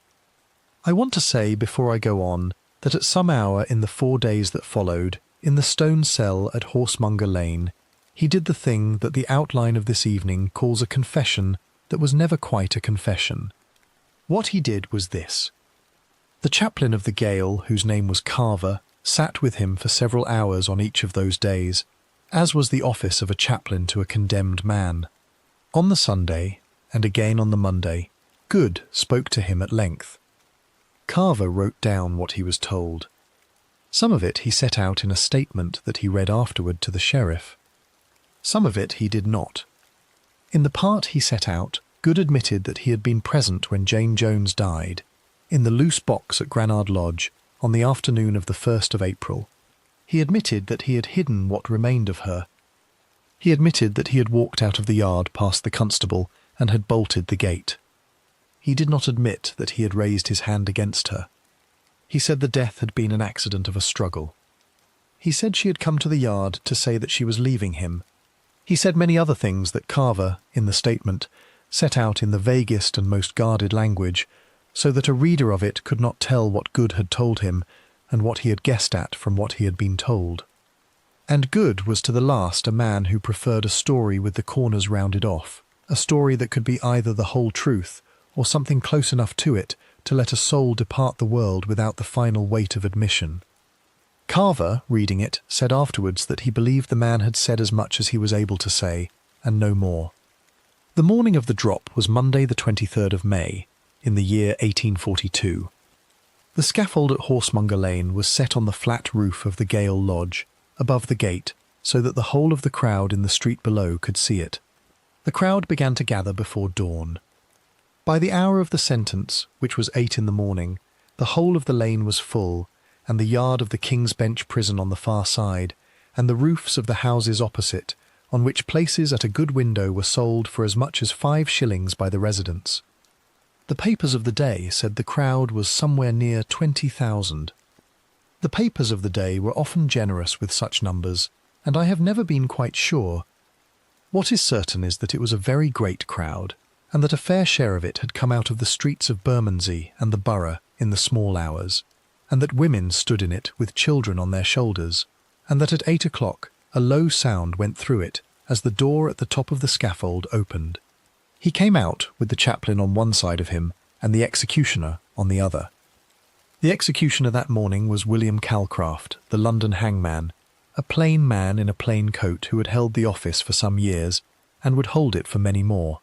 I want to say, before I go on, that at some hour in the 4 days that followed, in the stone cell at Horsemonger Lane, he did the thing that the outline of this evening calls a confession that was never quite a confession. What he did was this. The chaplain of the gaol, whose name was Carver, sat with him for several hours on each of those days, as was the office of a chaplain to a condemned man. On the Sunday, and again on the Monday, Good spoke to him at length. Carver wrote down what he was told. Some of it he set out in a statement that he read afterward to the sheriff. Some of it he did not. In the part he set out, Good admitted that he had been present when Jane Jones died, in the loose box at Granard Lodge, on the afternoon of the 1st of April. He admitted that he had hidden what remained of her. He admitted that he had walked out of the yard past the constable and had bolted the gate. He did not admit that he had raised his hand against her. He said the death had been an accident of a struggle. He said she had come to the yard to say that she was leaving him. He said many other things that Carver, in the statement, set out in the vaguest and most guarded language, so that a reader of it could not tell what Good had told him and what he had guessed at from what he had been told. And Good was to the last a man who preferred a story with the corners rounded off, a story that could be either the whole truth or something close enough to it to let a soul depart the world without the final weight of admission. Carver, reading it, said afterwards that he believed the man had said as much as he was able to say, and no more. The morning of the drop was Monday the 23rd of May, in the year 1842. The scaffold at Horsemonger Lane was set on the flat roof of the gaol lodge, above the gate, so that the whole of the crowd in the street below could see it. The crowd began to gather before dawn. By the hour of the sentence, which was 8 in the morning, the whole of the lane was full, and the yard of the King's Bench prison on the far side, and the roofs of the houses opposite, on which places at a good window were sold for as much as 5 shillings by the residents. The papers of the day said the crowd was somewhere near 20,000. The papers of the day were often generous with such numbers, and I have never been quite sure. What is certain is that it was a very great crowd, and that a fair share of it had come out of the streets of Bermondsey and the borough in the small hours, and that women stood in it with children on their shoulders, and that at 8 o'clock a low sound went through it as the door at the top of the scaffold opened. He came out with the chaplain on one side of him and the executioner on the other. The executioner that morning was William Calcraft, the London hangman, a plain man in a plain coat who had held the office for some years and would hold it for many more.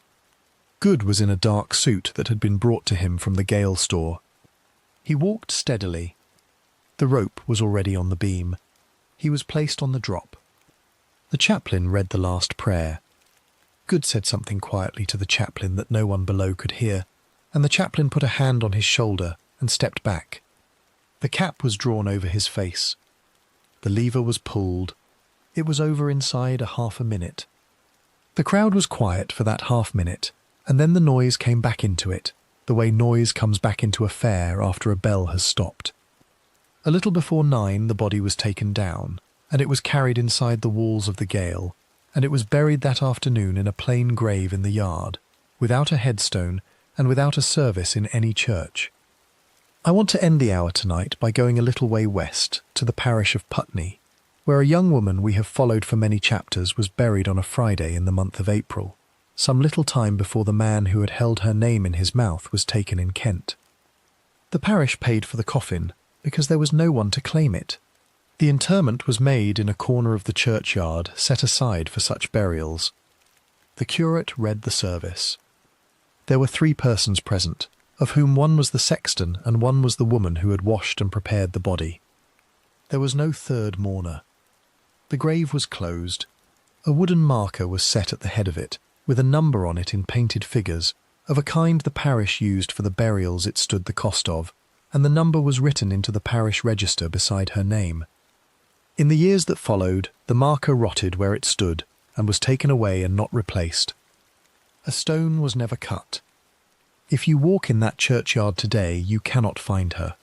Good was in a dark suit that had been brought to him from the gaol store. He walked steadily. The rope was already on the beam. He was placed on the drop. The chaplain read the last prayer. Good said something quietly to the chaplain that no one below could hear, and the chaplain put a hand on his shoulder and stepped back. The cap was drawn over his face. The lever was pulled. It was over inside a half a minute. The crowd was quiet for that half minute, and then the noise came back into it, the way noise comes back into a fair after a bell has stopped. A little before 9 the body was taken down, and it was carried inside the walls of the gaol, and it was buried that afternoon in a plain grave in the yard, without a headstone and without a service in any church. I want to end the hour tonight by going a little way west to the parish of Putney, where a young woman we have followed for many chapters was buried on a Friday in the month of April, some little time before the man who had held her name in his mouth was taken in Kent. The parish paid for the coffin because there was no one to claim it. The interment was made in a corner of the churchyard set aside for such burials. The curate read the service. There were 3 persons present, of whom one was the sexton and one was the woman who had washed and prepared the body. There was no third mourner. The grave was closed. A wooden marker was set at the head of it, with a number on it in painted figures, of a kind the parish used for the burials it stood the cost of, and the number was written into the parish register beside her name. In the years that followed, the marker rotted where it stood, and was taken away and not replaced. A stone was never cut. If you walk in that churchyard today, you cannot find her.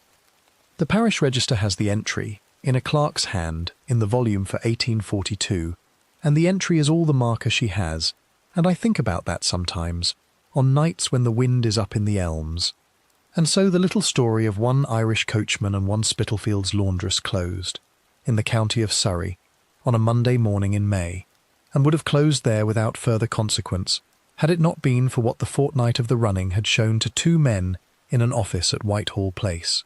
The parish register has the entry, in a clerk's hand, in the volume for 1842, and the entry is all the marker she has, and I think about that sometimes, on nights when the wind is up in the elms. And so the little story of one Irish coachman and one Spitalfields laundress closed, in the county of Surrey, on a Monday morning in May, and would have closed there without further consequence, had it not been for what the fortnight of the running had shown to 2 men in an office at Whitehall Place.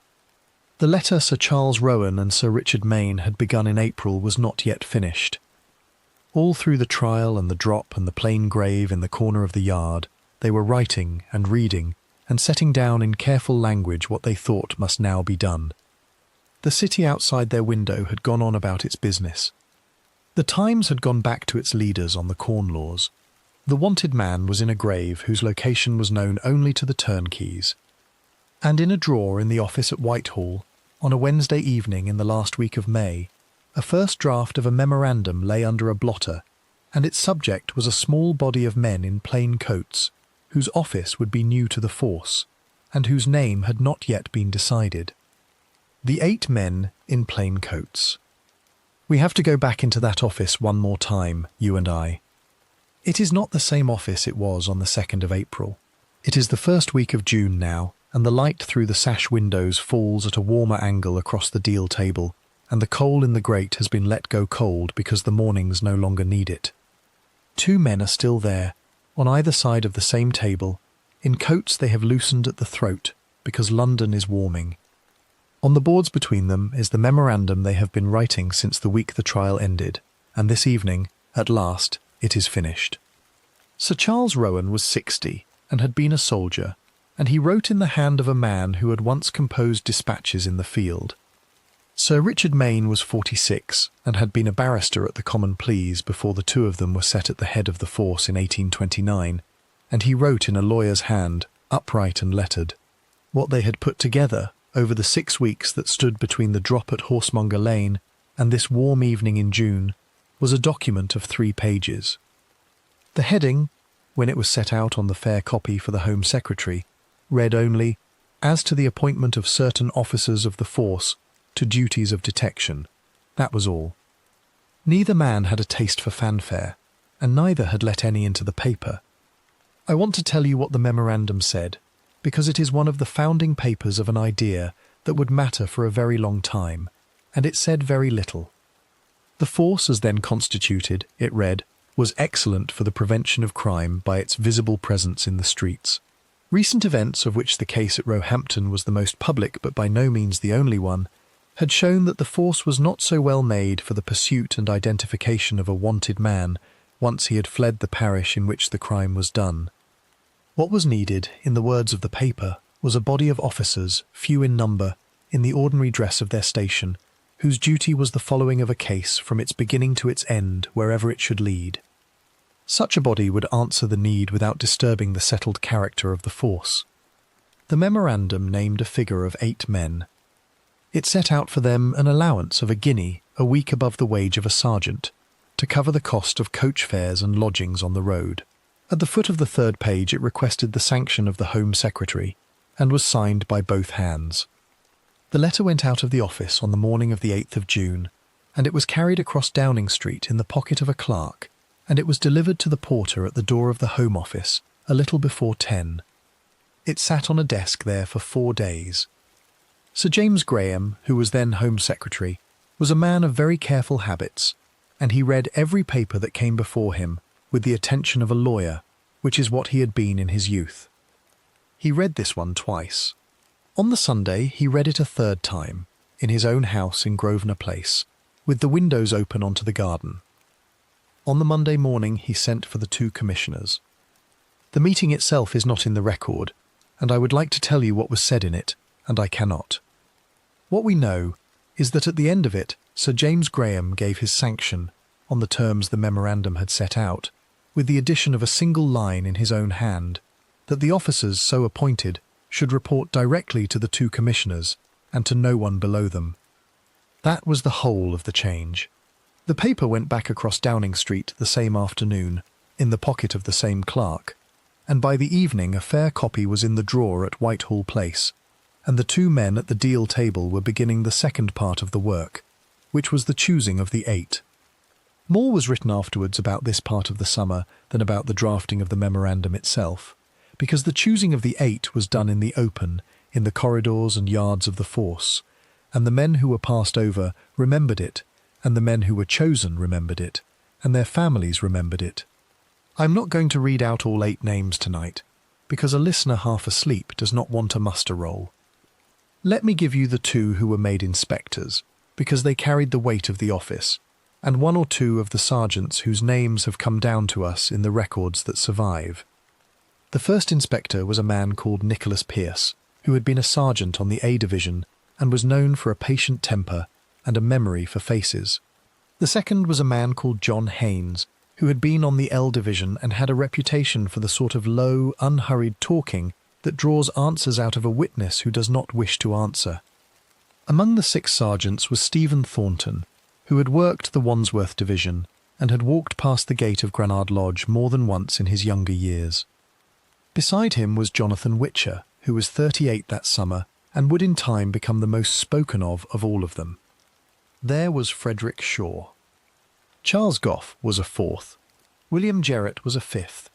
The letter Sir Charles Rowan and Sir Richard Mayne had begun in April was not yet finished. All through the trial and the drop and the plain grave in the corner of the yard, they were writing and reading and setting down in careful language what they thought must now be done. The city outside their window had gone on about its business. The Times had gone back to its leaders on the Corn Laws. The wanted man was in a grave whose location was known only to the turnkeys. And in a drawer in the office at Whitehall, on a Wednesday evening in the last week of May, a first draft of a memorandum lay under a blotter, and its subject was a small body of men in plain coats, whose office would be new to the force, and whose name had not yet been decided. The 8 men in plain coats. We have to go back into that office one more time, you and I. It is not the same office it was on the 2nd of April. It is the first week of June now, and the light through the sash windows falls at a warmer angle across the deal table, and the coal in the grate has been let go cold because the mornings no longer need it. 2 men are still there, on either side of the same table, in coats they have loosened at the throat, because London is warming. On the boards between them is the memorandum they have been writing since the week the trial ended, and this evening, at last, it is finished. Sir Charles Rowan was 60, and had been a soldier, and he wrote in the hand of a man who had once composed dispatches in the field. Sir Richard Mayne was 46, and had been a barrister at the Common Pleas before the 2 of them were set at the head of the force in 1829, and he wrote in a lawyer's hand, upright and lettered, what they had put together over the 6 weeks that stood between the drop at Horsemonger Lane and this warm evening in June, was a document of 3 pages. The heading, when it was set out on the fair copy for the Home Secretary, read only, "As to the appointment of certain officers of the force to duties of detection." That was all. Neither man had a taste for fanfare, and neither had let any into the paper. I want to tell you what the memorandum said, because it is one of the founding papers of an idea that would matter for a very long time, and it said very little. The force as then constituted, it read, was excellent for the prevention of crime by its visible presence in the streets. Recent events, of which the case at Roehampton was the most public but by no means the only one, had shown that the force was not so well made for the pursuit and identification of a wanted man once he had fled the parish in which the crime was done. What was needed, in the words of the paper, was a body of officers, few in number, in the ordinary dress of their station, whose duty was the following of a case from its beginning to its end, wherever it should lead. Such a body would answer the need without disturbing the settled character of the force. The memorandum named a figure of 8 men. It set out for them an allowance of £1 a week above the wage of a sergeant, to cover the cost of coach fares and lodgings on the road. At the foot of the 3rd page it requested the sanction of the Home Secretary, and was signed by both hands. The letter went out of the office on the morning of the 8th of June, and it was carried across Downing Street in the pocket of a clerk, and it was delivered to the porter at the door of the Home Office a little before 10. It sat on a desk there for 4 days. Sir James Graham, who was then Home Secretary, was a man of very careful habits, and he read every paper that came before him with the attention of a lawyer, which is what he had been in his youth. He read this one twice. On the Sunday he read it a 3rd time, in his own house in Grosvenor Place, with the windows open onto the garden. On the Monday morning he sent for the 2 commissioners. The meeting itself is not in the record, and I would like to tell you what was said in it, and I cannot. What we know is that at the end of it Sir James Graham gave his sanction, on the terms the memorandum had set out, with the addition of a single line in his own hand, that the officers so appointed should report directly to the 2 commissioners and to no one below them. That was the whole of the change. The paper went back across Downing Street the same afternoon, in the pocket of the same clerk, and by the evening a fair copy was in the drawer at Whitehall Place, and the 2 men at the deal table were beginning the 2nd part of the work, which was the choosing of the 8. More was written afterwards about this part of the summer than about the drafting of the memorandum itself, because the choosing of the 8 was done in the open, in the corridors and yards of the force, and the men who were passed over remembered it, and the men who were chosen remembered it, and their families remembered it. I am not going to read out all 8 names tonight, because a listener half asleep does not want a muster roll. Let me give you the 2 who were made inspectors, because they carried the weight of the office, and 1 or 2 of the sergeants whose names have come down to us in the records that survive. The first inspector was a man called Nicholas Pearce, who had been a sergeant on the A Division and was known for a patient temper and a memory for faces. The second was a man called John Haynes, who had been on the L Division and had a reputation for the sort of low, unhurried talking that draws answers out of a witness who does not wish to answer. Among the 6 sergeants was Stephen Thornton, who had worked the Wandsworth Division and had walked past the gate of Granard Lodge more than once in his younger years. Beside him was Jonathan Witcher, who was 38 that summer and would in time become the most spoken of all of them. There was Frederick Shaw. Charles Goff was a 4th. William Jerrett was a 5th.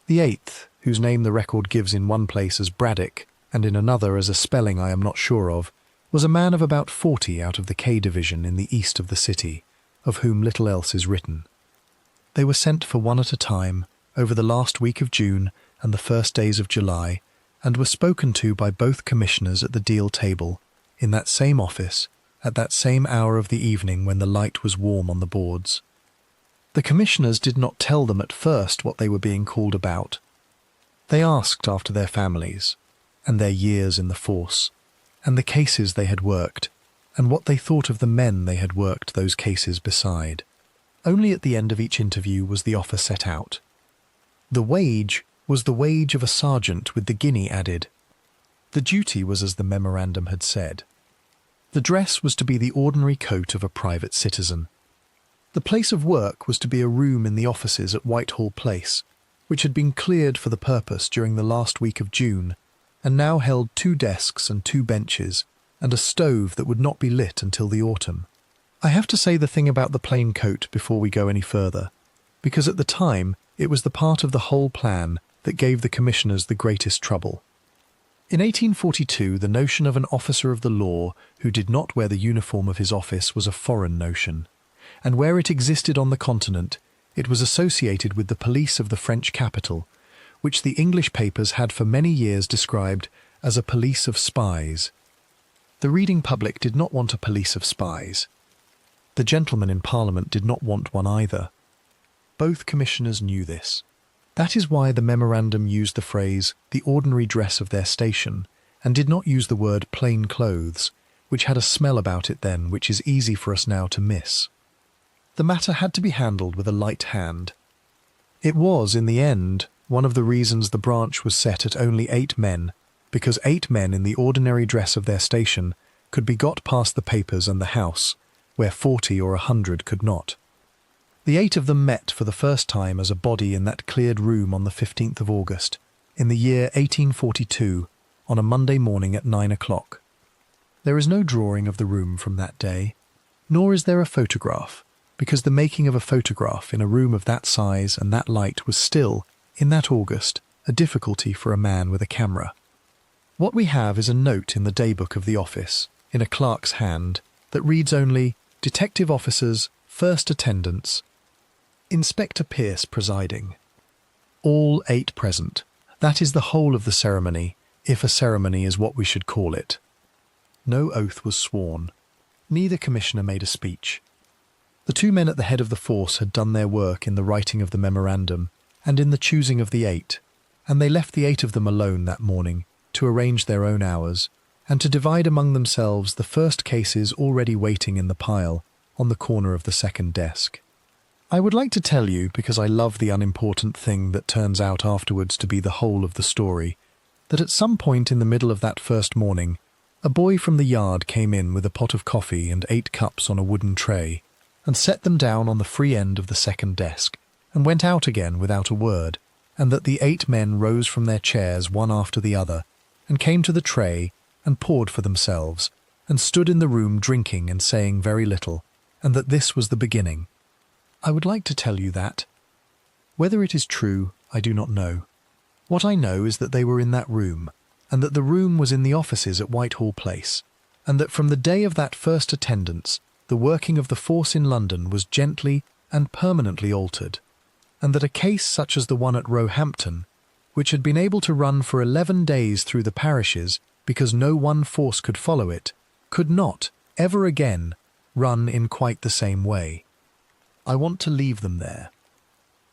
The 8th, whose name the record gives in one place as Braddock and in another as a spelling I am not sure of, was a man of about 40 out of the K Division in the east of the city, of whom little else is written. They were sent for 1 at a time, over the last week of June and the first days of July, and were spoken to by both commissioners at the deal table, in that same office, at that same hour of the evening when the light was warm on the boards. The commissioners did not tell them at first what they were being called about. They asked after their families, and their years in the force, and the cases they had worked, and what they thought of the men they had worked those cases beside. Only at the end of each interview was the offer set out. The wage was the wage of a sergeant with the guinea added. The duty was as the memorandum had said. The dress was to be the ordinary coat of a private citizen. The place of work was to be a room in the offices at Whitehall Place, which had been cleared for the purpose during the last week of June, and now held 2 desks and 2 benches, and a stove that would not be lit until the autumn. I have to say the thing about the plain coat before we go any further, because at the time it was the part of the whole plan that gave the commissioners the greatest trouble. In 1842 the notion of an officer of the law who did not wear the uniform of his office was a foreign notion, and where it existed on the continent it was associated with the police of the French capital, which the English papers had for many years described as a police of spies. The reading public did not want a police of spies. The gentlemen in Parliament did not want one either. Both commissioners knew this. That is why the memorandum used the phrase, the ordinary dress of their station, and did not use the word plain clothes, which had a smell about it then which is easy for us now to miss. The matter had to be handled with a light hand. It was, in the end, one of the reasons the branch was set at only 8 men, because 8 men in the ordinary dress of their station could be got past the papers and the house, where 40 or 100 could not. The 8 of them met for the first time as a body in that cleared room on the 15th of August, in the year 1842, on a Monday morning at 9 o'clock. There is no drawing of the room from that day, nor is there a photograph, because the making of a photograph in a room of that size and that light was still, in that August, a difficulty for a man with a camera. What we have is a note in the daybook of the office, in a clerk's hand, that reads only, "Detective Officers, First Attendants, Inspector Pierce presiding. All 8 present." That is the whole of the ceremony, if a ceremony is what we should call it. No oath was sworn. Neither commissioner made a speech. The 2 men at the head of the force had done their work in the writing of the memorandum and in the choosing of the 8, and they left the 8 of them alone that morning to arrange their own hours and to divide among themselves the first cases already waiting in the pile on the corner of the second desk. I would like to tell you, because I love the unimportant thing that turns out afterwards to be the whole of the story, that at some point in the middle of that first morning, a boy from the yard came in with a pot of coffee and 8 cups on a wooden tray, and set them down on the free end of the second desk, and went out again without a word, and that the 8 men rose from their chairs one after the other, and came to the tray, and poured for themselves, and stood in the room drinking and saying very little, and that this was the beginning. I would like to tell you that. Whether it is true, I do not know. What I know is that they were in that room, and that the room was in the offices at Whitehall Place, and that from the day of that first attendance, the working of the force in London was gently and permanently altered, and that a case such as the one at Roehampton, which had been able to run for 11 days through the parishes because no one force could follow it, could not, ever again, run in quite the same way. I want to leave them there.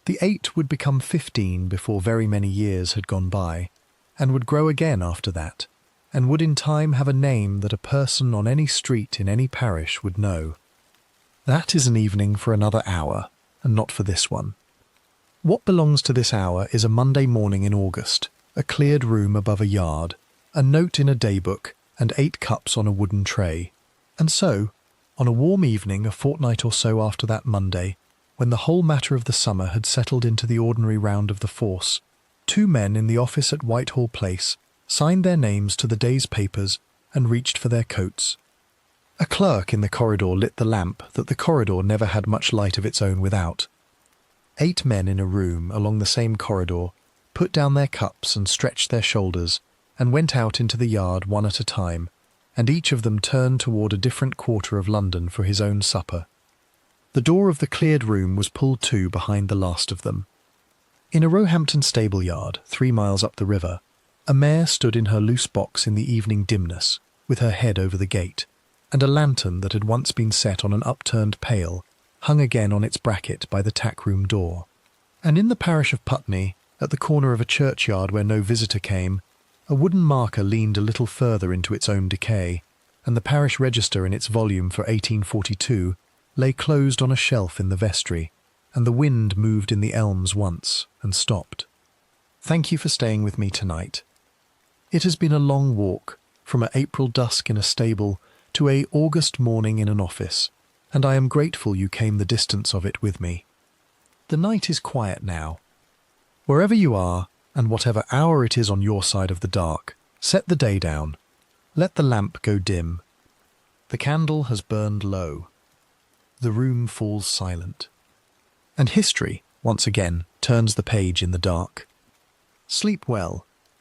The 8 would become 15 before very many years had gone by, and would grow again after that, and would in time have a name that a person on any street in any parish would know. That is an evening for another hour, and not for this one. What belongs to this hour is a Monday morning in August, a cleared room above a yard, a note in a daybook, and 8 cups on a wooden tray. And so, on a warm evening a fortnight or so after that Monday, when the whole matter of the summer had settled into the ordinary round of the force, 2 men in the office at Whitehall Place signed their names to the day's papers and reached for their coats. A clerk in the corridor lit the lamp that the corridor never had much light of its own without. 8 men in a room along the same corridor put down their cups and stretched their shoulders and went out into the yard one at a time, and each of them turned toward a different quarter of London for his own supper. The door of the cleared room was pulled to behind the last of them. In a Roehampton stable yard, 3 miles up the river, a mare stood in her loose box in the evening dimness, with her head over the gate, and a lantern that had once been set on an upturned pail hung again on its bracket by the tack-room door. And in the parish of Putney, at the corner of a churchyard where no visitor came, a wooden marker leaned a little further into its own decay, and the parish register in its volume for 1842 lay closed on a shelf in the vestry, and the wind moved in the elms once and stopped. Thank you for staying with me tonight. It has been a long walk, from a April dusk in a stable to a August morning in an office, and I am grateful you came the distance of it with me. The night is quiet now. Wherever you are, and whatever hour it is on your side of the dark, set the day down. Let the lamp go dim. The candle has burned low. The room falls silent. And history, once again, turns the page in the dark. Sleep well,